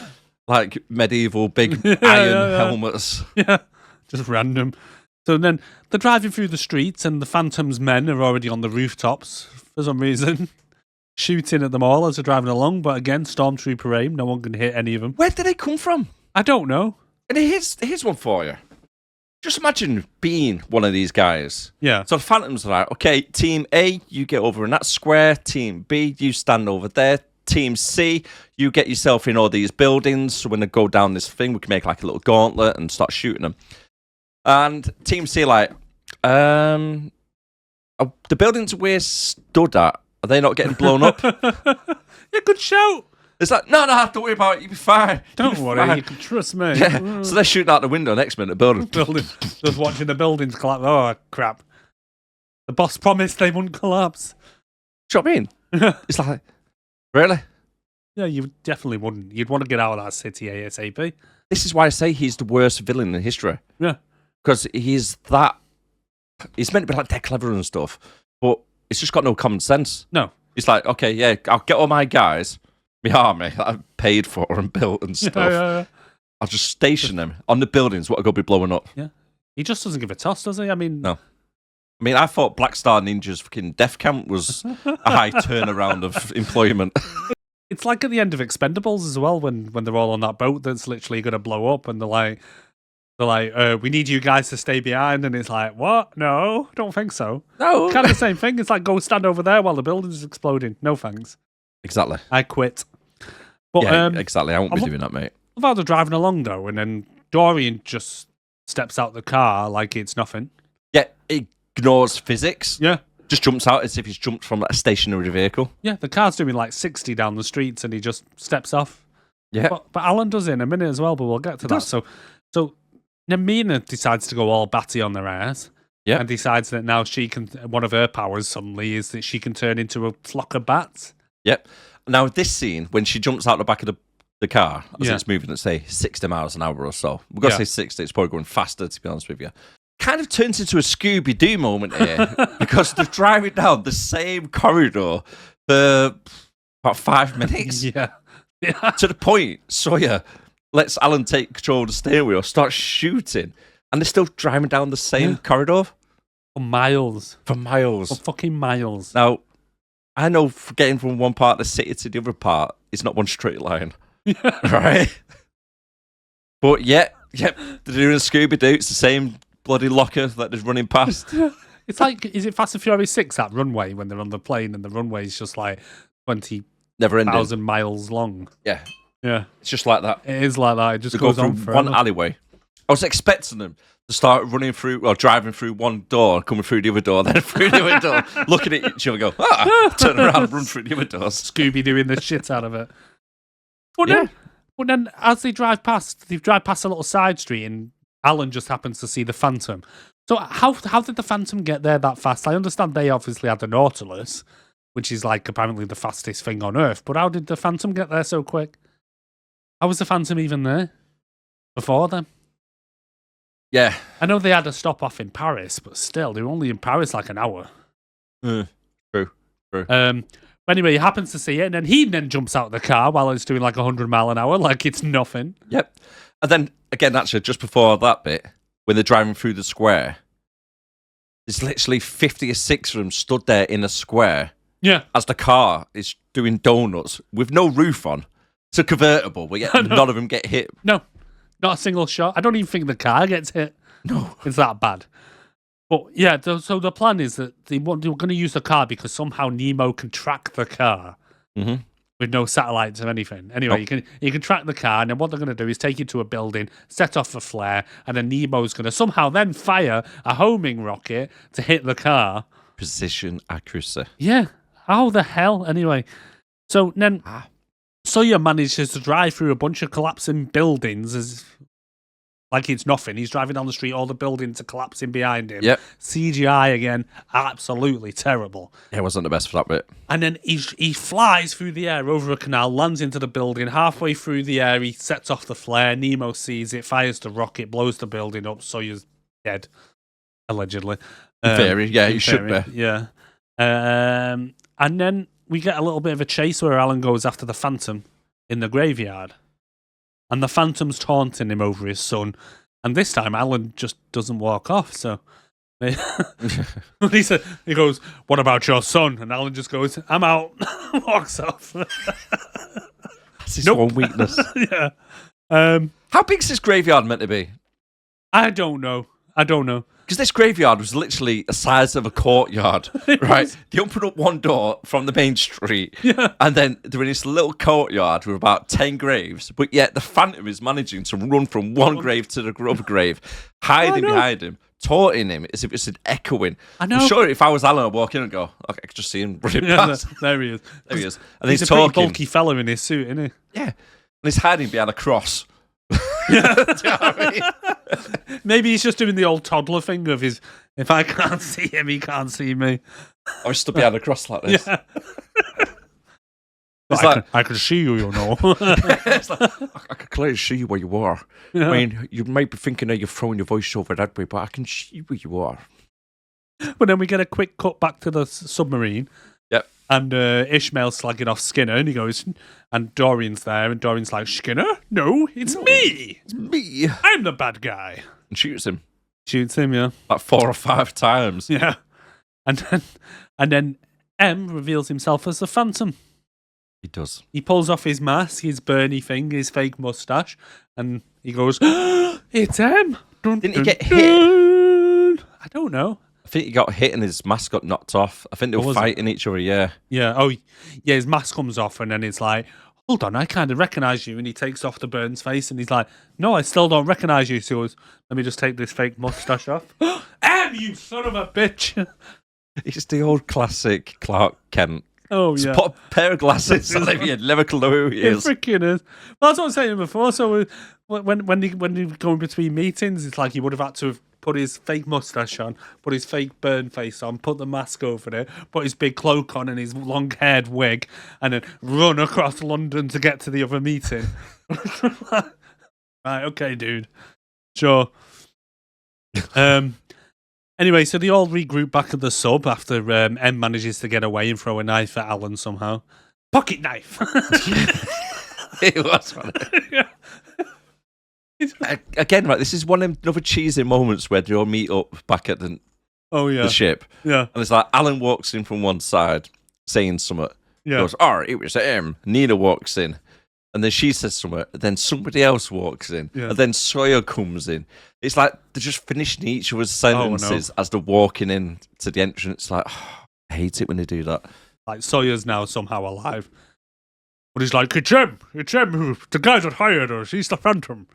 Like medieval big iron helmets. Yeah, just random. So then they're driving through the streets and the Phantom's men are already on the rooftops for some reason, shooting at them all as they're driving along. But again, stormtrooper aim, no one can hit any of them. Where did they come from? I don't know. And here's one for you. Just imagine being one of these guys. Yeah. So the Phantoms are like, okay, Team A, you get over in that square. Team B, you stand over there. Team C, you get yourself in all these buildings. So when they go down this thing, we can make like a little gauntlet and start shooting them. And Team C, like, the buildings we're stood at, are they not getting blown up? Yeah, good shout. It's like, no, don't worry about it. You'll be fine. Don't worry, you can trust me. Yeah. So they're shooting out the window next minute, the building. Just watching the buildings collapse. Oh, crap. The boss promised they wouldn't collapse. Do you know what I mean? It's like, really? Yeah, you definitely wouldn't. You'd want to get out of that city ASAP. This is why I say he's the worst villain in history. Yeah. Because he's meant to be like dead clever and stuff, but it's just got no common sense. No. He's like, okay, yeah, I'll get all my guys, my army that I've paid for and built and stuff. Yeah. I'll just station them on the buildings what are going to be blowing up. Yeah. He just doesn't give a toss, does he? I mean, No. I mean, I thought Black Star Ninja's fucking death camp was a high turnaround of employment. it's like at the end of Expendables as well, when they're all on that boat that's literally going to blow up, and they're like, we need you guys to stay behind, and it's like, what? No, don't think so. No. Kind of the same thing. It's like, go stand over there while the building's exploding. No thanks. Exactly. I quit. But Yeah, exactly. I won't be I doing that, mate. love how they're driving along though, and then Dorian just steps out the car like it's nothing. Yeah, it ignores physics. Yeah. Just jumps out as if he's jumped from a stationary vehicle. Yeah, the car's doing like 60 down the streets, and he just steps off. Yeah. But Alan does it in a minute as well, but we'll get to that. does. So Namina decides to go all batty on their ass. Yeah. And decides that now she can, one of her powers suddenly is that she can turn into a flock of bats. Yep. Now, this scene, when she jumps out the back of the car, as Yeah. it's moving at, say, 60 miles an hour or so. We've got to Yeah. say 60, it's probably going faster, to be honest with you. Kind of turns into a Scooby-Doo moment here, because they're driving down the same corridor for about 5 minutes. Yeah. To the point, Sawyer lets Alan take control of the steering wheel, starts shooting, and they're still driving down the same corridor For miles. for miles. For fucking miles. Now, I know getting from one part of the city to the other part is not one straight line, right? But yep, they're doing a Scooby-Doo. It's the same bloody locker that they're running past. It's like, is it Fast and Furious 6, that runway, when they're on the plane and the runway is just like 20,000 Never ending. miles long? Yeah, Yeah. it's just like that. It is like that. It just They go goes on through forever. one alleyway. I was expecting them to start running through, or driving through one door, coming through the other door, then through the other door, looking at each other, and go, turn around, run through the other doors. Scooby doing the shit out of it. But then as they drive past a little side street, and Alan just happens to see the Phantom. So how did the Phantom get there that fast? I understand they obviously had the Nautilus, which is like apparently the fastest thing on Earth. But how did the Phantom get there so quick? How was the Phantom even there before them? Yeah. I know they had a stop off in Paris, but still, they were only in Paris like an hour. True. Anyway, he happens to see it, and then he jumps out of the car while it's doing like 100 mile an hour, like it's nothing. Yep. And then, again, actually, just before that bit, when they're driving through the square, there's literally 50 or 60 of them stood there in a square Yeah. as the car is doing donuts with no roof on. It's a convertible, but yet none of them get hit. No, not a single shot. I don't even think the car gets hit. No. It's that bad. But yeah, so the plan is that they were going to use the car because somehow Nemo can track the car with no satellites or anything. Anyway, you can track the car, and then what they're going to do is take it to a building, set off a flare, and then Nemo's going to somehow then fire a homing rocket to hit the car. Precision accuracy. Yeah. How the hell? Anyway, so then Sawyer manages to drive through a bunch of collapsing buildings as like it's nothing. He's driving down the street, all the buildings are collapsing behind him. Yep. CGI again, absolutely terrible. It wasn't the best for that bit. And then he flies through the air over a canal, lands into the building. Halfway through the air, he sets off the flare. Nemo sees it, fires the rocket, blows the building up. Sawyer's dead, allegedly. In theory, yeah, you should be. Yeah. And then we get a little bit of a chase where Alan goes after the Phantom in the graveyard. And the Phantom's taunting him over his son. And this time, Alan just doesn't walk off. So he goes, "What about your son?" And Alan just goes, "I'm out." Walks off. That's his one weakness. Yeah. How big's this graveyard meant to be? I don't know. Because this graveyard was literally the size of a courtyard, right? They open up one door from the main street, and then they're in this little courtyard with about 10 graves, but yet the Phantom is managing to run from one grave to the other grave, hiding behind him, taunting him as if it's an echoing. I know. I'm sure if I was Alan, I'd walk in and go, okay, I could just see him running past. There he is. There he is. And He's he's a pretty talking. bulky fella in his suit, isn't he? Yeah. And he's hiding behind a cross. Do you know what I mean? Maybe he's just doing the old toddler thing of his, if I can't see him, he can't see me. I was stood behind a cross like this. Yeah. It's like, I can see you, you know. it's like, I can clearly see where you are. Yeah. I mean, you might be thinking that you're throwing your voice over that way, but I can see where you are. But then we get a quick cut back to the submarine. Yep. And Ishmael's slagging off Skinner, and he goes, and Dorian's there, and Dorian's like, "Skinner? No, it's me. It's me. I'm the bad guy." And shoots him. Shoots him, yeah. Like 4 or 5 times. Yeah. And then M reveals himself as the Phantom. He does. He pulls off his mask, his Bernie thing, his fake mustache, and he goes, "It's M." Didn't he get hit? I don't know. I think he got hit and his mask got knocked off. I think they were fighting each other, yeah. Yeah, yeah, his mask comes off and then it's like, hold on, I kind of recognise you. And he takes off the Burns face and he's like, no, I still don't recognise you. So he goes, let me just take this fake mustache off. M, you son of a bitch. It's the old classic Clark Kent. Oh, Just yeah. put a pair of glasses on him, you'd never know who he is. It freaking is. Well, that's what I was saying before. So when they go in between meetings, it's like he would have had to have put his fake mustache on, put his fake burn face on, put the mask over it, put his big cloak on and his long-haired wig, and then run across London to get to the other meeting. Right, okay, dude. Sure. Anyway, so they all regroup back at the sub after M manages to get away and throw a knife at Alan somehow. Pocket knife. It was funny. Yeah. Again, right, this is one of them another cheesy moments where they all meet up back at the ship. Yeah. And it's like Alan walks in from one side saying something. Yeah. Goes, it was M. Nina walks in. And then she says something. Then somebody else walks in. Yeah. And then Sawyer comes in. It's like they're just finishing each other's sentences as they're walking in to the entrance. Like, I hate it when they do that. Like, Sawyer's now somehow alive. But he's like, it's M, the guy that hired us, he's the Phantom.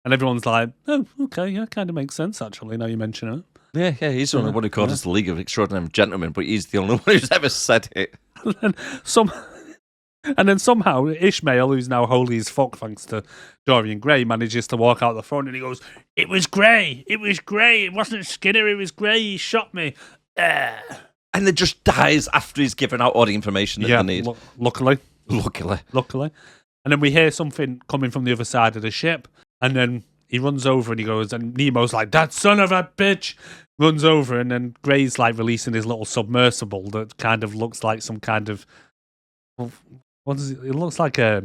And everyone's like, oh, okay, yeah, kind of makes sense, actually, now you mention it. Yeah, he's the only one who called us the League of Extraordinary Gentlemen, but he's the only one who's ever said it. And then somehow Ishmael, who's now holy as fuck thanks to Dorian Gray, manages to walk out the front and he goes, it was Gray, it wasn't Skinner, it was Gray, he shot me. And then just dies after he's given out all the information that they need. Luckily. And then we hear something coming from the other side of the ship, and then he runs over and he goes, and Nemo's like, that son of a bitch, runs over, and then Gray's like releasing his little submersible that kind of looks like some kind of, what is it? It looks like a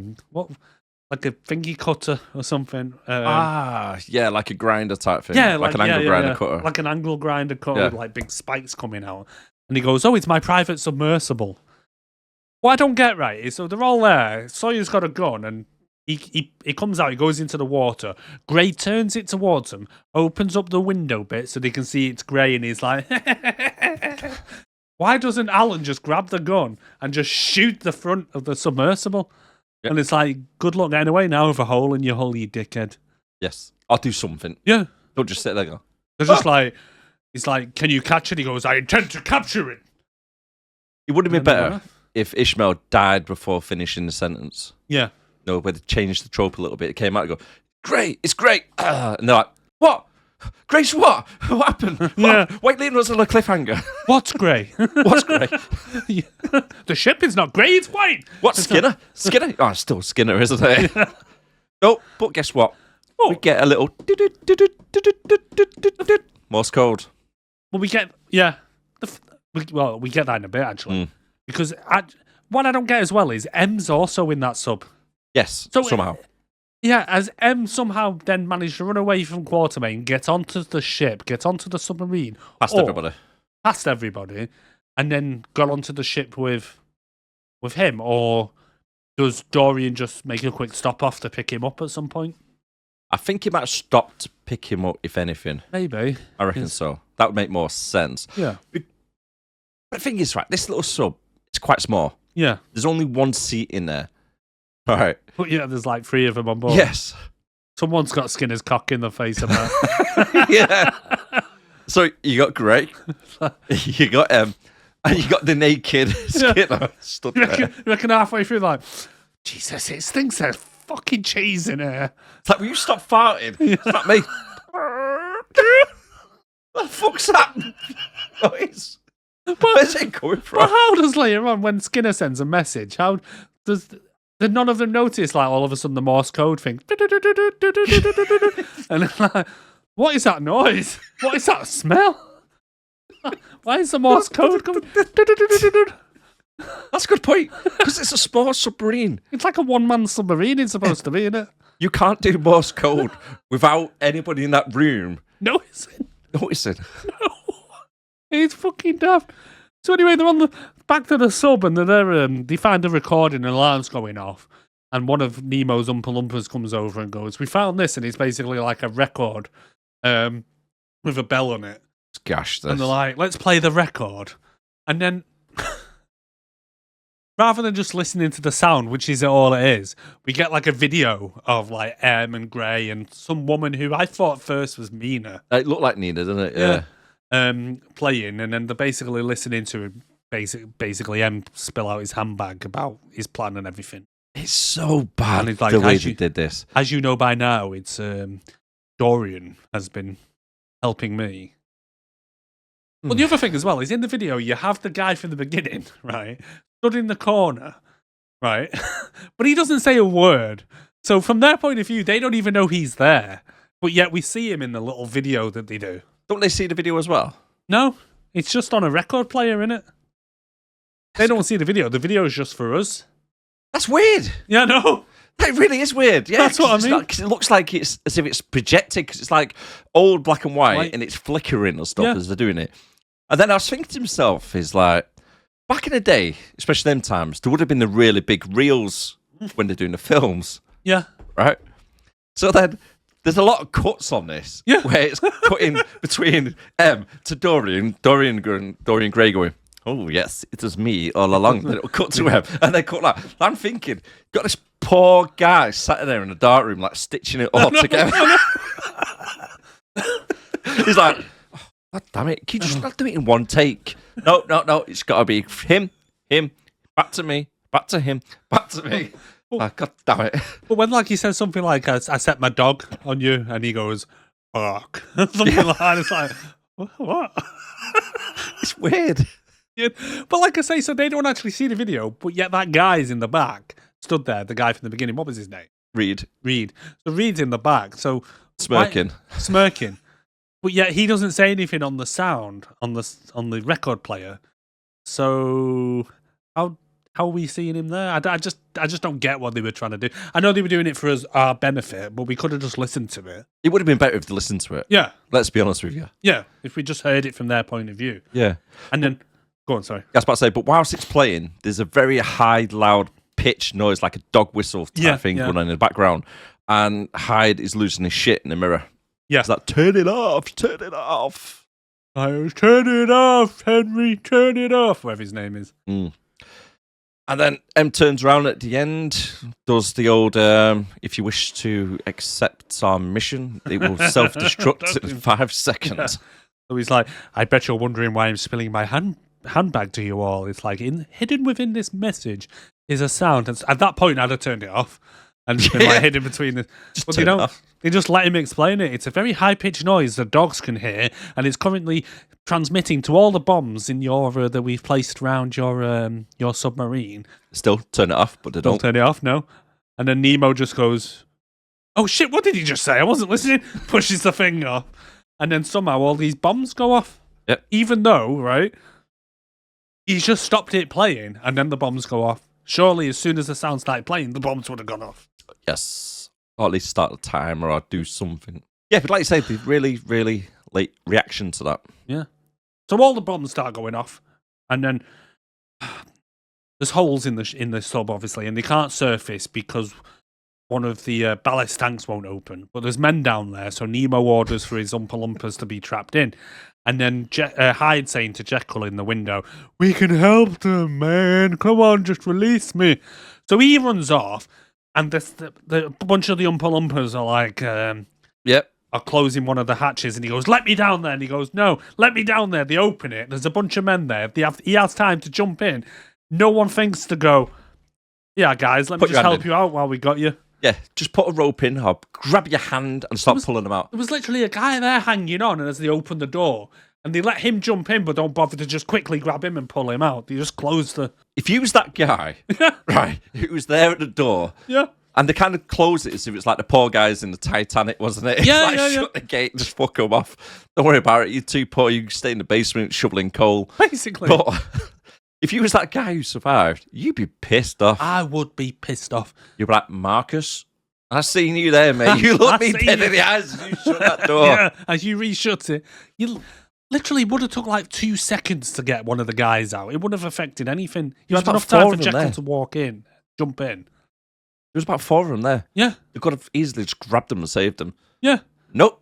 thingy cutter or something. Yeah, like a grinder type thing. Yeah, like an angle grinder cutter. Like an angle grinder cutter with like big spikes coming out. And he goes, oh, it's my private submersible. What I don't get right is, so they're all there. Sawyer's got a gun and he comes out, he goes into the water. Gray turns it towards him, opens up the window bit so they can see it's Gray, and he's like, why doesn't Alan just grab the gun and just shoot the front of the submersible? Yep. And it's like, good luck getting away now with a hole in your hull, you dickhead. Yes. I'll do something. Yeah. Don't just sit there and go. They're just like, he's like, can you catch it? He goes, I intend to capture it. It would have been better if Ishmael died before finishing the sentence. Yeah. No, where they changed the trope a little bit. It came out and go, great, it's great. And they're like, what? Grace, what? What happened? Yeah. Wait, leaving us on a cliffhanger. What's Gray? What's Gray? The ship is not grey, it's white. What's Skinner? Skinner? Oh, it's still Skinner, isn't it? Yeah. No, but guess what? Oh. We get a little Morse code. Well, we get, we get that in a bit, actually. Mm. Because what I don't get as well is M's also in that sub. Yes, So, somehow. Yeah, as M somehow then managed to run away from Quatermain, get onto the ship, get onto the submarine. Past everybody, and then got onto the ship with him. Or does Dorian just make a quick stop off to pick him up at some point? I think he might have stopped to pick him up, if anything. Maybe. I reckon so. That would make more sense. Yeah. But the thing is, right, this little sub, it's quite small. Yeah. There's only one seat in there. All right. But yeah, there's like 3 of them on board. Yes. Someone's got Skinner's cock in the face of that. Yeah. So you got Gray, you got and you got the naked Skinner stood there. You reckon halfway through, like, Jesus, it stinks there's fucking cheese in here. It's like, will you stop farting? It's not me. What the fuck's that noise? Where's it coming from? But how does later on, when Skinner sends a message, how does... Did none of them notice, like, all of a sudden the Morse code thing? And they're like, what is that noise? What is that smell? Why is the Morse code coming? That's a good point, because it's a small submarine. It's like a one-man submarine it's supposed to be, isn't it? You can't do Morse code without anybody in that room No, it's What is it? It's fucking daft. So anyway, they're on the back to the sub, and they find a recording, and alarm's going off. And one of Nemo's Oompa Loompas comes over and goes, "We found this," and it's basically like a record with a bell on it. Gosh, this. And they're like, "Let's play the record." And then, rather than just listening to the sound, which is all it is, we get like a video of like M and Gray and some woman who I thought first was Mina. It looked like Nina, didn't it? Yeah. Playing, and then they're basically listening to him. Basically, M spill out his handbag about his plan and everything. It's so bad And it's like, the way as they you- did this. As you know by now, it's Dorian has been helping me. Well, the other thing as well is in the video, you have the guy from the beginning, right, stood in the corner, right, but he doesn't say a word. So from their point of view, they don't even know he's there, but yet we see him in the little video that they do. Don't they see the video as well? No, it's just on a record player, innit? They don't see the video. The video is just for us. That's weird. Yeah, no. That really is weird. Yeah, That's what I 'cause it's mean. not- 'cause it looks like it's as if it's projected because it's like old black and white Like- and it's flickering and stuff Yeah. as they're doing it. And then I was thinking to myself, is like, back in the day, especially them times, there would have been the really big reels when they're doing the films, Yeah. right? So then there's a lot of cuts on this Yeah. where it's cutting between M to Dorian Gray going, "Oh, yes, it was me all along." Then it'll cut to M, and they cut that. I'm thinking, got this poor guy sat there in the dark room, like stitching it all together. He's like, "Oh, God damn it, can you just not do it in one take?" No, it's got to be him, back to me, back to him, back to me. Oh, God damn it. But when like he says something like, I set my dog on you, and he goes, "Fuck." Something like that. It's like, what? It's weird. Yeah. But like I say, so they don't actually see the video, but yet that guy's in the back, stood there, the guy from the beginning. What was his name? Reed, Reed. So Reed's in the back. So smirking. smirking. But yet he doesn't say anything on the sound, on the record player. So how are we seeing him there? I just don't get what they were trying to do. I know they were doing it for our benefit, but we could have just listened to it. It would have been better if they listened to it. Yeah. Let's be honest with you. Yeah. If we just heard it from their point of view. Yeah. And then, go on, sorry. I was about to say, but whilst it's playing, there's a very high, loud pitch noise, like a dog whistle type thing going on in the background. And Hyde is losing his shit in the mirror. Yeah. It's like, turn it off, turn it off. I was turn it off, Henry, turn it off, whatever his name is. And then M turns around at the end, does the old, if you wish to accept our mission, it will self-destruct in 5 seconds. So he's like, I bet you're wondering why I'm spilling my handbag to you all. It's like, hidden within this message is a sound. And at that point, I'd have turned it off. And just been like hidden between the... But they turn it don't. off. They just let him explain it. It's a very high-pitched noise the dogs can hear, and it's currently transmitting to all the bombs in your that we've placed around your submarine. Still turn it off, but they Don't don't. turn it off, no. And then Nemo just goes, "Oh shit, what did he just say? I wasn't listening." Pushes the thing off. And then somehow all these bombs go off. Yep. Even though, right, he's just stopped it playing, and then the bombs go off. Surely as soon as the sound started playing, the bombs would have gone off. Yes. Or at least start the timer or do something. Yeah, but like you say, the really, really late reaction to that. Yeah. So all the bombs start going off, and then there's holes in the sub, obviously, and they can't surface because one of the ballast tanks won't open. But there's men down there, so Nemo orders for his Oompa Loompas to be trapped in. And then Hyde saying to Jekyll in the window, "We can help them, man. Come on, just release me." So he runs off, and the bunch of the Oompa Loompas are like... Yep. are closing one of the hatches, and he goes, "Let me down there." And he goes, "No, let me down there." They open it. There's a bunch of men there. He has time to jump in. No one thinks to go, "Yeah, guys, let me Put your just hand help in." you out while we got you." Yeah, just put a rope in or grab your hand and start pulling them out. There was literally a guy there hanging on, and as they open the door, and they let him jump in, but don't bother to just quickly grab him and pull him out. They just close the... If you was that guy, right, who was there at the door, Yeah. and they kind of closed it as if it's like the poor guys in the Titanic, wasn't it? It's Yeah, like, yeah, shut the gate and just fuck them off. Don't worry about it. You're too poor. You stay in the basement shoveling coal. Basically. But if you was that guy who survived, you'd be pissed off. I would be pissed off. You'd be like, Marcus, I seen you there, mate. You looked I me seen dead you. in the eyes as you shut that door. Yeah, as you reshut it, you literally would have took like 2 seconds to get one of the guys out. It wouldn't have affected anything. You There's had about enough time 4 for of them Jekyll there. to walk in, jump in. There was about 4 of them there. Yeah, You could have easily just grabbed them and saved them. yeah. Nope.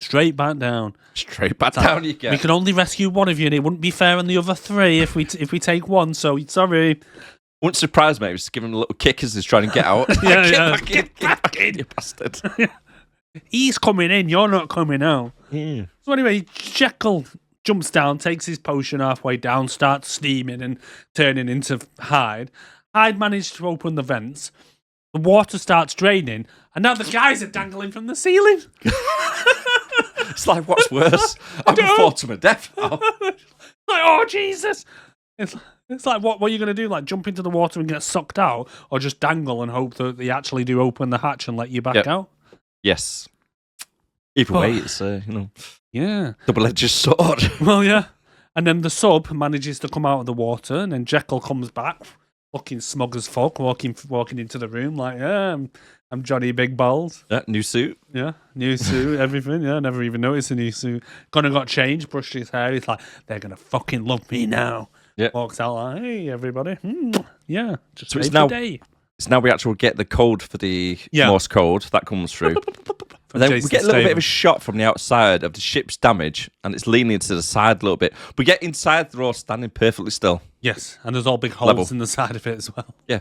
Straight back down. Straight back down you get. We can only rescue one of you, and it wouldn't be fair on the other 3 if we take one. So sorry. Wouldn't surprise me. Just give him a little kick as he's trying to get out. Yeah, Get yeah. back in, get back in, you bastard. He's coming in. You're not coming out. Yeah. So anyway, Jekyll jumps down, takes his potion halfway down, starts steaming and turning into Hyde. Hyde managed to open the vents. The water starts draining, and now the guys are dangling from the ceiling. It's like, what's worse? I'm going to fall to my death now. Like, oh Jesus! It's like, what are you going to do? Like, jump into the water and get sucked out, or just dangle and hope that they actually do open the hatch and let you back Yep. out? Yes. Either way, it's, Yeah. double-edged sword. Well, yeah. And then the sub manages to come out of the water, and then Jekyll comes back, looking smug as fuck, walking into the room like, yeah, I'm Johnny Big Balls. Yeah, new suit. Yeah, new suit, everything. Yeah, never even noticed a new suit. Got changed, brushed his hair. He's like, they're gonna fucking love me now. Yeah. Walks out like, hey, everybody. Yeah, just So it's save now- the day. It's now we actually get the code for the Morse code that comes through. And then we get a little bit of a shot from the outside of the ship's damage, and it's leaning to the side a little bit. We get inside, they're all standing perfectly still. Yes, and there's all big holes Level. in the side of it as well. Yeah.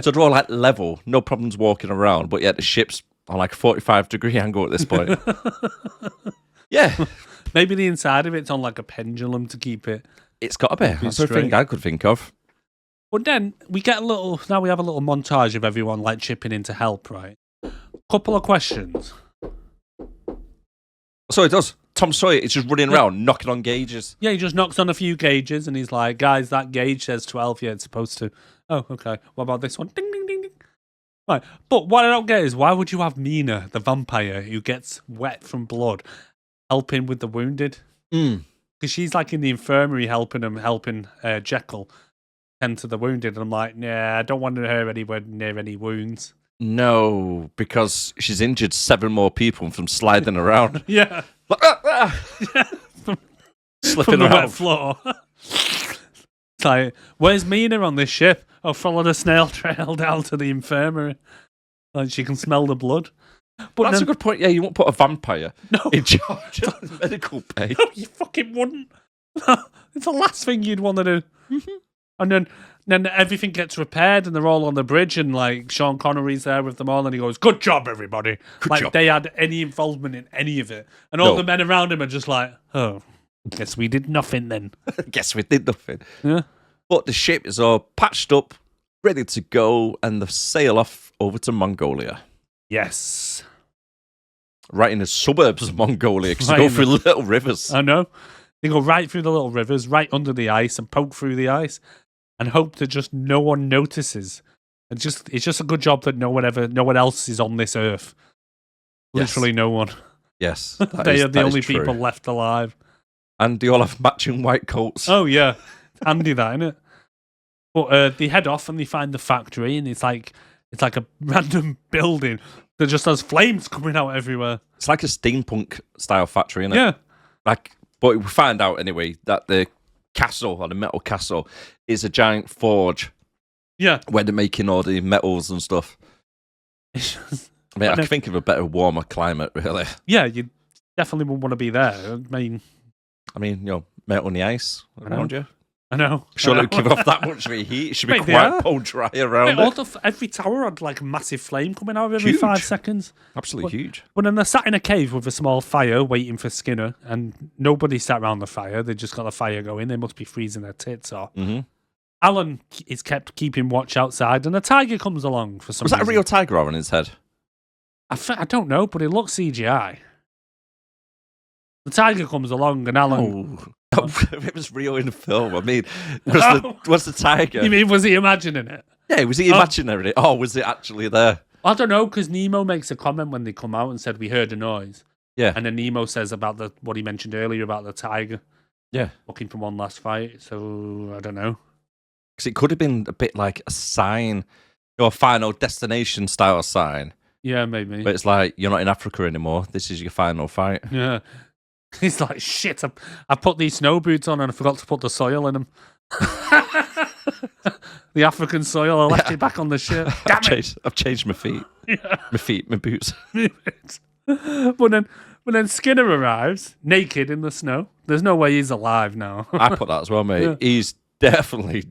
So they're all like level, no problems walking around, but yet the ship's on like a 45-degree angle at this point. Yeah. Maybe the inside of it's on like a pendulum to keep it. It's got to be. That's the straight. thing I could think of. But then we have a little montage of everyone like chipping in to help, right? Couple of questions. So it does. Tom Sawyer is just running around, knocking on gauges. Yeah, he just knocks on a few gauges and he's like, guys, that gauge says 12. Yeah, it's supposed to. Oh, okay. What about this one? Ding, ding, ding, ding. Right. But what I don't get is why would you have Mina, the vampire who gets wet from blood, helping with the wounded? Because she's like in the infirmary helping Jekyll tend to the wounded. And I'm like, nah, I don't want her anywhere near any wounds. No, because she's injured 7 more people from sliding around. Yeah. Like, slipping From the around. wet floor. It's like, where's Mina on this ship? Oh, follow the snail trail down to the infirmary. Like she can smell the blood. But That's then, a good point. Yeah, you won't put a vampire No. in charge of medical pay. No, you fucking wouldn't. It's the last thing you'd want to do. And then everything gets repaired and they're all on the bridge and like Sean Connery's there with them all and he goes, good job, everybody. Good job. They had any involvement in any of it. And all No. the men around him are just like, oh, guess we did nothing then. Guess we did nothing. Yeah. But the ship is all patched up, ready to go, and they sail off over to Mongolia. Yes. Right in the suburbs of Mongolia, because they Right go in through little rivers. I know. They go right through the little rivers, right under the ice, and poke through the ice, and hope that just no one notices. And it's just a good job that no one else is on this earth. Yes. Literally no one. Yes. They are the only true. people left alive. And they all have matching white coats. Oh yeah, handy that, isn't it? But they head off and they find the factory, and it's like a random building that just has flames coming out everywhere. It's like a steampunk style factory, isn't it? Yeah. But we find out anyway that the castle, or the metal castle, is a giant forge Yeah. where they're making all the metals and stuff. I mean, I can think of a better, warmer climate, really. Yeah, you definitely wouldn't want to be there. I mean, metal on the ice around you. I know. Sure, I don't know. give off that much of a heat. It should be Mate, they quite are. bone dry around Mate, it. every tower had like a massive flame coming out every Huge. 5 seconds. Absolutely huge. But then they're sat in a cave with a small fire waiting for Skinner, and nobody sat around the fire. They just got the fire going. They must be freezing their tits off. Mm-hmm. Alan is kept keeping watch outside, and a tiger comes along for some Was that a reason. real tiger on his head? I don't know, but it looks CGI. The tiger comes along, and Alan... Oh, it was real in the film. I mean, was the tiger? You mean, was he imagining it? Yeah, was he imaginary? Oh, was it actually there? I don't know, because Nemo makes a comment when they come out and said, we heard a noise. Yeah. And then Nemo says about what he mentioned earlier about the tiger. Yeah. Looking for one last fight. So, I don't know. Because it could have been a bit like a sign Your final destination style sign. Yeah, maybe. But it's like, you're not in Africa anymore. This is your final fight. Yeah. He's like, shit, I put these snow boots on and I forgot to put the soil in them. The African soil, I left it back on the ship. Damn it. I've changed my feet. Yeah. My boots. But then Skinner arrives, naked in the snow. There's no way he's alive now. I put that as well, mate. Yeah. He's definitely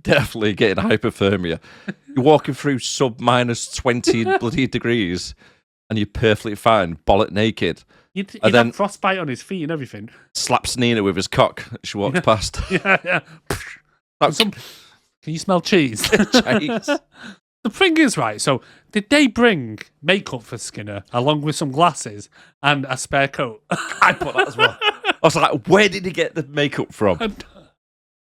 getting hypothermia. You're walking through sub minus 20 bloody degrees and you're perfectly fine, bollock naked. He'd then have frostbite on his feet and everything. slaps Nina with his cock as she walks past. Yeah. Can you smell cheese? Cheese. The thing is, right, so did they bring makeup for Skinner along with some glasses and a spare coat? I put that as well. I was like, where did he get the makeup from?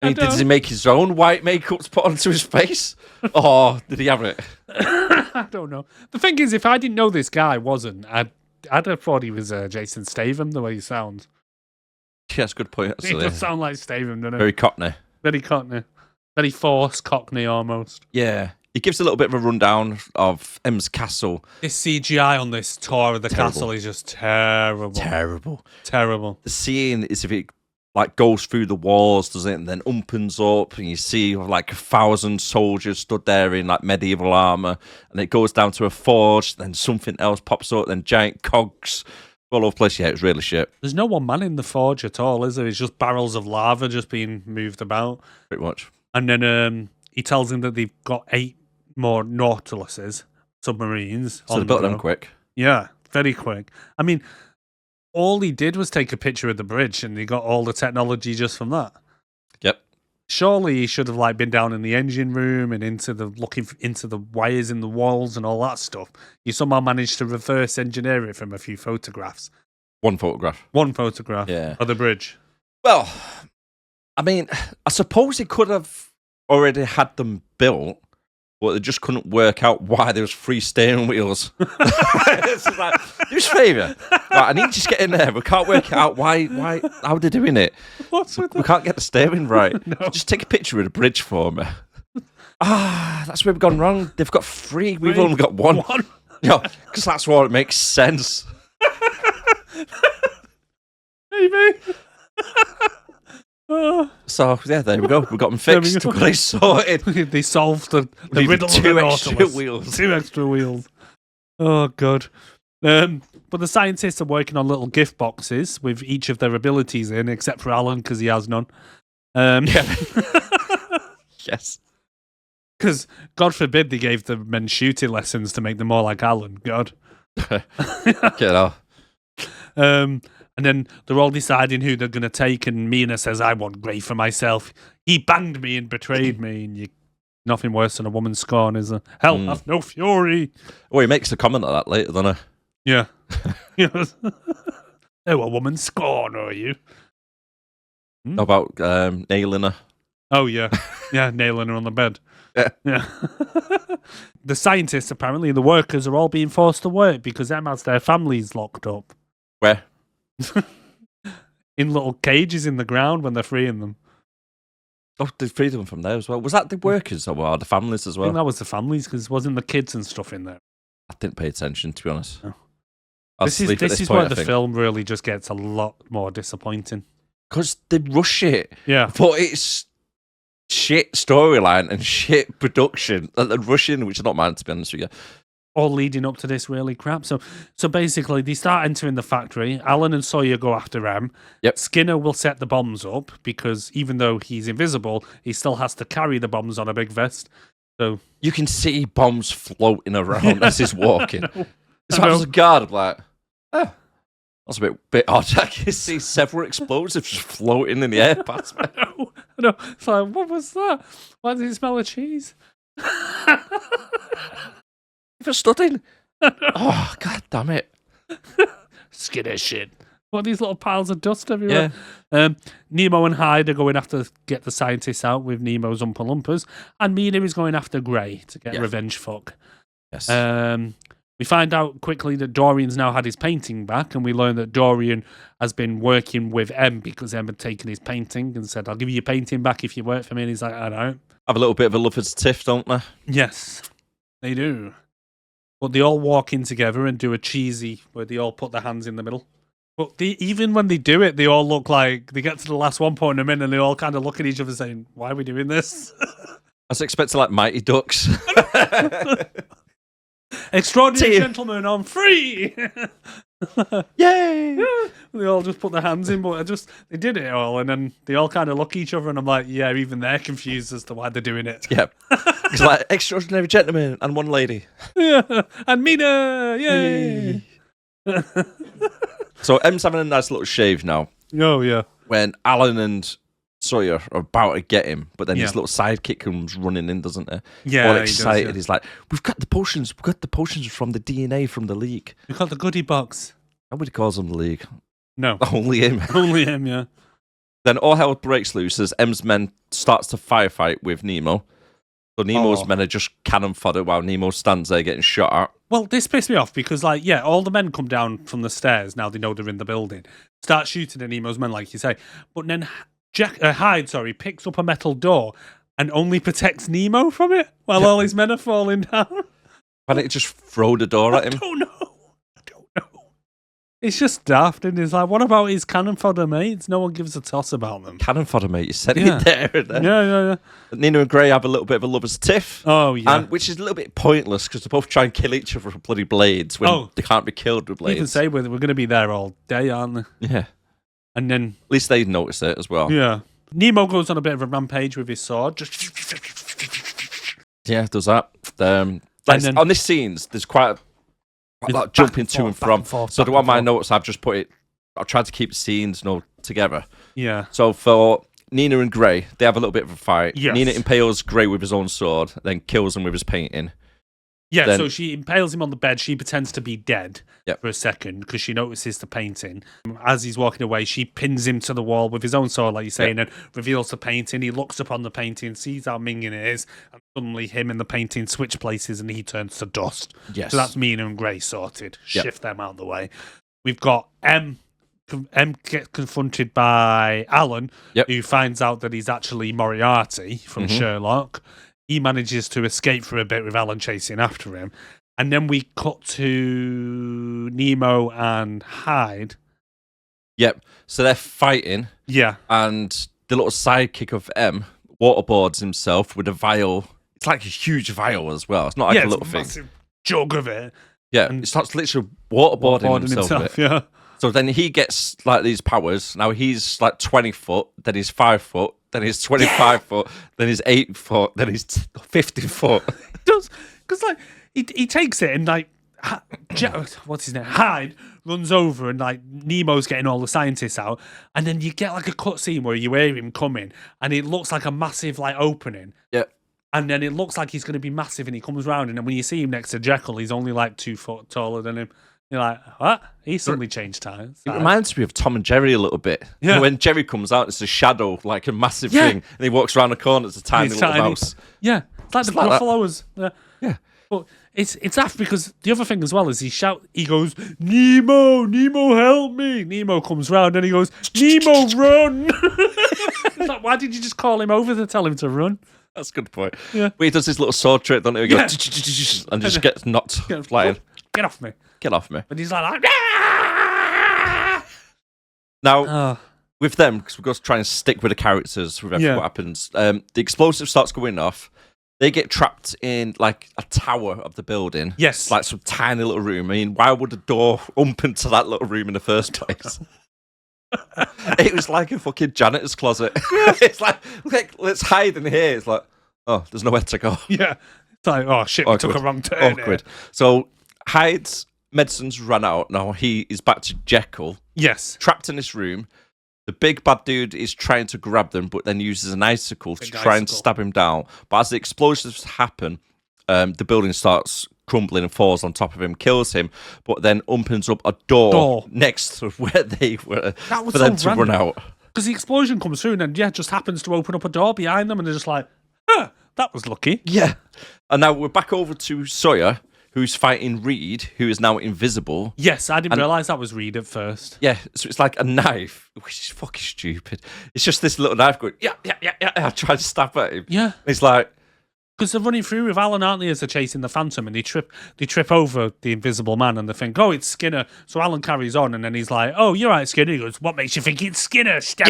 Did he make his own white makeup to put onto his face? Or did he have it? I don't know. The thing is, if I didn't know this guy wasn't, I'd have thought he was Jason Statham, the way he sounds. Yeah, that's a good point, He actually. does sound like Statham, doesn't he? Very Cockney. Very Cockney. Very forced Cockney, almost. Yeah. He gives a little bit of a rundown of M's castle. This CGI on this tour of the castle is just terrible. Terrible. The scene is if it like goes through the walls, does it, and then opens up, and you see like 1,000 soldiers stood there in like medieval armor, and it goes down to a forge, then something else pops up, then giant cogs all over the place. Yeah, it was really shit. There's no one man in the forge at all, is there? It's just barrels of lava just being moved about. Pretty much. And then he tells him that they've got 8 more Nautiluses, submarines. So they built them quick. Yeah, very quick. I mean, all he did was take a picture of the bridge and he got all the technology just from that. Yep. Surely he should have like been down in the engine room and looking into the wires in the walls and all that stuff. You somehow managed to reverse engineer it from a few photographs. One photograph. Yeah. Of the bridge. Well, I mean, I suppose he could have already had them built, but they just couldn't work out why there was 3 steering wheels. It's like, do us a favour. Right, I need you to get in there. We can't work out why how they're doing it. We can't get the steering right. No. Just take a picture of the bridge for me. That's where we've gone wrong. They've got 3. We've only got 1. Yeah, because that's what it makes sense. Maybe. Oh. So, yeah, there we go. We've got them fixed. We've got it sorted. They solved the Leaving riddle 2 of the extra Nautilus. wheels. 2 extra wheels. Oh, God. But the scientists are working on little gift boxes with each of their abilities in, except for Alan, because he has none. Yeah. Yes. Because, God forbid, they gave the men shooting lessons to make them more like Alan. God. Get off. And then they're all deciding who they're going to take, and Mina says, I want Gray for myself. He banged me and betrayed me. And nothing worse than a woman's scorn, is there? Hell hath no fury. Oh, he makes a comment like that later, doesn't he? Yeah. Oh, a woman's scorn, are you? How about nailing her? Oh, yeah. Yeah, nailing her on the bed. Yeah. The scientists, apparently, the workers are all being forced to work because them has their families locked up. Where? In little cages in the ground when they're freeing them. Oh, they freed them from there as well. Was that the workers or the families as I well? think that was the families because wasn't the kids and stuff in there. I didn't pay attention, to be honest. No. I'll This sleep at is point, where I the think. film really just gets a lot more disappointing. Because they rush it. Yeah. But it's shit storyline and shit production. And they're rushing, which is not mine, to be honest with you. All leading up to this really crap. So basically, they start entering the factory. Alan and Sawyer go after M. Yep. Skinner will set the bombs up because even though he's invisible, he still has to carry the bombs on a big vest. So You can see bombs floating around as he's walking. I know. So I was a guard, I'm like, that's a bit odd. I can see several explosives just floating in the air past me. I know. It's like, what was that? Why does it smell of cheese? For studying. Oh, god damn it. Skinner shit. What are these little piles of dust everywhere? Yeah. Nemo and Hyde are going after get the scientists out with Nemo's Oompa Loompas, and Mina is going after Gray to get revenge fuck. Yes. We find out quickly that Dorian's now had his painting back, and we learn that Dorian has been working with M because M had taken his painting and said, I'll give you your painting back if you work for me. And he's like, I don't. Have a little bit of a lover's tiff, don't they? Yes. They do. But they all walk in together and do a cheesy where they all put their hands in the middle. But even when they do it, they all look like they get to the last one point in a minute and they all kind of look at each other saying, why are we doing this? I was expecting like Mighty Ducks. Extraordinary gentlemen, I'm free! Yay! They all just put their hands in, but they did it all, and then they all kind of look at each other, and I'm like, yeah, even they're confused as to why they're doing it. Yep. It's like extraordinary gentleman and one lady. Yeah, and Mina, yay! So M's having a nice little shave now. Oh yeah. When Alan and Sawyer are about to get him, but then Yeah. his little sidekick comes running in, doesn't he? Yeah, all he does, excited. yeah. He's like, "We've got the potions. We've got the potions from the DNA from the League." We got the goodie box. Nobody calls him the League. No, Only him. only him. Yeah. Then all hell breaks loose as M's men starts to firefight with Nemo. So Nemo's men are just cannon fodder while Nemo stands there getting shot at. Well, this pissed me off because, like, yeah, all the men come down from the stairs now they know they're in the building, start shooting at Nemo's men, like you say, but then Hyde, picks up a metal door and only protects Nemo from it while all his men are falling down. Why don't you just throw the door at him? I don't know. It's just daft, and it's like, what about his cannon fodder mates? No one gives a toss about them. Cannon fodder, mate. You said Yeah. it there. And then. Yeah. Nina and Gray have a little bit of a lover's tiff. Oh, yeah. Which is a little bit pointless because they both try and kill each other with bloody blades when they can't be killed with blades. You can say we're going to be there all day, aren't they? Yeah. And then... At least they notice it as well. Yeah. Nemo goes on a bit of a rampage with his sword. Just... Yeah, does that. then- On this scenes, there's quite a lot jumping to and from. So the one my notes, I've tried to keep scenes together. Yeah. So for Nina and Gray, they have a little bit of a fight. Yes. Nina impales Gray with his own sword, then kills him with his painting. Yeah, Then- so she impales him on the bed. She pretends to be dead Yep. for a second because she notices the painting. As he's walking away, she pins him to the wall with his own sword, like you're saying, and reveals the painting. He looks upon the painting, sees how minging it is, and suddenly him and the painting switch places and he turns to dust. Yes. So that's Mina and Gray sorted. Yep. Shift them out of the way. We've got M gets confronted by Alan, Yep. who finds out that he's actually Moriarty from Sherlock. He manages to escape for a bit with Alan chasing after him. And then we cut to Nemo and Hyde. Yep. So they're fighting, Yeah. and the little sidekick of M waterboards himself with a vial. It's like a huge vial as well. It's not like yeah, a little it's thing. massive jug of it. Yeah, and- it starts literally waterboarding himself with it. Yeah. So then he gets like these powers. Now he's like 20 foot, then he's 5 foot, then he's 25 foot, then he's 8 foot, then he's 50 foot. Does because like he takes it and like what's his name? Hyde runs over and like Nemo's getting all the scientists out, and then you get like a cutscene where you hear him coming, and it looks like a massive like opening. Yeah. And then it looks like he's going to be massive, and he comes round, and then when you see him next to Jekyll, he's only like 2 foot taller than him. You're like, what? He suddenly changed tires. It reminds me of Tom and Jerry a little bit. Yeah. And when Jerry comes out, it's a shadow, like a massive Yeah. thing, and he walks around the corner, it's a tiny He's little tiny. mouse. Yeah, it's like the like that. Gruffalo's. Yeah. Yeah. But it's after because the other thing as well is he goes, Nemo, help me. Nemo comes round and he goes, Nemo, run. It's like, why did you just call him over to tell him to run? That's a good point. Yeah. But he does this little sword trick, doesn't he? He goes, and just gets knocked flying. Get off me. Get off me. And he's like, ah! Now, with them, because we're going to try and stick with the characters with everything Yeah. what happens, the explosive starts going off. They get trapped in like a tower of the building. Yes. Like some tiny little room. I mean, why would a door open to that little room in the first place? It was like a fucking janitor's closet. It's like, let's hide in here. It's like, oh, there's nowhere to go. Yeah. It's like, oh shit, we took a wrong turn. Awkward. So Hyde's medicines run out. Now he is back to Jekyll, Yes. trapped in this room. The big bad dude is trying to grab them, but then uses an icicle to try and stab him down. But as the explosions happen, the building starts crumbling and falls on top of him, kills him, but then opens up a door. Next to where they were That was for them so to run out. Because the explosion comes through and then, yeah, just happens to open up a door behind them and they're just like, that was lucky. Yeah. And now we're back over to Sawyer, who's fighting Reed, who is now invisible. Yes, I didn't realise that was Reed at first. Yeah, so it's like a knife, which is fucking stupid. It's just this little knife going, yeah, trying to stab at him. Yeah. It's like, Because they're running through with Alan, aren't they, as they're chasing the Phantom, and they trip over the Invisible Man, and they think, oh, it's Skinner. So Alan carries on, and then he's like, oh, you're right, Skinner. He goes, what makes you think it's Skinner? Stab.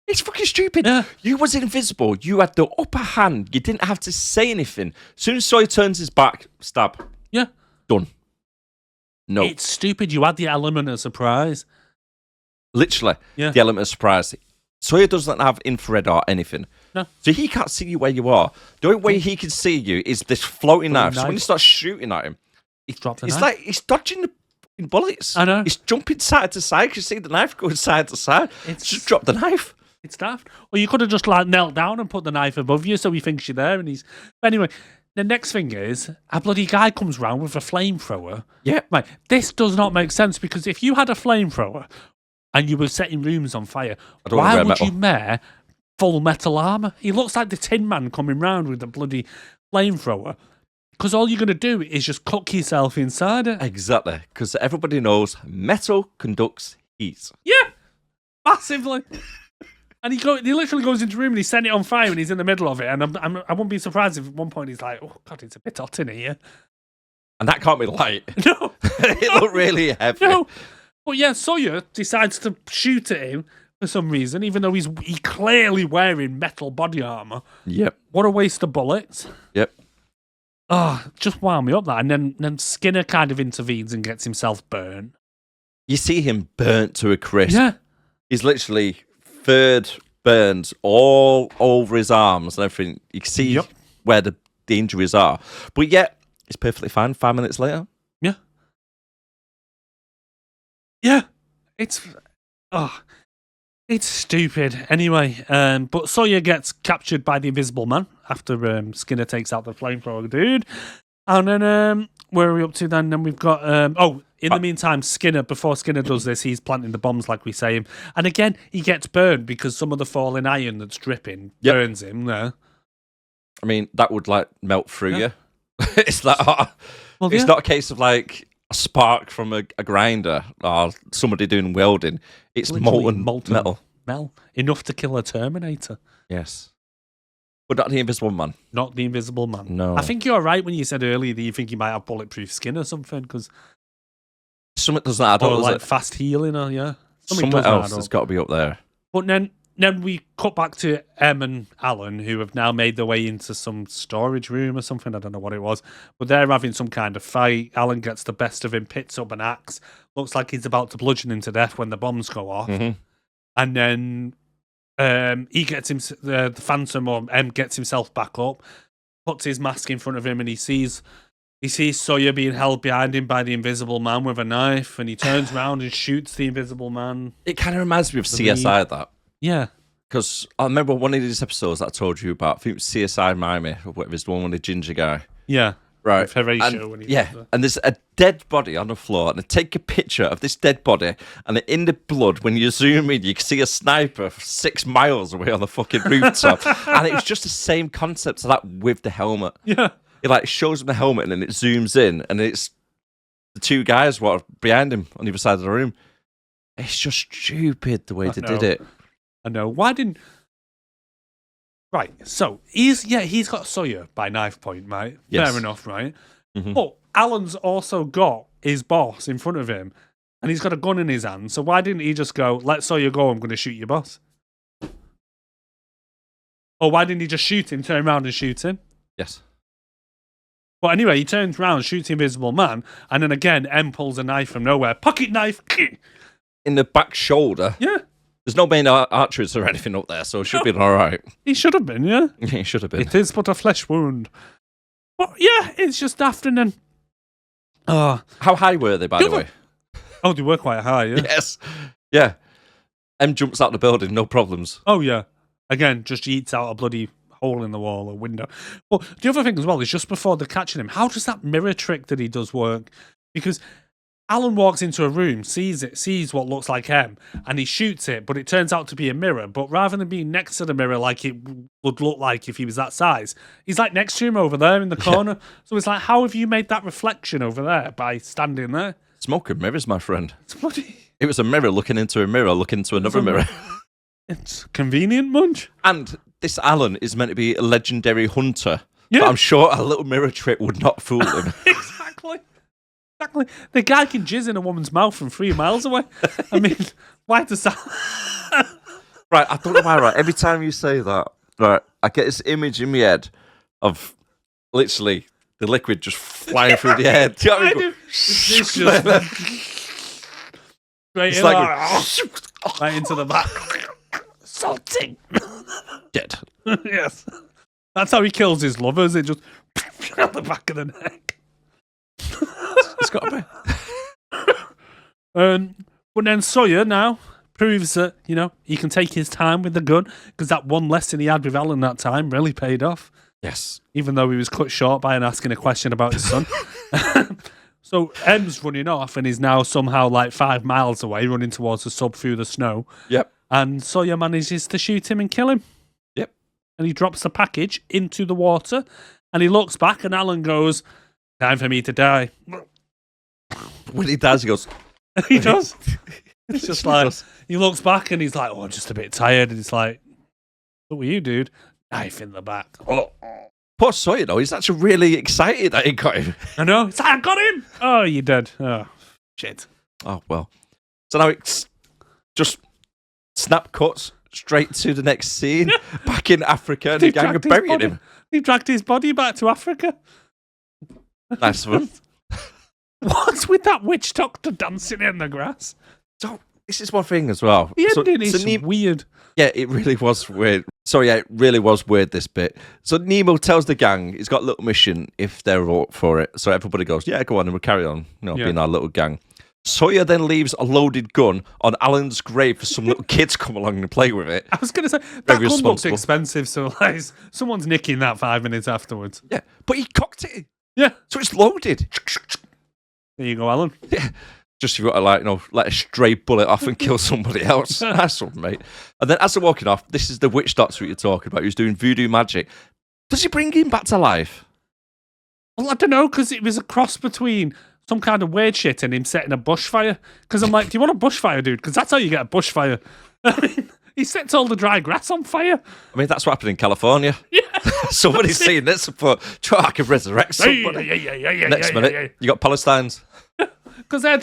It's fucking stupid. Yeah. You was invisible. You had the upper hand. You didn't have to say anything. As soon as Sawyer turns his back, stab. Yeah. Done. No. It's stupid. You had the element of surprise. Literally, Yeah. the element of surprise. Sawyer doesn't have infrared or anything. No. So he can't see you where you are. The only way he can see you is this floating knife. So when he starts shooting at him, He's dropped the it's knife. like he's dodging the fucking bullets. I know. He's jumping side to side. You see the knife going side to side. It's- Just drop the knife. It's daft. Or you could have just like knelt down and put the knife above you so he thinks you're there. And he's. But anyway, the next thing is a bloody guy comes round with a flamethrower. Yeah. Right. This does not make sense because if you had a flamethrower and you were setting rooms on fire, don't wanna why wear would metal. you wear full metal armor? He looks like the Tin Man coming round with the bloody flamethrower. Because all you're going to do is just cook yourself inside it. Exactly. Because everybody knows metal conducts heat. Yeah, massively. And he literally goes into a room and he's setting it on fire and he's in the middle of it. And I wouldn't be surprised if at one point he's like, oh, God, it's a bit hot in here. And that can't be light. No. It looked really heavy. No. But yeah, Sawyer decides to shoot at him for some reason, even though he's clearly wearing metal body armor. Yep. What a waste of bullets. Yep. Oh, just wound me up that. And then Skinner kind of intervenes and gets himself burnt. You see him burnt to a crisp. Yeah. He's literally third burns all over his arms and everything. You can see Yep. where the injuries are. But yet, it's perfectly fine 5 minutes later. Yeah. Yeah. It's stupid. Anyway, but Sawyer gets captured by the Invisible Man after Skinner takes out the flamethrower dude. And then where are we up to then? Then we've got in the meantime, Skinner, before Skinner does this, he's planting the bombs like we say him. And again, he gets burned because some of the falling iron that's dripping Yep. burns him there. I mean, that would like melt through you. It's that hot. Well, It's yeah. not a case of like a spark from a grinder or somebody doing welding. It's Literally molten metal. Metal. Enough to kill a Terminator. Yes. But not the Invisible Man. Not the Invisible Man. No. I think you're right when you said earlier that you think he might have bulletproof skin or something, because Something doesn't add up, or does like it? fast healing, or yeah, Somewhere doesn't else add has up. got to be up there. But then we cut back to Em and Alan, who have now made their way into some storage room or something. I don't know what it was, but they're having some kind of fight. Alan gets the best of him, picks up an axe, looks like he's about to bludgeon him to death when the bombs go off, and then he gets him the Phantom, or M gets himself back up, puts his mask in front of him, and he sees Sawyer being held behind him by the Invisible Man with a knife, and he turns around and shoots the Invisible Man. It kind of reminds me of The CSI, that. Yeah. Because I remember one of these episodes that I told you about. I think it was CSI Miami, or whatever, it's the one with the ginger guy. Yeah. Right. With Horatio And, when he yeah. was there. And there's a dead body on the floor, and they take a picture of this dead body, and in the blood, when you zoom in, you can see a sniper 6 miles away on the fucking rooftop. And it was just the same concept as that with the helmet. Yeah. It like shows him the helmet, and then it zooms in, and it's the 2 guys what are behind him on the other side of the room. It's just stupid the way they did it. I know. Why didn't... Right, so he's got Sawyer by knife point, right? Yes. Fair enough, right? Mhm. But Alan's also got his boss in front of him, and he's got a gun in his hand. So why didn't he just go, let Sawyer go, I'm going to shoot your boss? Or why didn't he just shoot him, turn around and shoot him? Yes. But anyway, he turns around, shoots the Invisible Man, and then again, M pulls a knife from nowhere. Pocket knife! In the back shoulder. Yeah, There's no main arteries or anything up there, so it should be all right. he should have been, yeah. It should have been. It is but a flesh wound. But yeah, it's just after and then... Oh, How high were they, by the way? oh, they were quite high, yeah? Yes. Yeah. M jumps out the building, no problems. Oh, yeah. Again, just eats out a bloody hole in the wall or window. But the other thing as well is just before they're catching him, how does that mirror trick that he does work? Because Alan walks into a room, sees what looks like M, and he shoots it, but it turns out to be a mirror. But rather than being next to the mirror like it would look like if he was that size, he's like next to him over there in the corner. So it's like, how have you made that reflection over there by standing there? Smoke and mirrors, my friend. It's bloody... It was a mirror looking into a mirror, looking into another mirror. It's convenient, Munch. And this Allan is meant to be a legendary hunter. Yeah. But I'm sure a little mirror trick would not fool him. Exactly. The guy can jizz in a woman's mouth from 3 miles away. I mean, why does that? Right, I don't know why, right? Every time you say that, right, I get this image in my head of literally the liquid just flying through the air. Do you know what I mean? It's just straight in, right into the back. Salting. Dead. Yes. That's how he kills his lovers. It just at the back of the neck. It's got to be. But then Sawyer now proves that, he can take his time with the gun, because that one lesson he had with Allan that time really paid off. Yes. Even though he was cut short by asking a question about his son. So M's running off and is now somehow like 5 miles away, running towards the sub through the snow. Yep. And Sawyer manages to shoot him and kill him. Yep. And he drops the package into the water, and he looks back, and Allan goes, "Time for me to die." When he does, he goes... He does. It's just like, he looks back and he's like, "Oh, I'm just a bit tired." And it's like, "What were you, dude?" Knife in the back. Oh. Poor Sawyer, though, he's actually really excited that he got him. I know. It's like, "I got him." "Oh, you dead." "Oh, shit." Oh, well. So now it's just snap cuts straight to the next scene. Back in Africa, and the gang are burying him. They've dragged his body back to Africa. Nice one. What's with that witch doctor dancing in the grass? So, this is one thing as well. The ending is weird. Yeah, it really was weird. Sorry, yeah, it really was weird, this bit. So Nemo tells the gang he's got a little mission if they're up for it. So everybody goes, "Yeah, go on," and we'll carry on, being our little gang. Sawyer then leaves a loaded gun on Alan's grave for some little kids to come along and play with it. I was going to say, that gun looks expensive, so like, someone's nicking that 5 minutes afterwards. Yeah, but he cocked it. Yeah. So it's loaded. There you go, Allan. Yeah. Just you've got to let a stray bullet off and kill somebody else. That's something, mate. And then as they're walking off, this is the witch doctor you're talking about, who's doing voodoo magic. Does he bring him back to life? Well, I don't know, because it was a cross between some kind of weird shit and him setting a bushfire. Because I'm like, do you want a bushfire, dude? Because that's how you get a bushfire. I mean, he sets all the dry grass on fire. I mean, that's what happened in California. Yeah. Somebody's seen this and thought, I can resurrect somebody. Yeah. Next minute, you got Palestine's. Because they're...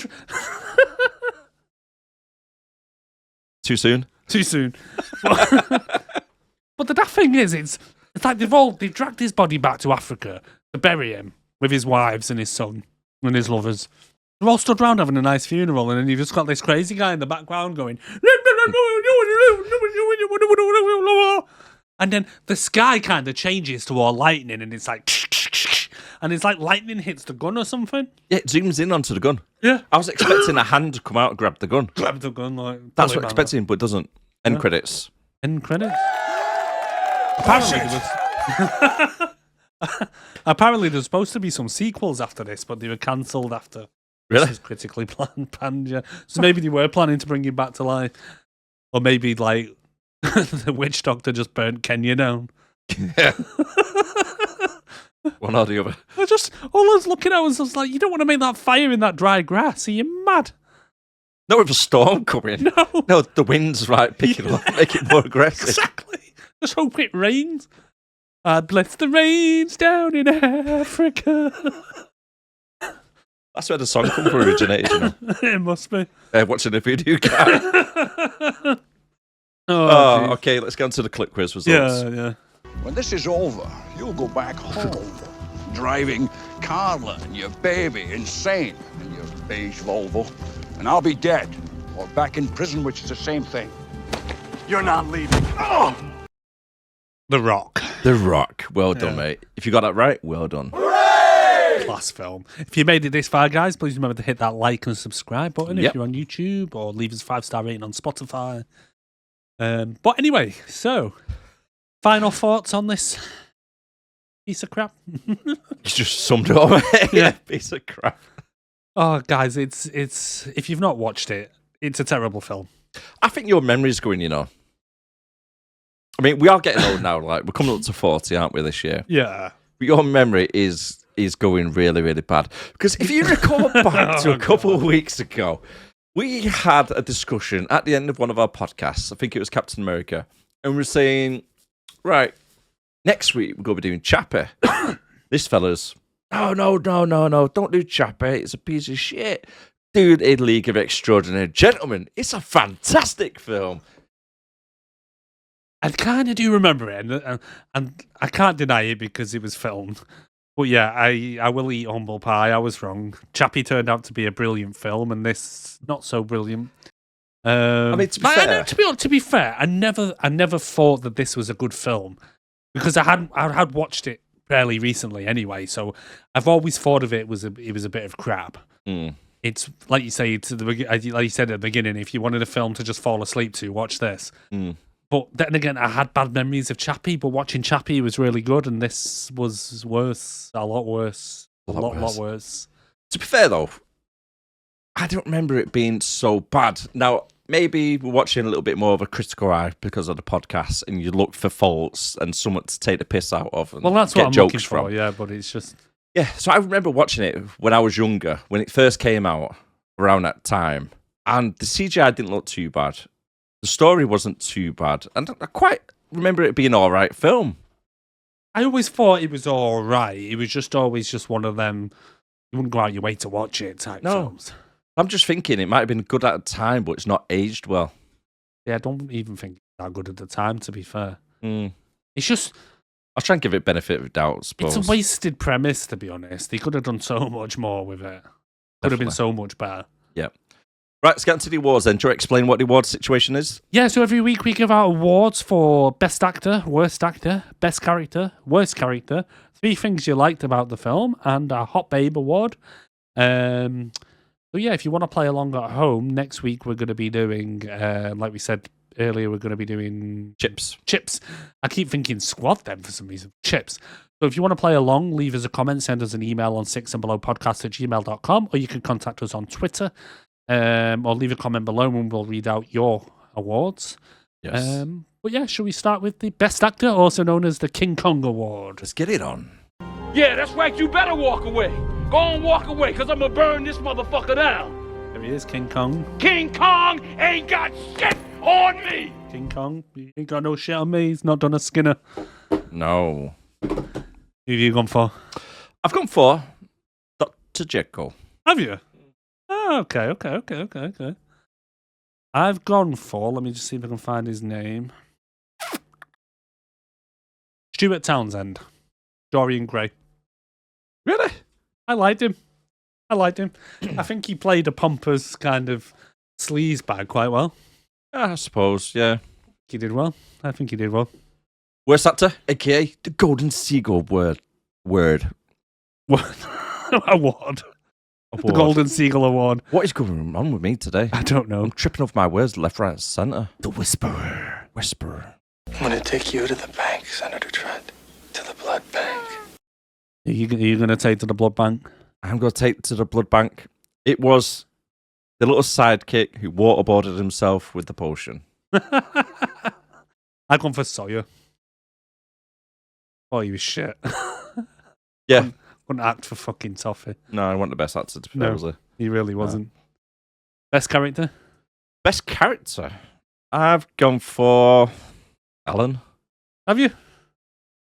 Too soon? Too soon. But the daft thing is, it's like they've dragged his body back to Africa to bury him with his wives and his son and his lovers. They're all stood around having a nice funeral, and then you've just got this crazy guy in the background going... And then the sky kind of changes to all lightning, and it's like... And it's like lightning hits the gun or something. Yeah, it zooms in onto the gun. Yeah. I was expecting a hand to come out and grab the gun. Grab the gun, like... That's what I'm expecting, but it doesn't. End credits. End credits? Apparently there's supposed to be some sequels after this, but they were cancelled after. Really? This is critically planned, yeah. So maybe they were planning to bring him back to life. Or maybe, like, the witch doctor just burnt Kenya down. Yeah. One or the other. All I was looking at was like, you don't want to make that fire in that dry grass. Are you mad? No, with a storm coming. No, the wind's picking up, make it more aggressive. Exactly. Just hope it rains. Bless the rains down in Africa. That's where the song come from originated, you know. It must be. Watching a video guy. Okay, let's get on to the clip quiz results. Yeah. When this is over, you'll go back home, driving Carla and your baby insane in your beige Volvo, and I'll be dead or back in prison, which is the same thing. You're not leaving. Oh! The Rock. The Rock. Well done, mate. If you got that right, well done. Class film. If you made it this far, guys, please remember to hit that like and subscribe button if you're on YouTube, or leave us a 5-star rating on Spotify. But anyway, so final thoughts on this piece of crap. You just summed it up. Yeah, piece of crap. Oh, guys, it's if you've not watched it, it's a terrible film. I think your memory's going, you know. I mean, we are getting old now. Like, we're coming up to 40, aren't we, this year? Yeah. But your memory is going really, really bad. Because if you recall back to a couple of weeks ago, we had a discussion at the end of one of our podcasts. I think it was Captain America. And we were saying, Right. Next week, we're going to be doing Chappie. This fella's, no, don't do Chappie. It's a piece of shit. Dude, in League of Extraordinary Gentlemen, it's a fantastic film. I kind of do remember it, and I can't deny it because it was filmed. But yeah, I will eat humble pie. I was wrong. Chappie turned out to be a brilliant film, and this not so brilliant. I mean, to be fair, to be fair, I never thought that this was a good film because I had watched it fairly recently anyway. So I've always thought of it was a bit of crap. It's like you say like you said at the beginning. If you wanted a film to just fall asleep to, watch this. But then again, I had bad memories of Chappie, but watching Chappie was really good, and this was worse, a lot worse, a lot worse. To be fair, though, I don't remember it being so bad. Now, maybe we're watching a little bit more of a critical eye because of the podcast, and you look for faults and something to take the piss out of and that's get what I'm jokes looking from. for, yeah, but it's just... Yeah, so I remember watching it when I was younger, when it first came out, around that time, and the CGI didn't look too bad. The story wasn't too bad, and I quite remember it being an all right film. I always thought it was all right. It was just always just one of them, you wouldn't go out your way to watch it type films. I'm just thinking it might have been good at the time, but it's not aged well. Yeah, I don't even think it's that good at the time, to be fair. It's just... I'll try and give it benefit of the doubt, I suppose. It's a wasted premise, to be honest. They could have done so much more with it. Could have been so much better. Yeah. Right, let's get into the awards then. Do you want to explain what the award situation is? Yeah, so every week we give out awards for Best Actor, Worst Actor, Best Character, Worst Character, 3 things you liked about the film, and a Hot Babe Award. So yeah, if you want to play along at home, next week we're going to be doing, like we said earlier, we're going to be doing... Chips. I keep thinking squad then for some reason. Chips. So if you want to play along, leave us a comment, send us an email on sixandbelowpodcast@gmail.com, or you can contact us on Twitter. Or leave a comment below and we'll read out your awards. Yes. But yeah, shall we start with the Best Actor, also known as the King Kong Award? Let's get it on. Yeah, that's right. You better walk away. Go on, walk away, because I'm going to burn this motherfucker down. There he is, King Kong. King Kong ain't got shit on me. King Kong, he ain't got no shit on me. He's not done a Skinner. No. Who have you gone for? I've gone for Dr. Jekyll. Have you? Oh, okay. I've gone for, let me just see if I can find his name. Stuart Townsend. Dorian Gray. Really? I liked him. I think he played a pompous kind of sleazebag quite well. I suppose, yeah. I think he did well. Worst actor, aka the Golden Seagull word. Award. The Golden Seagull Award. What is going on with me today? I don't know. I'm tripping off my words left, right, and centre. The Whisperer. I'm gonna take you to the bank, Senator Trent. To the blood bank. Are you going to take to the blood bank? I'm going to take it to the blood bank. It was the little sidekick who waterboarded himself with the potion. I've gone for Sawyer. Oh, he was shit. Yeah. Wouldn't act for fucking toffee. No, I want the best actor to be fair, was he? He really wasn't. Best character? Best character? I've gone for Allan. Have you?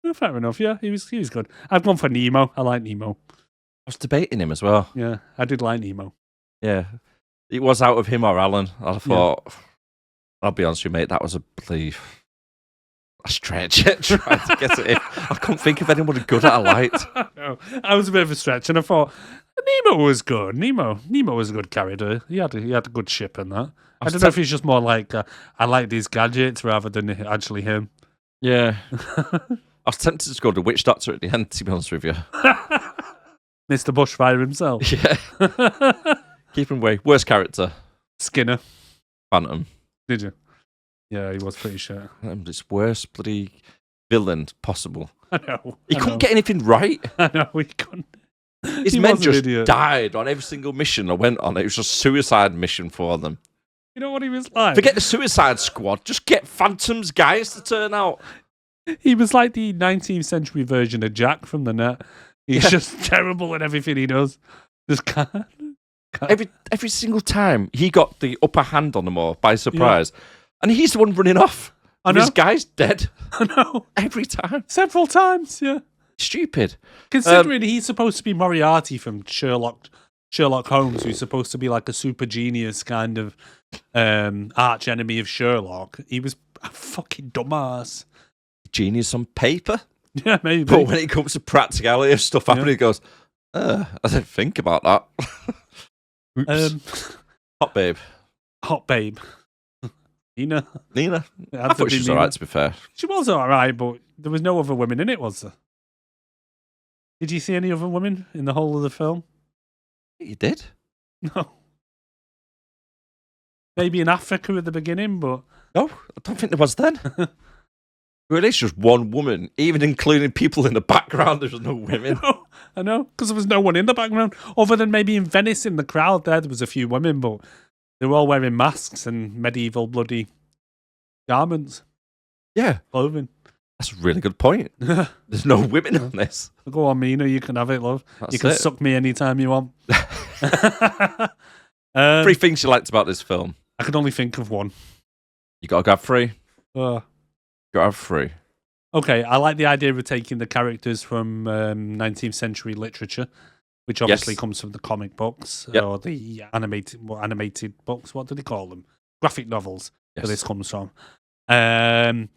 Oh, fair enough, yeah. He was good. I've gone for Nemo. I like Nemo. I was debating him as well. Yeah, I did like Nemo. Yeah. It was out of him or Allan. I thought, I'll be honest with you, mate, that was a stretch trying to get it in. I couldn't think of anyone good that I liked. No, I was a bit of a stretch, and I thought Nemo was good. Nemo was a good character. He had a good ship in that. I don't know if he's just more like I like these gadgets rather than actually him. Yeah. I was tempted to go to Witch Doctor at the end, to be honest with you. Mr. Bushfire himself. Yeah. Keep him away. Worst character? Skinner. Phantom. Did you? Yeah, he was pretty shit. This worst bloody villain possible. I know. He couldn't get anything right. I know, he couldn't. His men just died on every single mission I went on. It was just a suicide mission for them. You know what he was like? Forget the Suicide Squad. Just get Phantom's guys to turn out. He was like the 19th century version of Jack from the Net. He's just terrible at everything he does. Just can't. Every single time he got the upper hand on them all by surprise. Yeah. And he's the one running off. I know. This guy's dead I know. every time. Several times, yeah. Stupid. Considering he's supposed to be Moriarty from Sherlock Holmes, who's supposed to be like a super genius kind of arch enemy of Sherlock, he was a fucking dumbass. Genius on paper. Yeah, maybe. But when it comes to practicality of stuff happening, he goes, I didn't think about that. Oops. Hot babe. Nina. I thought she was alright, to be fair. She was alright, but there was no other women in it, was there? Did you see any other women in the whole of the film? You did? No. Maybe in Africa at the beginning, but... No, I don't think there was then. Really, it's just one woman, even including people in the background. There's no women. I know, because there was no one in the background, other than maybe in Venice in the crowd there was a few women, but they were all wearing masks and medieval bloody garments. Yeah. Clothing. That's a really good point. There's no women on this. Go on, Mina, you can have it, love. That's you can it. suck me anytime you want. 3 things you liked about this film. I could only think of one. You gotta have 3. Uh, Gotta have 3. Okay, I like the idea of taking the characters from 19th century literature, which obviously comes from the comic books or the animated books. What do they call them? Graphic novels. Yes. Where this comes from. When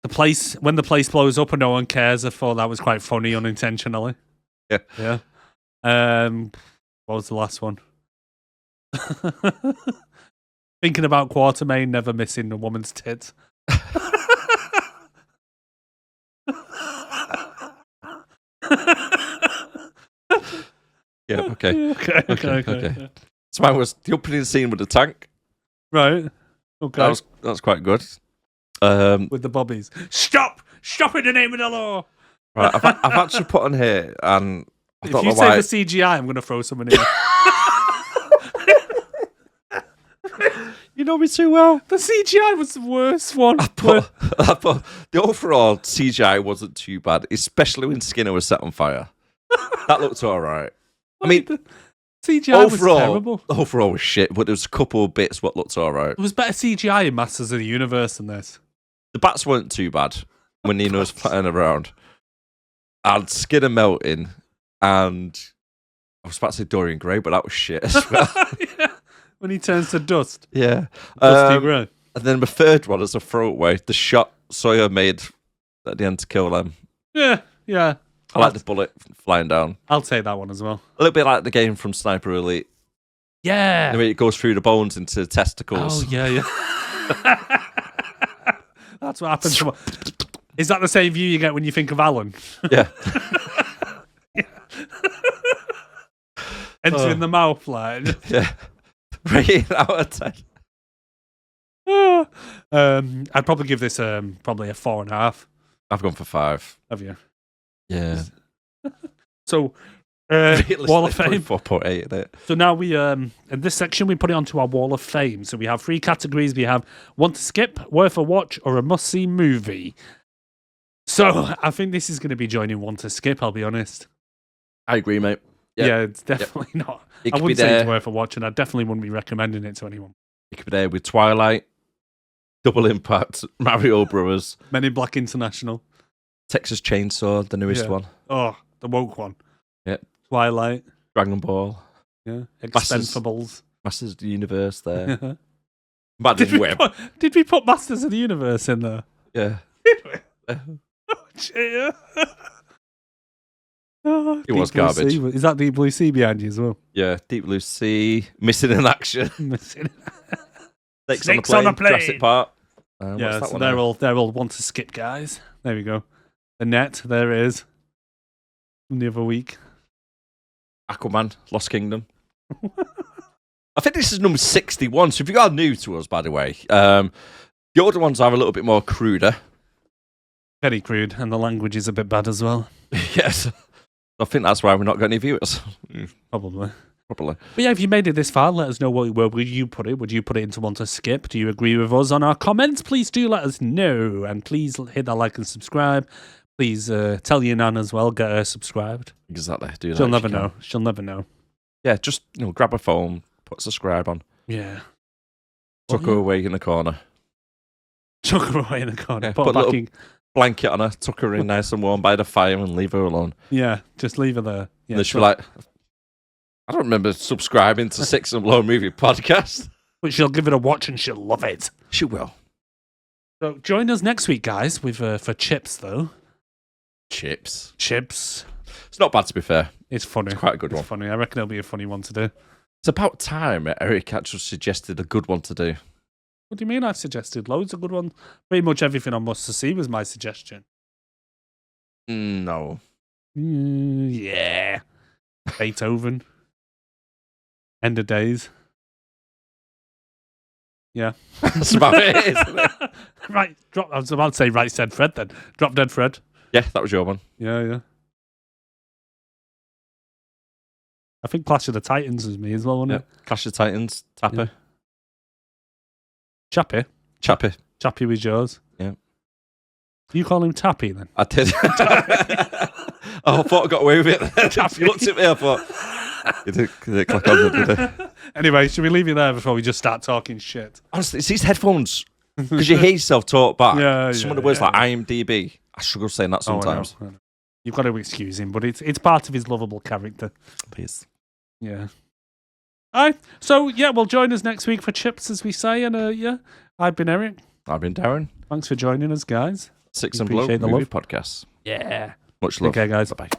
the place blows up and no one cares, I thought that was quite funny unintentionally. Yeah. What was the last one? Thinking about Quatermain never missing a woman's tits. Yeah, okay. Okay. So mine was the opening scene with the tank. Right. Okay. That was quite good. With the bobbies. Stop in the name of the law! Right, I've actually put on here, and I If don't you know say why. the CGI, I'm going to throw someone in. You know me too well. The CGI was the worst one. I thought the overall CGI wasn't too bad, especially when Skinner was set on fire. That looked all right. I mean, the CGI was terrible. Overall was shit, but there was a couple of bits what looked all right. It was better CGI in Masters of the Universe than this. The bats weren't too bad when Nina was flying around. And Skinner melting, and I was about to say Dorian Gray, but that was shit as well. Yeah. When he turns to dust. Yeah. Dusty Gray. And then my third one as a throwaway, the shot Sawyer made at the end to kill them. Yeah. I like the bullet flying down. I'll take that one as well. A little bit like the game from Sniper Elite. Yeah. The way it goes through the bones into the testicles. Oh, yeah. That's what happens. Is that the same view you get when you think of Alan? Yeah. Entering the mouth, like. Yeah. Right out of 10. I'd probably give this probably a 4.5. I've gone for 5. Have you? Yeah. So, Wall of Fame. 4.8 in it. So now we, in this section, we put it onto our Wall of Fame. So we have 3 categories. We have one to skip, worth a watch, or a must-see movie. So I think this is going to be joining one to skip, I'll be honest. I agree, mate. Yep. Yeah, it's definitely not. It I could wouldn't be say it's there. worth a watch, and I definitely wouldn't be recommending it to anyone. It could be there with Twilight, Double Impact, Mario Brothers, Men in Black International. Texas Chainsaw, the newest one. Oh, the woke one. Yep. Twilight. Dragon Ball. Yeah. Expendables. Masters of the Universe there. did, Madden Web. Did we put Masters of the Universe in there? Yeah. Did we? Oh, cheer. Oh, It was Deep Blue garbage. Sea. Is that Deep Blue Sea behind you as well? Yeah, Deep Blue Sea, Missing in Action, Snakes on a Plane. Jurassic Park. Yeah, what's that so one they're all one to skip, guys. There we go. The Net, there it is. From the other week. Aquaman, Lost Kingdom. I think this is number 61. So if you are new to us, by the way, the older ones are a little bit more cruder. Very crude, and the language is a bit bad as well. Yes. I think that's why we're not getting any viewers. Probably. Probably. But yeah, if you made it this far, let us know where would you put it. Would you put it into one to skip? Do you agree with us on our comments? Please do let us know. And please hit that like and subscribe. Please tell your nan as well. Get her subscribed. Exactly. Do that. She'll if never you can. know. She'll never know. Yeah, just grab a phone, put subscribe on, Yeah. tuck her away in the corner. Chuck her away in the corner. Yeah, put put her a back little- in. Blanket on her, tuck her in nice and warm by the fire and leave her alone. Yeah, just leave her there. Yeah, And then she'll be like, I don't remember subscribing to Six and Below Movie Podcast. but she'll give it a watch and she'll love it. She will. So join us next week, guys, with for Chips, though. Chips. Chips. It's not bad, to be fair. It's funny. It's quite a good It's one. funny. I reckon it'll be a funny one to do. It's about time Eric actually suggested a good one to do. What do you mean I've suggested? Loads of good ones. Pretty much everything on Must to See was my suggestion. No. Yeah. Beethoven. End of Days. Yeah. That's about it, isn't it? Right. I was about to say Right Said Fred then. Drop Dead Fred. Yeah, that was your one. Yeah. I think Clash of the Titans was me as well, wasn't Yeah. it? Clash of Titans, Tapper. Yeah. Chappie. Chappie. Chappie was yours. Yeah. You call him Tappy then? I did. Oh, I thought I got away with it. You looked at me, I thought. You didn't click on it, did you? Anyway, should we leave you there before we just start talking shit? Honestly, it's these headphones. Because you hear yourself talk back. Yeah, Some yeah, of the words yeah. like IMDb. I struggle saying that sometimes. I know. You've got to excuse him, but it's part of his lovable character. Please. Yeah. All right. So, yeah, well, join us next week for Chips, as we say. And, yeah, I've been Eric. I've been Darren. Thanks for joining us, guys. Six and Below Appreciate the Movie love. Podcast. Yeah. Much love. Okay, guys. Bye-bye.